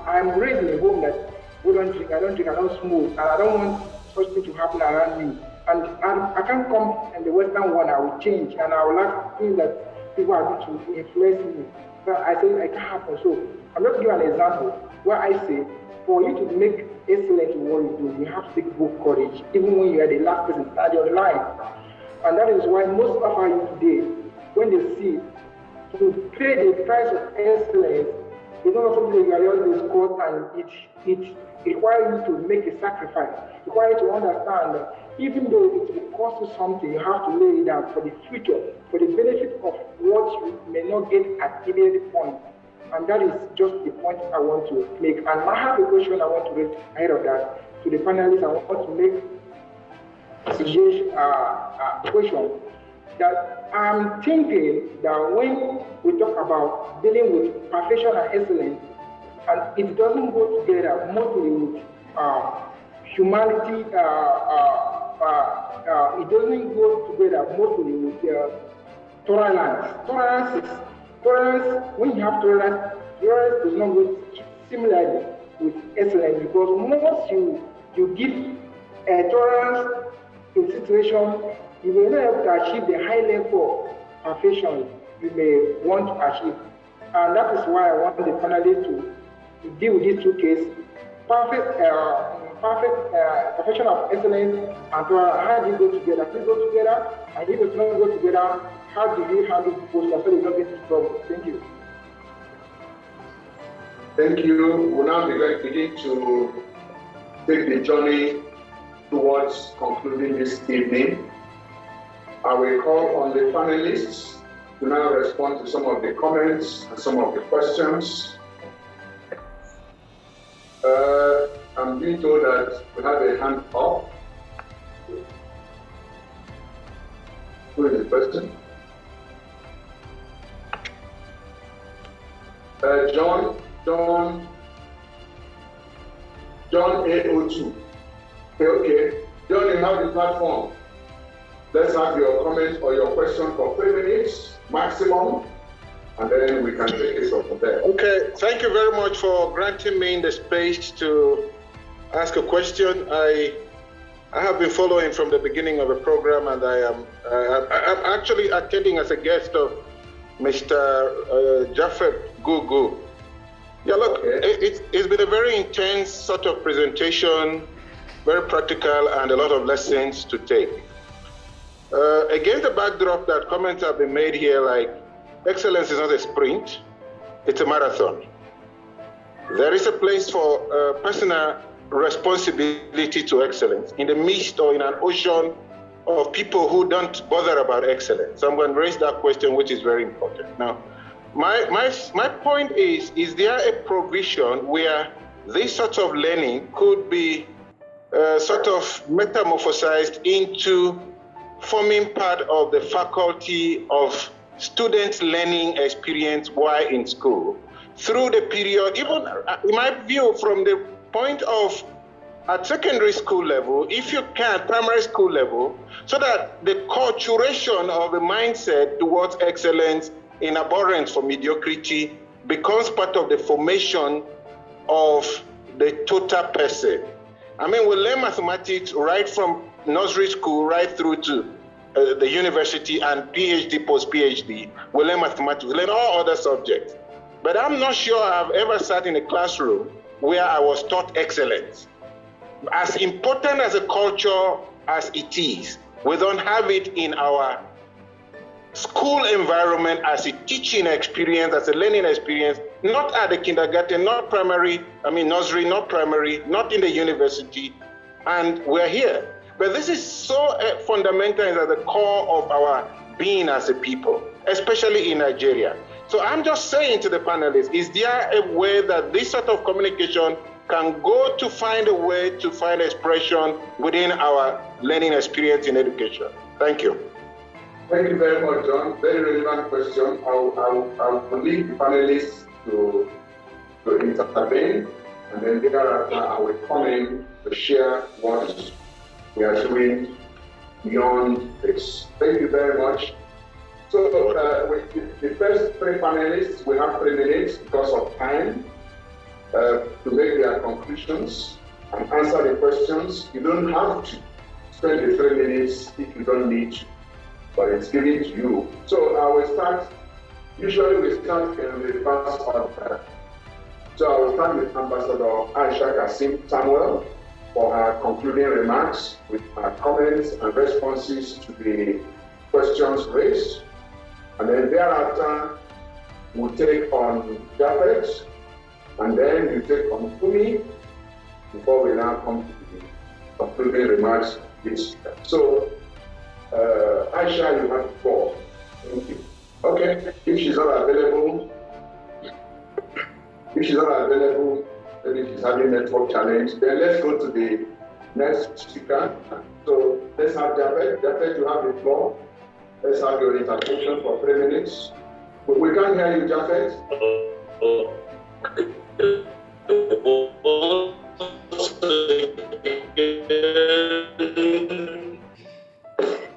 I'm raised in a home that we don't drink, I don't smoke, and I don't want such things to happen around me. And I can't come in the Western one, I will change, and I will like things that people are going to influence me. But I say it can't happen. So I'm just giving an example where I say, for you to make excellent in what you do, you have to take bold courage, even when you are the last person starting your line. And that is why most of our youth today, when they see to pay the price of excellence, it's not something that you are just discussed, and it requires you to make a sacrifice. It requires you to understand that even though it will cost you something, you have to lay it down for the future, for the benefit of what you may not get at any point. And that is just the point I want to make. And I have a question I want to raise ahead of that to the panelists. I want to make a question that I'm thinking that when we talk about dealing with perfection and excellence, and it doesn't go together mostly with humanity, it doesn't go together mostly with tolerance. Tolerance, when you have tolerance does not go similarly with excellence, because once you give tolerance in situation, you will not able to achieve the high level of perfection you may want to achieve. And that is why I want the panelists to deal with these 2 cases: perfection of excellence and tolerance. How do you go together? Please go together, and if it does not go together, how do you handle both so you don't get into trouble? Thank you. Thank you. We'll now begin to take the journey towards concluding this evening. I will call on the panelists to now respond to some of the comments and some of the questions. I'm being told that we have a hand up. Who is the person? John A02. Okay. John, you have the platform. Let's have your comment or your question for 3 minutes maximum, and then we can take it from there. Okay, thank you very much for granting me the space to ask a question. I have been following from the beginning of the program, and I'm actually attending as a guest of Mr. Japheth Gugu. Yeah, look, okay. It's been a very intense sort of presentation, very practical, and a lot of lessons to take. Against the backdrop that comments have been made here, like excellence is not a sprint, it's a marathon. There is a place for personal responsibility to excellence in the midst or in an ocean of people who don't bother about excellence. So I'm going to raise that question, which is very important. Now, my point is there a provision where this sort of learning could be sort of metamorphosized into forming part of the faculty of students' learning experience while in school. Through the period, even in my view, from the point of at secondary school level, if you can, primary school level, so that the culturation of the mindset towards excellence in abhorrence for mediocrity becomes part of the formation of the total person. I mean, we learn mathematics right from nursery school right through to the university and PhD, post-PhD. We learn mathematics, we learn all other subjects. But I'm not sure I've ever sat in a classroom where I was taught excellence. As important as a culture as it is, we don't have it in our school environment as a teaching experience, as a learning experience, not at the kindergarten, not primary, nursery, not primary, not in the university, and we're here. But this is so fundamental and at the core of our being as a people, especially in Nigeria. So I'm just saying to the panelists, is there a way that this sort of communication can go to find a way to find expression within our learning experience in education? Thank you. Thank you very much, John. Very relevant question. I'll leave the panelists to intervene, and then thereafter I will come in to share what we are doing beyond this. Thank you very much. So with the first three panelists, we have 3 minutes because of time to make their conclusions and answer the questions. You don't have to spend the 3 minutes if you don't need to, but it's given to you. So I will start. Usually we start in reverse order. So I will start with Ambassador Aisha Kasim Samuel for her concluding remarks with her comments and responses to the questions raised. And then thereafter, we'll take on Japhet, and then you take on Kumi, before we now come to the concluding remarks. So, Aisha, you have the floor. Thank you. Okay, if she's not available, maybe she's having network challenge, then let's go to the next speaker. So let's have Japhet. Japhet, you have the floor. Let's have your intervention for 3 minutes. We can't hear you, Japhet.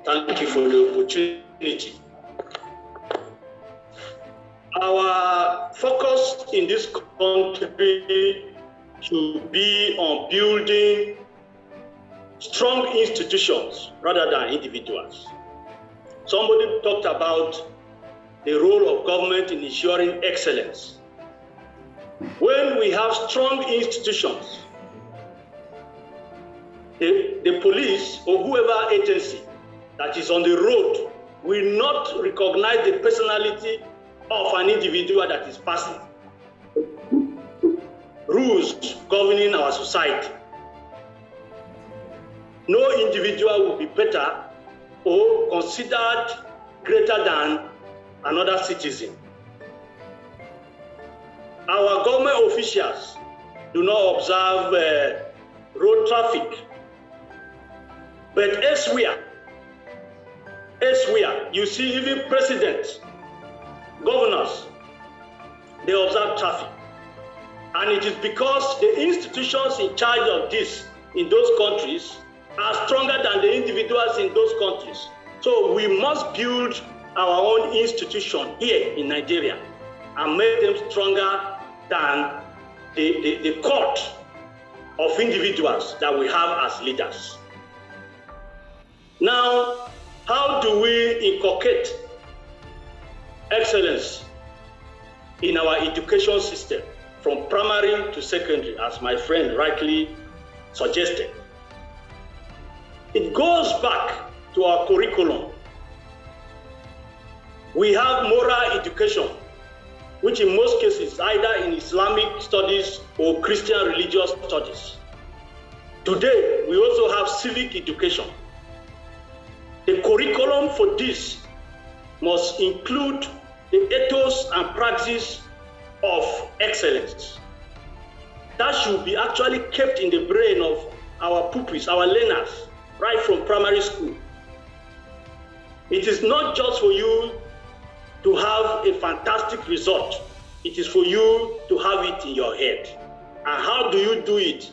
Thank you for the opportunity. Our focus in this country should be on building strong institutions rather than individuals. Somebody talked about the role of government in ensuring excellence. When we have strong institutions, the police or whoever agency that is on the road will not recognize the personality of an individual that is passing. Rules governing our society. No individual will be better or considered greater than another citizen. Our government officials do not observe road traffic, but elsewhere, you see even presidents, governors, they observe traffic. And it is because the institutions in charge of this in those countries are stronger than the individuals in those countries. So we must build our own institution here in Nigeria and make them stronger than the court of individuals that we have as leaders. Now, how do we inculcate excellence in our education system from primary to secondary, as my friend rightly suggested? It goes back to our curriculum. We have moral education, which in most cases is either in Islamic studies or Christian religious studies. Today, we also have civic education. The curriculum for this must include the ethos and practice of excellence. That should be actually kept in the brain of our pupils, our learners, right from primary school. It is not just for you to have a fantastic result. It is for you to have it in your head. And how do you do it?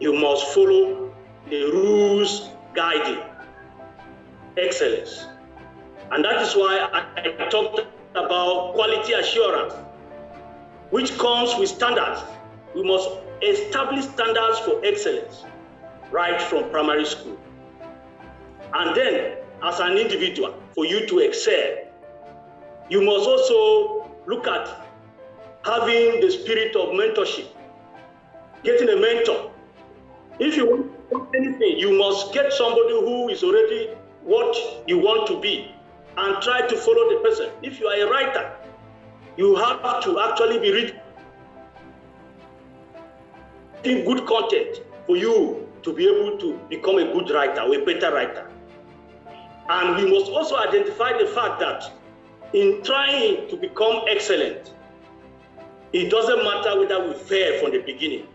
You must follow the rules guiding excellence. And that is why I talked about quality assurance, which comes with standards. We must establish standards for excellence right from primary school. And then, as an individual, for you to excel, you must also look at having the spirit of mentorship, getting a mentor. If you want anything, you must get somebody who is already what you want to be and try to follow the person. If you are a writer, you have to actually be reading good content for you to be able to become a good writer or a better writer. And we must also identify the fact that in trying to become excellent, it doesn't matter whether we fail from the beginning.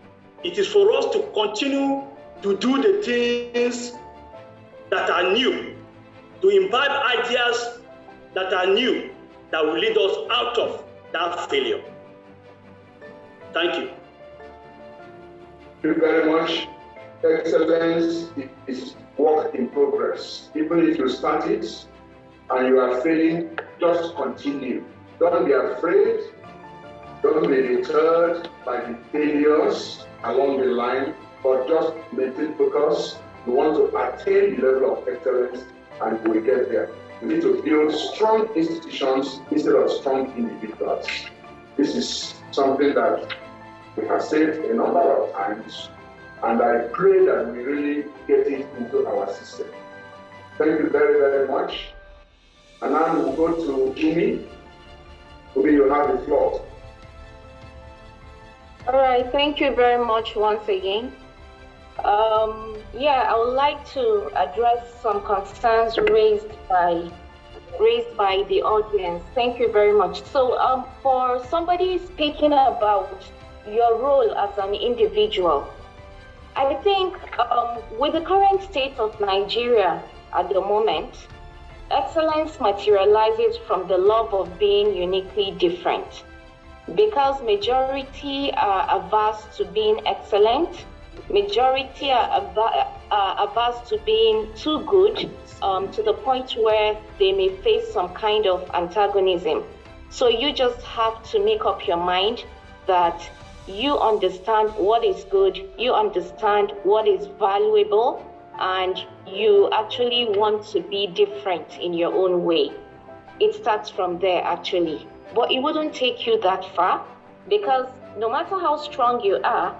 It is for us to continue to do the things that are new, to imbibe ideas that are new, that will lead us out of that failure. Thank you. Thank you very much. Excellence is work in progress. Even if you start it and you are failing, just continue. Don't be afraid. Don't be deterred by the failures along the line, but just maintain focus. We want to attain the level of excellence, and we will get there. We need to build strong institutions instead of strong individuals. This is something that we have said a number of times, and I pray that we really get it into our system. Thank you very, very much. And now we'll go to Umi. Umi, you have the floor. All right, thank you very much once again. I would like to address some concerns raised by the audience. Thank you very much. So for somebody speaking about your role as an individual, I think with the current state of Nigeria at the moment, excellence materializes from the love of being uniquely different. Because majority are averse to being excellent, majority are averse to being too good, to the point where they may face some kind of antagonism. So you just have to make up your mind that you understand what is good, you understand what is valuable, and you actually want to be different in your own way. It starts from there, actually. But it wouldn't take you that far, because no matter how strong you are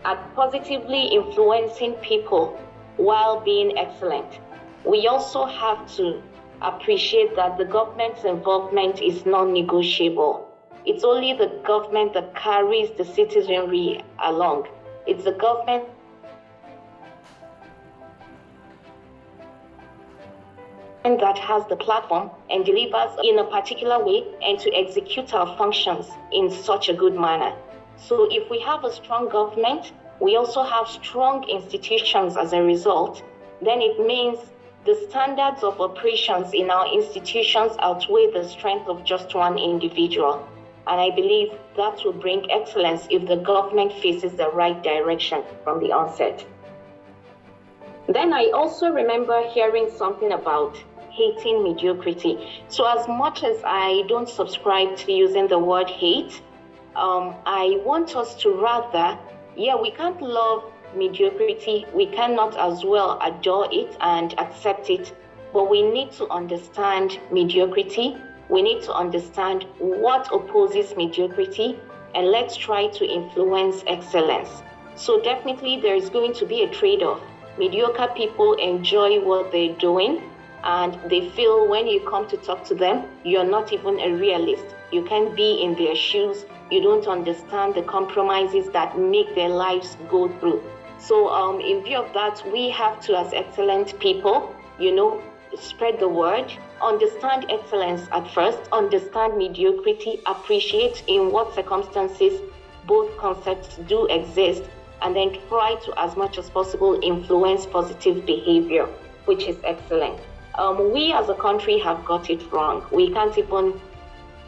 at positively influencing people while being excellent, we also have to appreciate that the government's involvement is non-negotiable. It's only the government that carries the citizenry along. It's the government that has the platform and delivers in a particular way and to execute our functions in such a good manner. So if we have a strong government, we also have strong institutions as a result, then it means the standards of operations in our institutions outweigh the strength of just one individual. And I believe that will bring excellence if the government faces the right direction from the onset. Then I also remember hearing something about hating mediocrity. So as much as I don't subscribe to using the word hate, I want us to rather, we can't love mediocrity, we cannot as well adore it and accept it, but we need to understand mediocrity, we need to understand what opposes mediocrity, and let's try to influence excellence. So definitely there is going to be a trade-off. Mediocre people enjoy what they're doing, and they feel when you come to talk to them, you're not even a realist. You can't be in their shoes. You don't understand the compromises that make their lives go through. So in view of that, we have to, as excellent people, spread the word, understand excellence at first, understand mediocrity, appreciate in what circumstances both concepts do exist, and then try to, as much as possible, influence positive behavior, which is excellent. We as a country have got it wrong. We can't even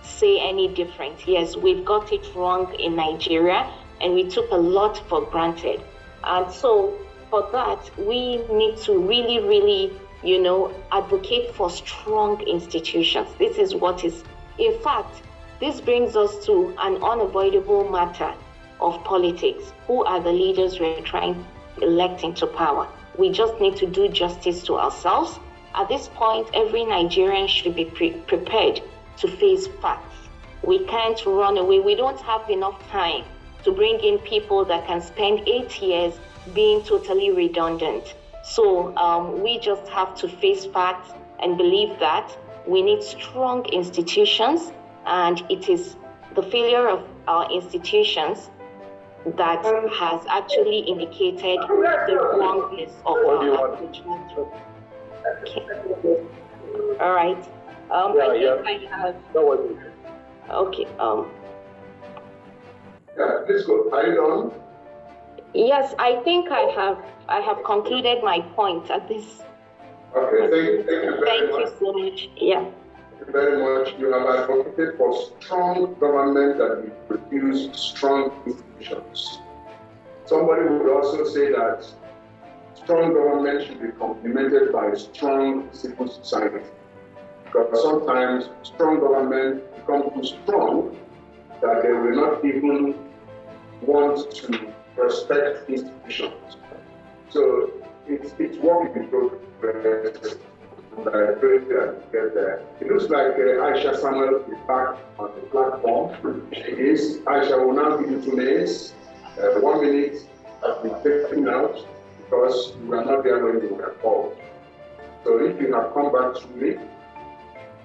say any different. Yes, we've got it wrong in Nigeria, and we took a lot for granted. And so for that, we need to really, really, advocate for strong institutions. This is what is, in fact, this brings us to an unavoidable matter of politics. Who are the leaders we're trying to elect into power? We just need to do justice to ourselves. At this point, every Nigerian should be prepared to face facts. We can't run away. We don't have enough time to bring in people that can spend 8 years being totally redundant. So we just have to face facts and believe that we need strong institutions, and it is the failure of our institutions that has actually indicated the wrongness of our approach. Okay. All right. I have. Okay. Yeah, please go. Are you done? Yes, I think I have concluded my point at this. Okay. Thank you very much. Thank you so much. Yeah. Thank you very much. You have advocated for strong government that will produce strong institutions. Somebody would also say that strong government should be complemented by strong civil society. Because sometimes strong government become too strong that they will not even want to respect institutions. So it's work in progress. And I pray that we get there. It looks like Aisha Samuel is back on the platform. She is. Aisha will now give you 2 minutes. 1 minute has been taken out because you were not there when you were called. So if you have come back to me,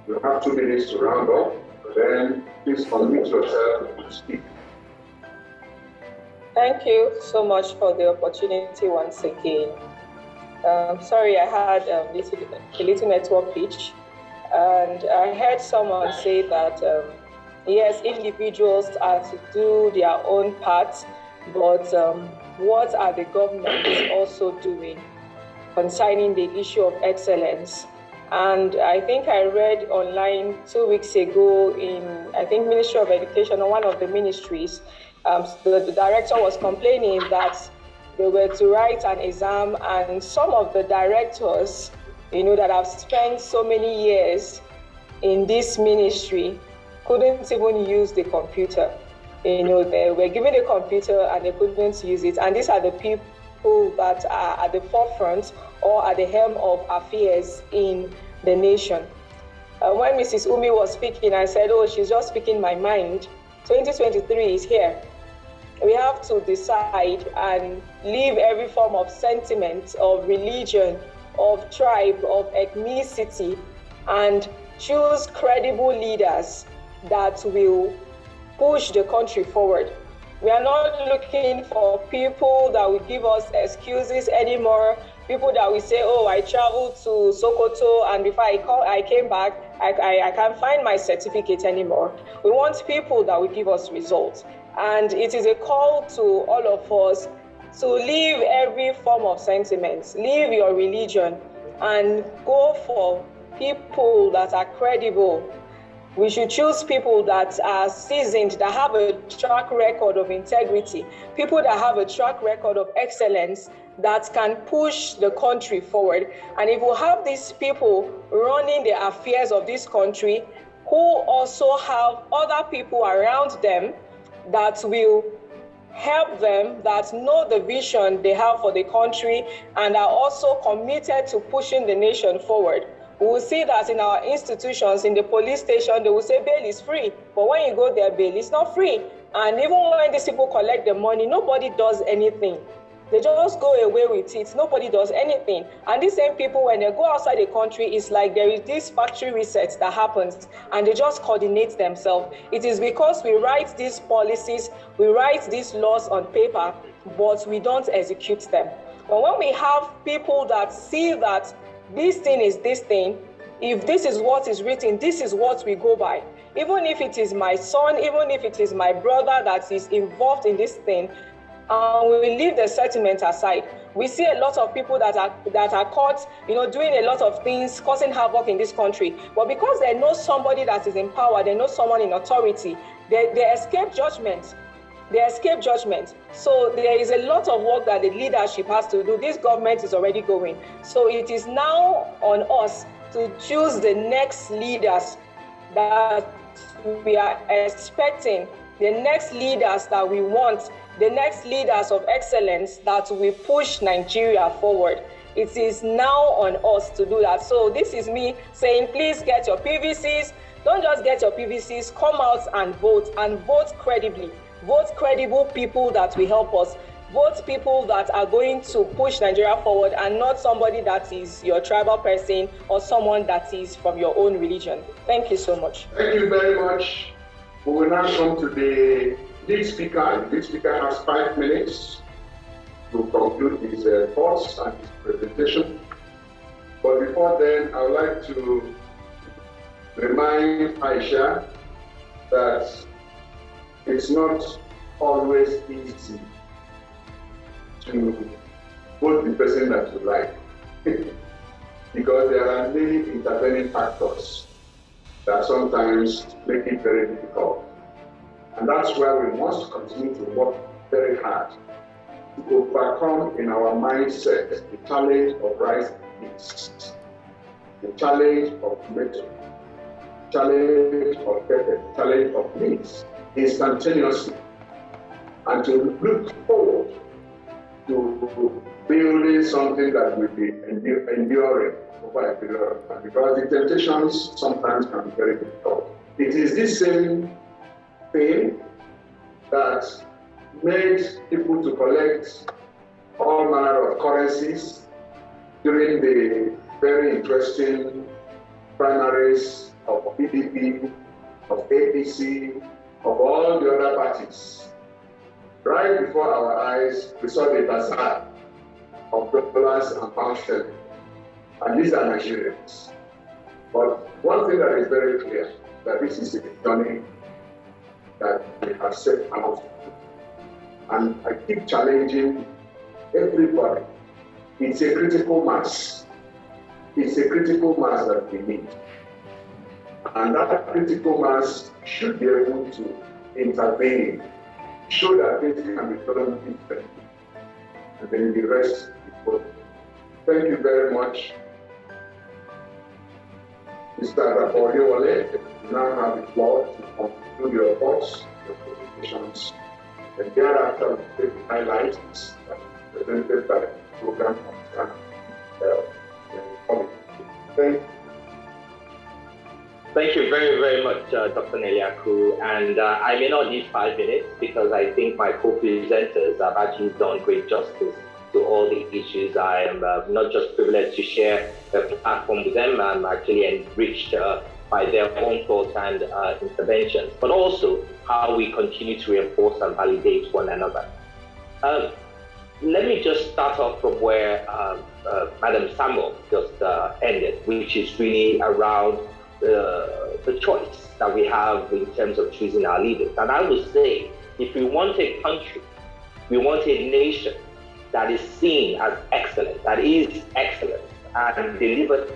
you have 2 minutes to round up. Then please unmute yourself and speak. Thank you so much for the opportunity once again. Sorry, I had a little network glitch, and I heard someone say that yes, individuals are to do their own part, but what are the governments also doing concerning the issue of excellence? And I think I read online 2 weeks ago in, I think, Ministry of Education or one of the ministries, the director was complaining that they were to write an exam, and some of the directors, that have spent so many years in this ministry couldn't even use the computer. They were given a computer and they couldn't use it. And these are the people that are at the forefront or at the helm of affairs in the nation. When Mrs. Umi was speaking, I said, she's just speaking my mind. 2023 is here. We have to decide and leave every form of sentiment, of religion, of tribe, of ethnicity, and choose credible leaders that will push the country forward. We are not looking for people that will give us excuses anymore, people that will say, I traveled to Sokoto and before I came back, I can't find my certificate anymore. We want people that will give us results. And it is a call to all of us to leave every form of sentiments, leave your religion, and go for people that are credible. We should choose people that are seasoned, that have a track record of integrity, people that have a track record of excellence, that can push the country forward. And if we have these people running the affairs of this country, who also have other people around them that will help them, that know the vision they have for the country and are also committed to pushing the nation forward. We will see that in our institutions, in the police station, they will say bail is free. But when you go there, bail is not free. And even when these people collect the money, nobody does anything. They just go away with it. Nobody does anything. And these same people, when they go outside the country, it's like there is this factory reset that happens and they just coordinate themselves. It is because we write these policies, we write these laws on paper, but we don't execute them. But when we have people that see that this thing is this thing, if this is what is written, this is what we go by. Even if it is my son, even if it is my brother that is involved in this thing, We leave the settlement aside. We see a lot of people that are caught, doing a lot of things, causing havoc in this country. But because they know somebody that is in power, they know someone in authority, they escape judgment. They escape judgment. So there is a lot of work that the leadership has to do. This government is already going. So it is now on us to choose the next leaders that we are expecting, the next leaders that we want, the next leaders of excellence that will push Nigeria forward. It is now on us to do that. So this is me saying, please get your PVCs. Don't just get your PVCs, come out and vote credibly. Vote credible people that will help us. Vote people that are going to push Nigeria forward and not somebody that is your tribal person or someone that is from your own religion. Thank you so much. Thank you very much. We will now come to the lead speaker. The lead speaker has 5 minutes to conclude his thoughts and his presentation. But before then, I would like to remind Aisha that it's not always easy to vote the person that you like because there are many intervening factors that sometimes make it very difficult. And that's where we must continue to work very hard to overcome in our mindset the challenge of rising needs, the challenge of method, challenge of purpose, challenge of needs instantaneously, and to look forward to building something that will be enduring over a period of time, because the temptations sometimes can be very difficult. It is this same thing that made people to collect all manner of currencies during the very interesting primaries of PDP, of APC, of all the other parties. Right before our eyes, we saw the bazaar of dollars and pounds sterling. And these are Nigerians. But one thing that is very clear, that this is a journey that we have set out to do. And I keep challenging everybody. It's a critical mass. It's a critical mass that we need. And that critical mass should be able to intervene, show that things can be done differently, and then the rest is good. Thank you very much, Mr. Raporiole. You now have the floor to conclude your thoughts, your presentations, and thereafter we take the highlights that are presented by the program of Thank you. Thank you very, very much, Dr. Neliaku. And I may not need 5 minutes because I think my co-presenters have actually done great justice to all the issues. I am not just privileged to share a platform with them, I'm actually enriched by their own thoughts and interventions, but also how we continue to reinforce and validate one another. Let me just start off from where Madam Samuel just ended, which is really around the choice that we have in terms of choosing our leaders. And I would say, if we want a country, we want a nation that is seen as excellent, that is excellent, and delivers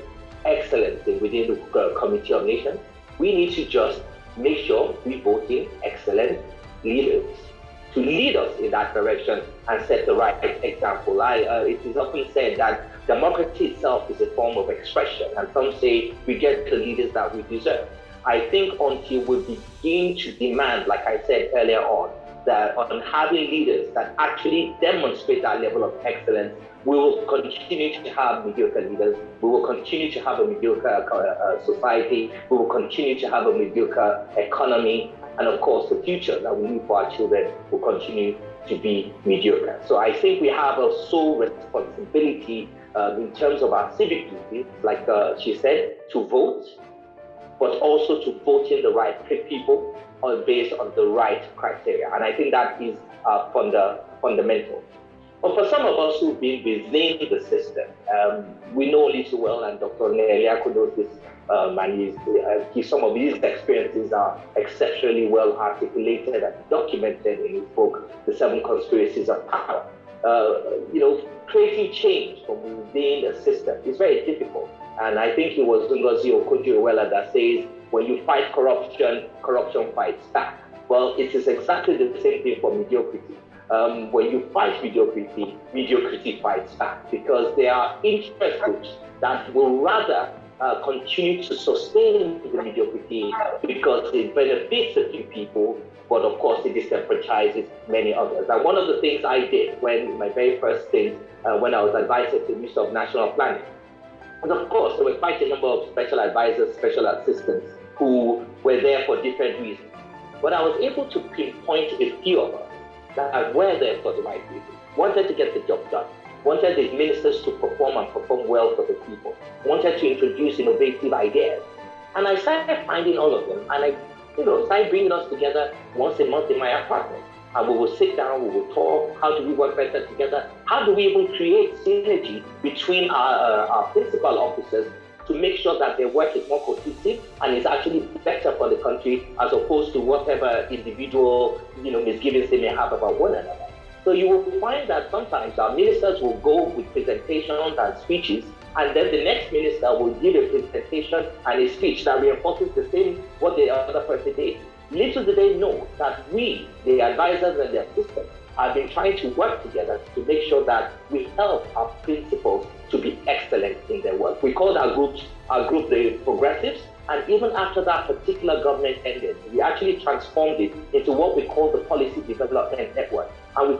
excellence within the Committee of Nations, we need to just make sure we vote in excellent leaders to lead us in that direction and set the right example. It is often said that democracy itself is a form of expression, and some say we get the leaders that we deserve. I think until we begin to demand, like I said earlier on having leaders that actually demonstrate that level of excellence, we will continue to have mediocre leaders, we will continue to have a mediocre society, we will continue to have a mediocre economy, and of course the future that we need for our children will continue to be mediocre. So I think we have a sole responsibility in terms of our civic duty, like she said, to vote, but also to vote in the right people based on the right criteria. And I think that is fundamental. But for some of us who've been within the system, we know little well, and Dr. Neliaku knows this and some of his experiences are exceptionally well articulated and documented in his book, The Seven Conspiracies of Power. Creating change from within a system is very difficult. And I think it was Ngozi Okonjo-Iweala that says, when you fight corruption, corruption fights back. Well, it is exactly the same thing for mediocrity. When you fight mediocrity, mediocrity fights back, because there are interest groups that will rather continue to sustain the mediocrity because it benefits a few people, but of course it disenfranchises many others. And one of the things I did when my very first stint, when I was advisor to the Minister of National Planning, and of course there were quite a number of special advisors, special assistants who were there for different reasons. But I was able to pinpoint a few of us that were there for the right reasons, wanted to get the job done, wanted the ministers to perform and perform well for the people, wanted to introduce innovative ideas. And I started finding all of them, and I started bringing us together once a month in my apartment. And we will sit down, we will talk, how do we work better together? How do we even create synergy between our principal officers to make sure that their work is more cohesive and is actually better for the country, as opposed to whatever individual misgivings they may have about one another. So you will find that sometimes our ministers will go with presentations and speeches, and then the next minister will give a presentation and a speech that reinforces the same what the other person did. Little do they know that we, the advisors and the assistants, have been trying to work together to make sure that we help our principals to be excellent in their work. We called our group the Progressives, and even after that particular government ended, we actually transformed it into what we call the Policy Development Network. And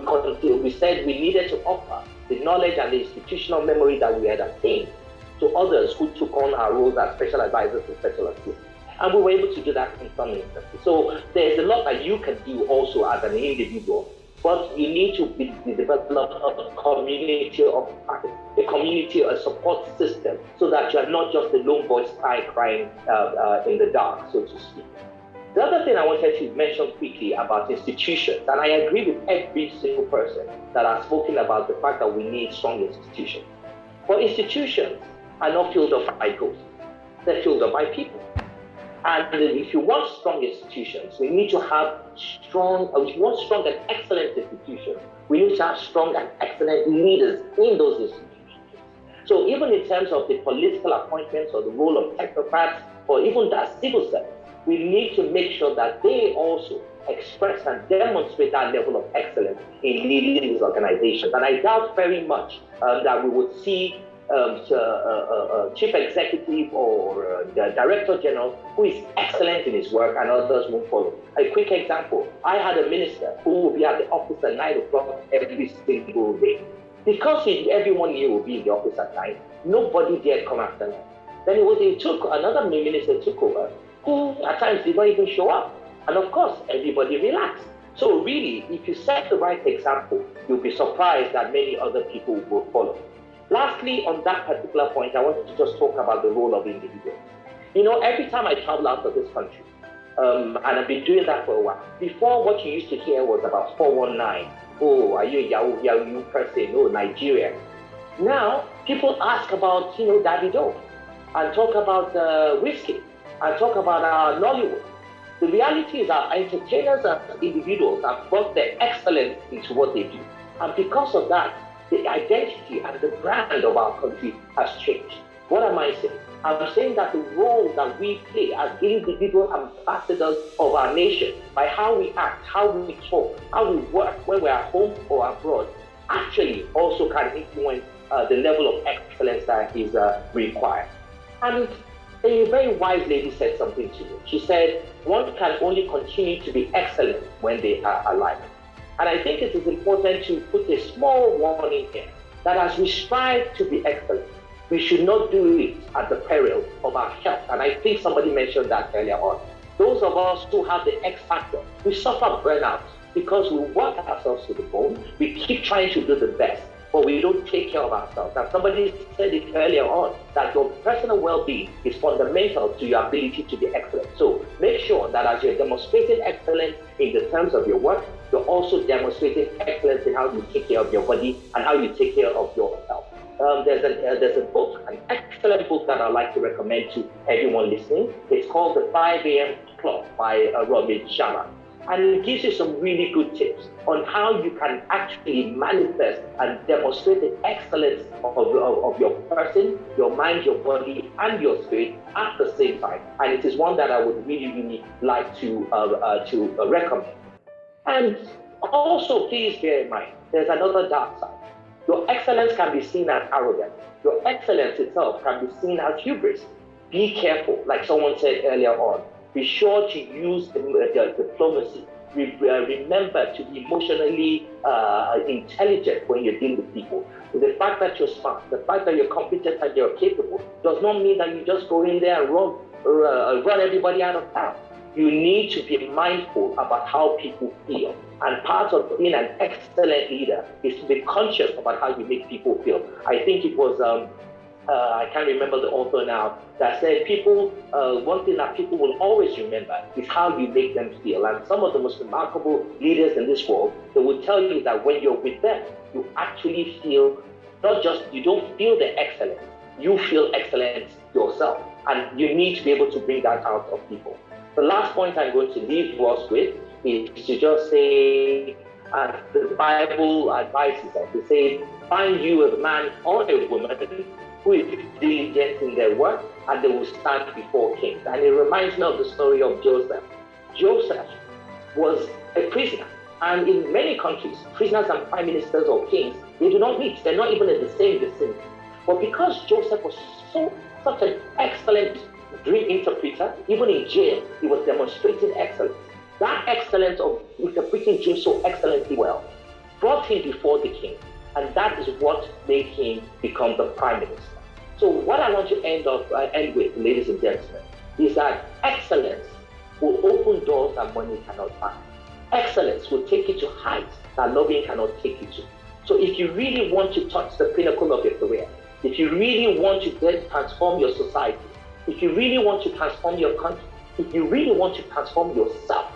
we said we needed to offer the knowledge and the institutional memory that we had obtained to others who took on our roles as special advisors and special assistants. And we were able to do that in some instances. So there's a lot that you can do also as an individual, but you need to develop a community of practice, a community, a support system, so that you're not just a lone voice crying in the dark, so to speak. The other thing I wanted to mention quickly about institutions, and I agree with every single person that has spoken about the fact that we need strong institutions. But institutions are not filled up by ghosts, they're filled up by people. And if you want strong institutions, we need to have strong and excellent institutions. We need to have strong and excellent leaders in those institutions. So even in terms of the political appointments or the role of technocrats, or even the civil servants, we need to make sure that they also express and demonstrate that level of excellence in leading these organizations. And I doubt very much that we would see chief executive or the director general who is excellent in his work and others won't follow. A quick example, I had a minister who will be at the office at 9 o'clock every single day. Because everyone here will be in the office at 9, nobody dared come after 9. Then another minister took over, who at times did not even show up. And of course, everybody relaxed. So really, if you set the right example, you'll be surprised that many other people will follow. Lastly, on that particular point, I wanted to just talk about the role of individuals. Every time I travel out of this country, and I've been doing that for a while, before what you used to hear was about 419. Oh, are you a Yahoo person? Oh, Nigeria. Now, people ask about, Davido, and talk about whiskey, and talk about Nollywood. The reality is our entertainers and individuals have brought their excellence into what they do. And because of that, the identity and the brand of our country has changed. What am I saying? I'm saying that the role that we play as individual ambassadors of our nation, by how we act, how we talk, how we work when we're at home or abroad, actually also can influence the level of excellence that is required. And a very wise lady said something to me. She said, one can only continue to be excellent when they are alive. And I think it is important to put a small warning here that as we strive to be excellent, we should not do it at the peril of our health. And I think somebody mentioned that earlier on. Those of us who have the X factor, we suffer burnout because we work ourselves to the bone. We keep trying to do the best, but we don't take care of ourselves. And somebody said it earlier on, that your personal well-being is fundamental to your ability to be excellent. So make sure that as you're demonstrating excellence in the terms of your work, you're also demonstrating excellence in how you take care of your body and how you take care of your health. there's a book, an excellent book that I'd like to recommend to everyone listening. It's called The 5 a.m. Club by Robin Sharma. And it gives you some really good tips on how you can actually manifest and demonstrate the excellence of your person, your mind, your body, and your spirit at the same time. And it is one that I would really, really like to recommend. And also, please bear in mind, there's another dark side. Your excellence can be seen as arrogance. Your excellence itself can be seen as hubris. Be careful, like someone said earlier on. Be sure to use the diplomacy. Remember to be emotionally intelligent when you're dealing with people. The fact that you're smart, the fact that you're competent and you're capable, does not mean that you just go in there and run everybody out of town. You need to be mindful about how people feel. And part of being an excellent leader is to be conscious about how you make people feel. I think it was I can't remember the author now, that said one thing that people will always remember is how you make them feel. And some of the most remarkable leaders in this world, they will tell you that when you're with them, you actually feel, you don't feel the excellence, you feel excellence yourself. And you need to be able to bring that out of people. The last point I'm going to leave us with is to just say, as the Bible advises us, it says, find you a man or a woman who is diligent in their work, and they will stand before kings. And it reminds me of the story of Joseph. Joseph was a prisoner, and in many countries, prisoners and prime ministers or kings, they do not meet. They're not even in the same vicinity. But because Joseph was such an excellent dream interpreter, even in jail, he was demonstrating excellence. That excellence of interpreting dreams so excellently well brought him before the king, and that is what made him become the prime minister. So what I want to end with, ladies and gentlemen, is that excellence will open doors that money cannot buy. Excellence will take you to heights that lobbying cannot take you to. So if you really want to touch the pinnacle of your career, if you really want to transform your society, if you really want to transform your country, if you really want to transform yourself,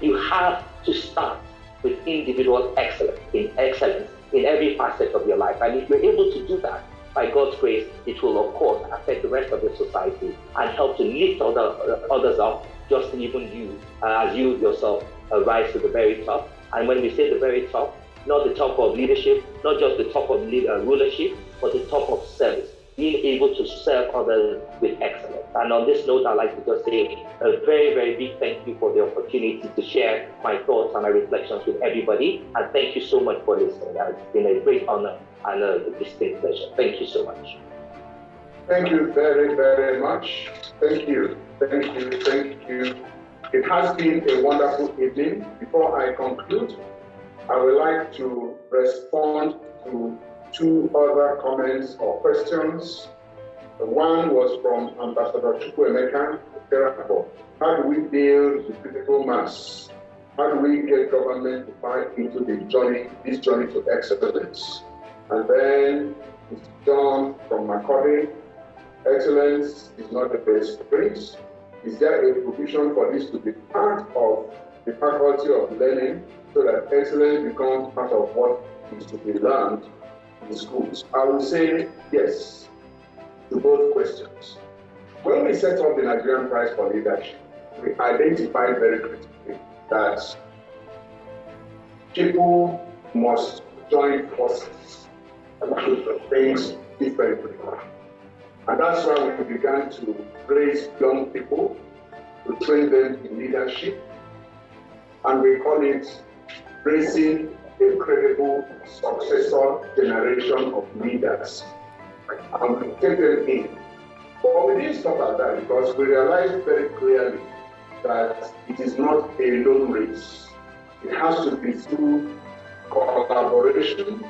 you have to start with individual excellence in every facet of your life. And if you're able to do that, by God's grace, it will of course affect the rest of your society and help to lift others up, just even you, as you yourself rise to the very top. And when we say the very top, not the top of leadership, not just the top of rulership, but the top of service, being able to serve others with excellence. And on this note, I'd like to just say a very, very big thank you for the opportunity to share my thoughts and my reflections with everybody. And thank you so much for listening. It's been a great honor and a distinct pleasure. Thank you so much. Thank you very, very much. Thank you. Thank you. Thank you. It has been a wonderful evening. Before I conclude, I would like to respond to two other comments or questions. One was from Ambassador Chukwuemeka. How do we build the critical mass? How do we get government to buy into this journey to excellence? And then it's John from Macaulay. Excellence is not a sprint. Is there a provision for this to be part of the faculty of learning so that excellence becomes part of what is to be learned in schools? I will say yes to both questions. When we set up the Nigerian Prize for Leadership, we identified very critically that people must join forces and do things differently. And that's why we began to raise young people, to train them in leadership, and we call it raising a credible successor generation of leaders. And we take them in. But we didn't stop at that because we realized very clearly that it is not a lone race. It has to be through collaboration,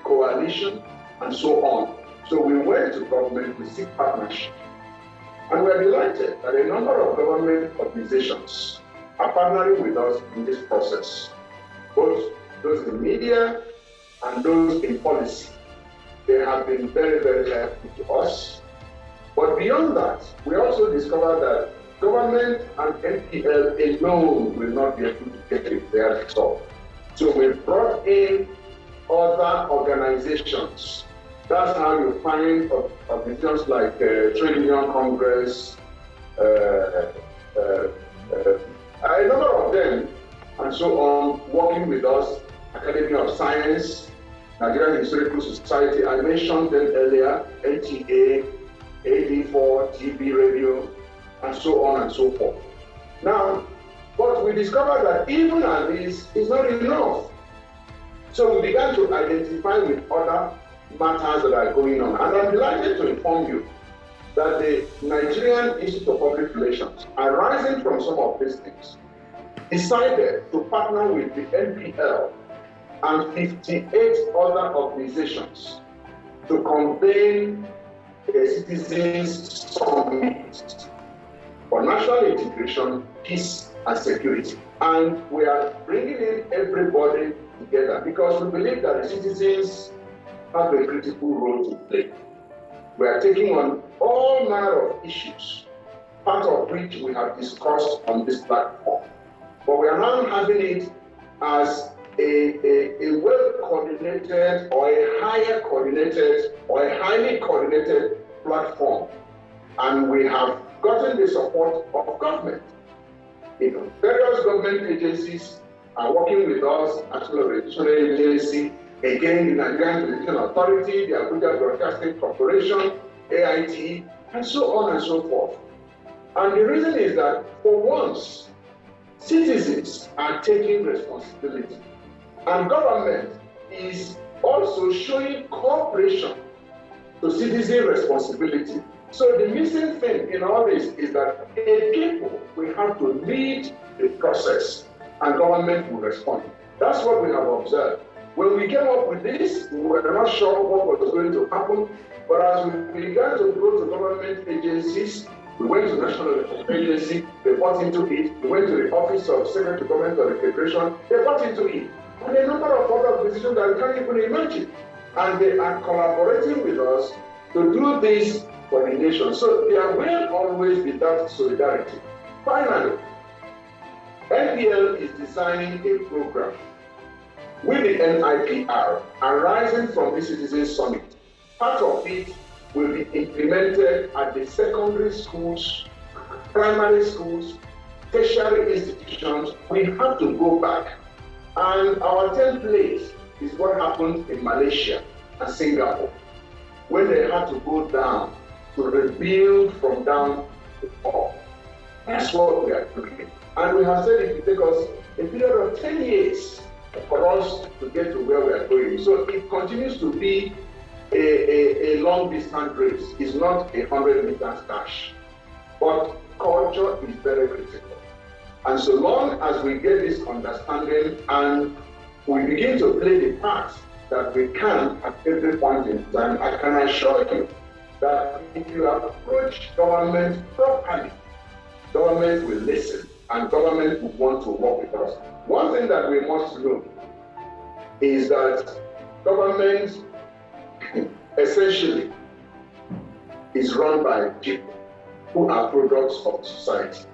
coalition, and so on. So we went to government to seek partnership. And we are delighted that a number of government organizations are partnering with us in this process, both those in media and those in policy. They have been very, very helpful to us. But beyond that, we also discovered that government and NPL alone will not be able to get it there at all. So we brought in other organizations That's how you find organizations like Trade Union Congress, a number of them, and so on, working with us, Academy of Science, Nigerian Historical Society, I mentioned them earlier, NTA, AD4, TV, radio, and so on and so forth. Now, but we discovered that even at this is not enough. So we began to identify with other matters that are going on. And I'm delighted to inform you that the Nigerian Institute of Public Relations, arising from some of these things, decided to partner with the NPL and 58 other organizations to convene a citizens' summit for national integration, peace, and security. And we are bringing in everybody together because we believe that the citizens have a critical role to play. We are taking on all manner of issues, part of which we have discussed on this platform. But we are now having it as a well-coordinated or a higher coordinated or a highly coordinated platform. And we have gotten the support of government. Various government agencies are working with us, National Regulation Agency, again, the Nigerian Television Authority, the Abuja Broadcasting Corporation, AIT, and so on and so forth. And the reason is that, for once, citizens are taking responsibility, and government is also showing cooperation to citizen responsibility. So the missing thing in all this is that a people will have to lead the process, and government will respond. That's what we have observed. When we came up with this, we were not sure what was going to happen, but as we began to go to government agencies, we went to National Regulation Agency, they bought into it. We went to the Office of Secretary to Government of the Federation, they bought into it. And a number of other positions that we can't even imagine. And they are collaborating with us to do this for the nation. So there will always be that solidarity. Finally, NPL is designing a program with the NIPR arising from the Citizens Summit. Part of it will be implemented at the secondary schools, primary schools, tertiary institutions. We have to go back. And our template is what happened in Malaysia and Singapore, when they had to go down to rebuild from down to up. That's what we are doing. And we have said it will take us a period of 10 years for us to get to where we are going. So it continues to be a long distance race. It's not a 100-meter dash. But culture is very critical. And so long as we get this understanding and we begin to play the part that we can at every point in time, I can assure you that if you approach government properly, government will listen and government will want to work with us. One thing that we must know is that government essentially is run by people who are products of society.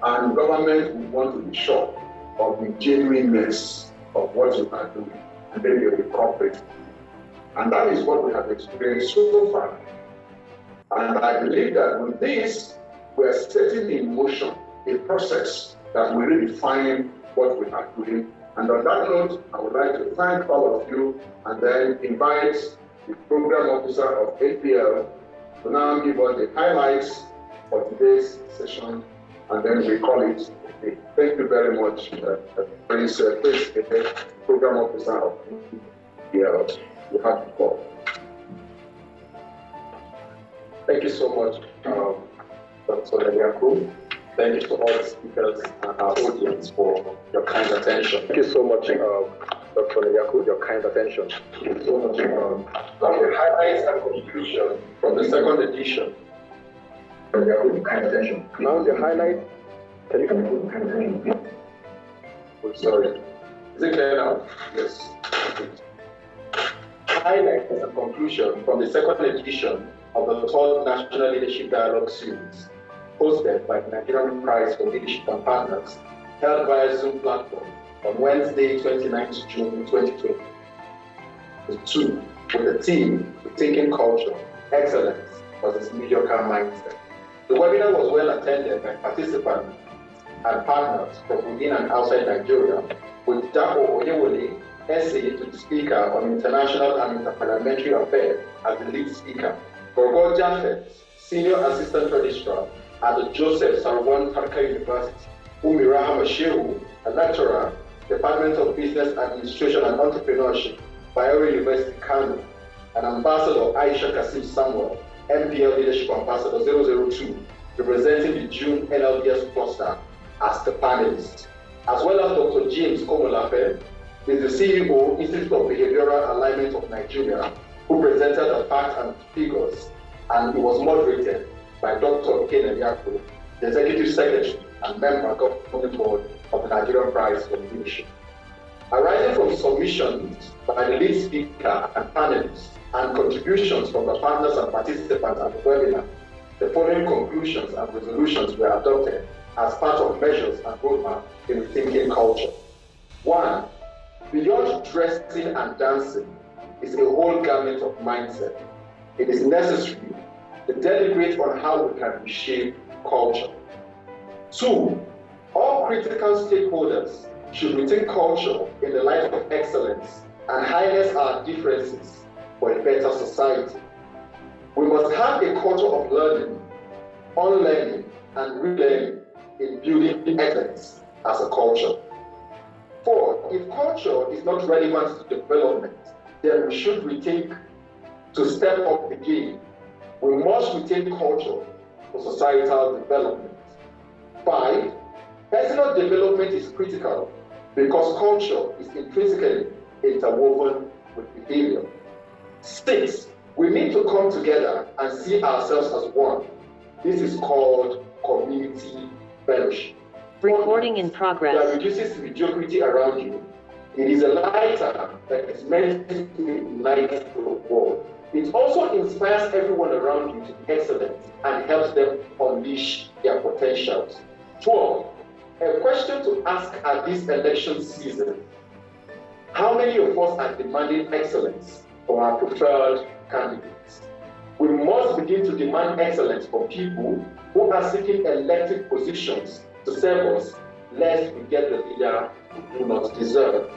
And government will want to be sure of the genuineness of what you are doing, and then they will cooperate. And that is what we have experienced so far. And I believe that with this, we are setting in motion a process that will redefine what we are doing. And on that note, I would like to thank all of you and then invite the program officer of APL to now give us the highlights for today's session, and then we call it a day. Thank you very much, Prince, program officer of APL. You have the call. Thank you so much, Dr. Yaku. Thank you to all the speakers and our audience for your kind attention. Thank you so much, Dr. Yaku, your kind attention. Thank you so much. The highlights and conclusion from the second edition. Kind attention. Now the highlight. Can you come in? Kind attention. Oh, sorry. Is it clear now? Yes. Highlights and conclusion from the second edition of the 12th National Leadership Dialogue Series, hosted by the Nigerian Prize for Leadership and Partners, held via Zoom platform on Wednesday, 29th June 2020. 2. with the theme, Rethinking Culture, Excellence versus Mediocre Mindset. The webinar was well attended by participants and partners from within and outside Nigeria, with Dapo Oyewole, SA to the speaker on international and interparliamentary affairs as the lead speaker. Gorgo Jaffet, Senior Assistant Registrar at the Joseph Sarwan Tarka University. Umiraha Mashehu, a lecturer, Department of Business Administration and Entrepreneurship, Bayero University, Kano, and Ambassador Aisha Kasim Samuel, MPL Leadership Ambassador 002, representing the June NLDS cluster as the panelist, as well as Dr. James Komolafe, is the CEO, Institute of Behavioral Alignment of Nigeria, who presented the facts and figures, and it was moderated by Dr. Ken Eliaku, the Executive Secretary and member of the Governing Board of the Nigerian Prize for Leadership. Arising from submissions by the lead speaker and panelists and contributions from the partners and participants at the webinar, the following conclusions and resolutions were adopted as part of measures and roadmap in rethinking culture. 1. Beyond dressing and dancing is a whole gamut of mindset. It is necessary to deliberate on how we can reshape culture. 2. All critical stakeholders should rethink culture in the light of excellence and harness our differences for a better society. We must have a culture of learning, unlearning, and relearning in building excellence as a culture. 4. If culture is not relevant to development, then we should rethink to step up the game. We must retain culture for societal development. 5. Personal development is critical because culture is intrinsically interwoven with behavior. 6. We need to come together and see ourselves as one. This is called community fellowship. Recording in progress. That reduces mediocrity around you. It is a lighter that is meant to ignite the world. It also inspires everyone around you to be excellent and helps them unleash their potentials. 12. A question to ask at this election season. How many of us are demanding excellence from our preferred candidates? We must begin to demand excellence from people who are seeking elected positions to serve us, lest we get the leader we do not deserve.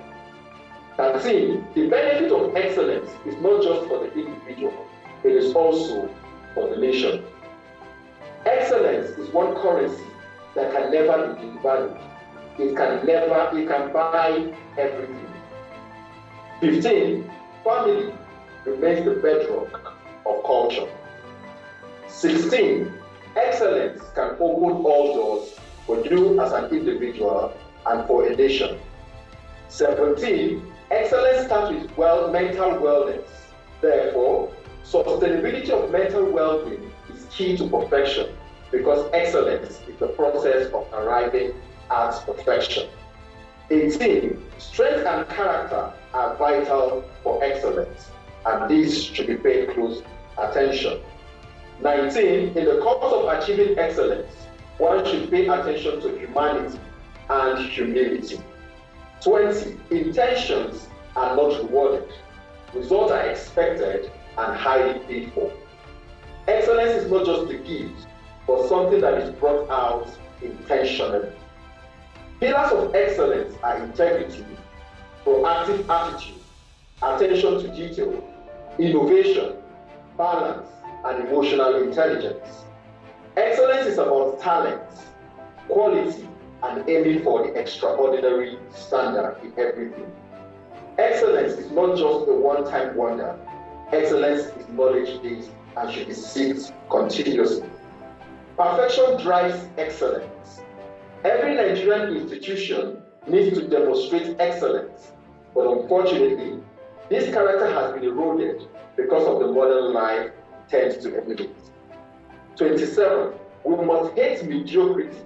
13. The benefit of excellence is not just for the individual, it is also for the nation. Excellence is one currency that can never be devalued. It can buy everything. 15. Family remains the bedrock of culture. 16. Excellence can open all doors for you as an individual and for a nation. 17. Excellence starts with mental wellness. Therefore, sustainability of mental well-being is key to perfection because excellence is the process of arriving at perfection. 18. Strength and character are vital for excellence, and these should be paid close attention. 19. In the course of achieving excellence, one should pay attention to humanity and humility. 20. Intentions are not rewarded. Results are expected and highly paid for. Excellence is not just a gift, but something that is brought out intentionally. Pillars of excellence are integrity, proactive attitude, attention to detail, innovation, balance, and emotional intelligence. Excellence is about talent, quality, and aiming for the extraordinary standard in everything. Excellence is not just a one-time wonder. Excellence is knowledge-based and should be sought continuously. Perfection drives excellence. Every Nigerian institution needs to demonstrate excellence, but unfortunately, this character has been eroded because of the modern life tends to emulate. 27. We must hate mediocrity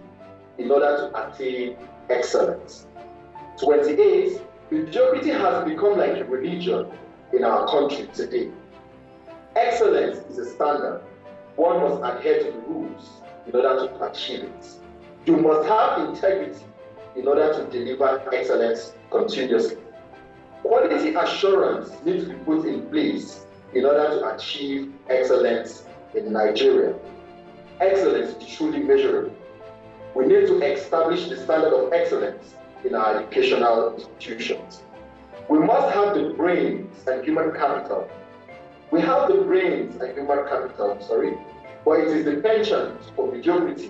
in order to attain excellence. 28. Mediocrity has become like a religion in our country today. Excellence is a standard. One must adhere to the rules in order to achieve it. You must have integrity in order to deliver excellence continuously. Quality assurance needs to be put in place in order to achieve excellence in Nigeria. Excellence is truly measurable. We need to establish the standard of excellence in our educational institutions. We must have the brains and human capital. We have the brains and human capital, but it is the penchant for mediocrity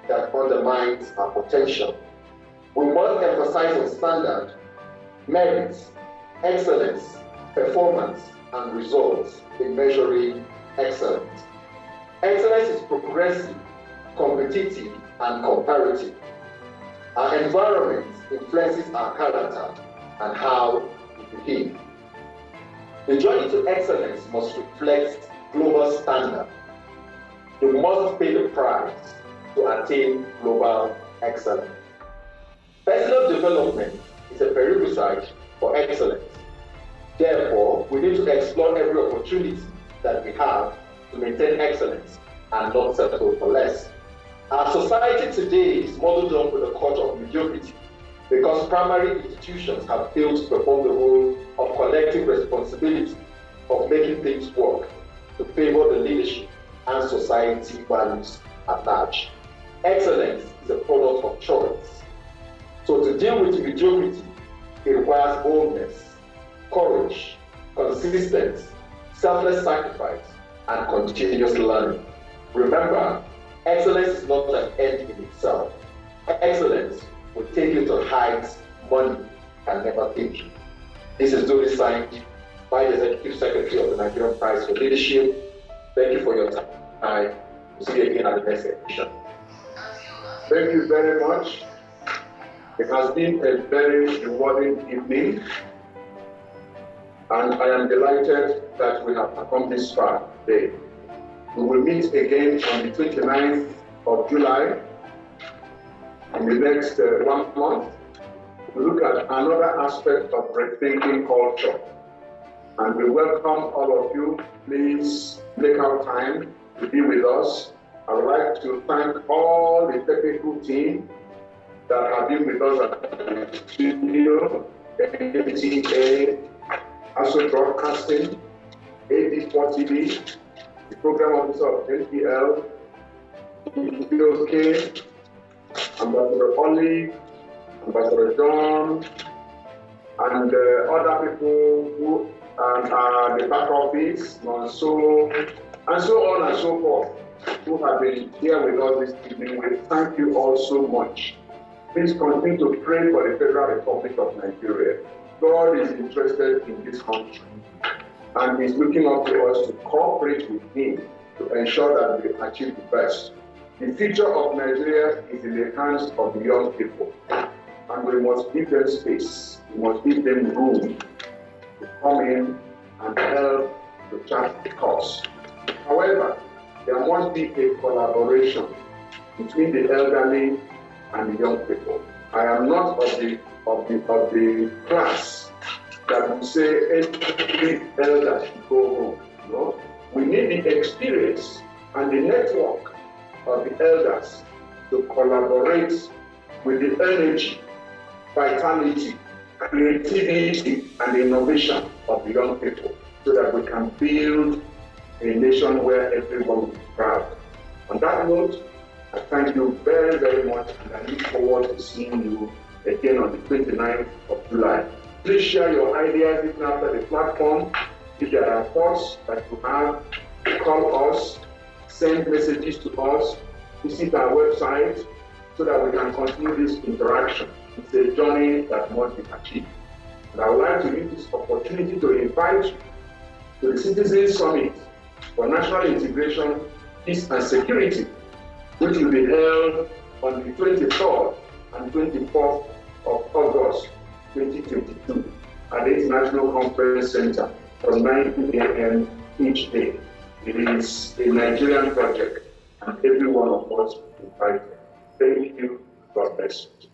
that undermines our potential. We must emphasize on standard, merits, excellence, performance, and results in measuring excellence. Excellence is progressive, competitive, and comparative. Our environment influences our character and how we behave. The journey to excellence must reflect global standard. You must pay the price to attain global excellence. Personal development is a prerequisite for excellence. Therefore, we need to explore every opportunity that we have to maintain excellence and not settle for less. Our society today is modeled on with a culture of mediocrity because primary institutions have failed to perform the role of collective responsibility of making things work to favor the leadership and society values at large. Excellence is a product of choice. So to deal with mediocrity, it requires boldness, courage, consistency, selfless sacrifice, and continuous learning. Remember, excellence is not an end in itself. Excellence will take you to heights money can never take you. This is duly signed by the Executive Secretary of the Nigerian Prize for Leadership. Thank you for your time. We'll see you again at the next edition. Thank you very much. It has been a very rewarding evening, and I am delighted that we have come this far today. We will meet again on the 29th of July in the next 1 month to look at another aspect of rethinking culture. And we welcome all of you. Please make out time to be with us. I would like to thank all the technical team that have been with us at the studio, ATA, ASO Broadcasting, AD4TV, the Program Officer of NPL, Mediocre, Ambassador Oli, Ambassador John, and other people who are the back office, and so on and so forth, who have been here with us this evening. We thank you all so much. Please continue to pray for the Federal Republic of Nigeria. God is interested in this country, and He's looking up to us to cooperate with Him to ensure that we achieve the best. The future of Nigeria is in the hands of the young people, and we must give them space. We must give them room to come in and help to chart the course. However, there must be a collaboration between the elderly and the young people. I am not of the class that will say every elder should go home. No, we need the experience and the network of the elders to collaborate with the energy, vitality, creativity, and innovation of the young people so that we can build a nation where everyone is proud. On that note, I thank you very, very much, and I look forward to seeing you again on the 29th of July. Please share your ideas even after the platform. If there are thoughts that you have, call us, send messages to us, visit our website so that we can continue this interaction. It's a journey that must be achieved. And I would like to use this opportunity to invite you to the Citizens Summit for National Integration, Peace and Security, which will be held on the 23rd and 24th of August 2022 at the International Conference Center from 9 a.m. each day. It is a Nigerian project, and every one of us is invited. Thank you. God bless you.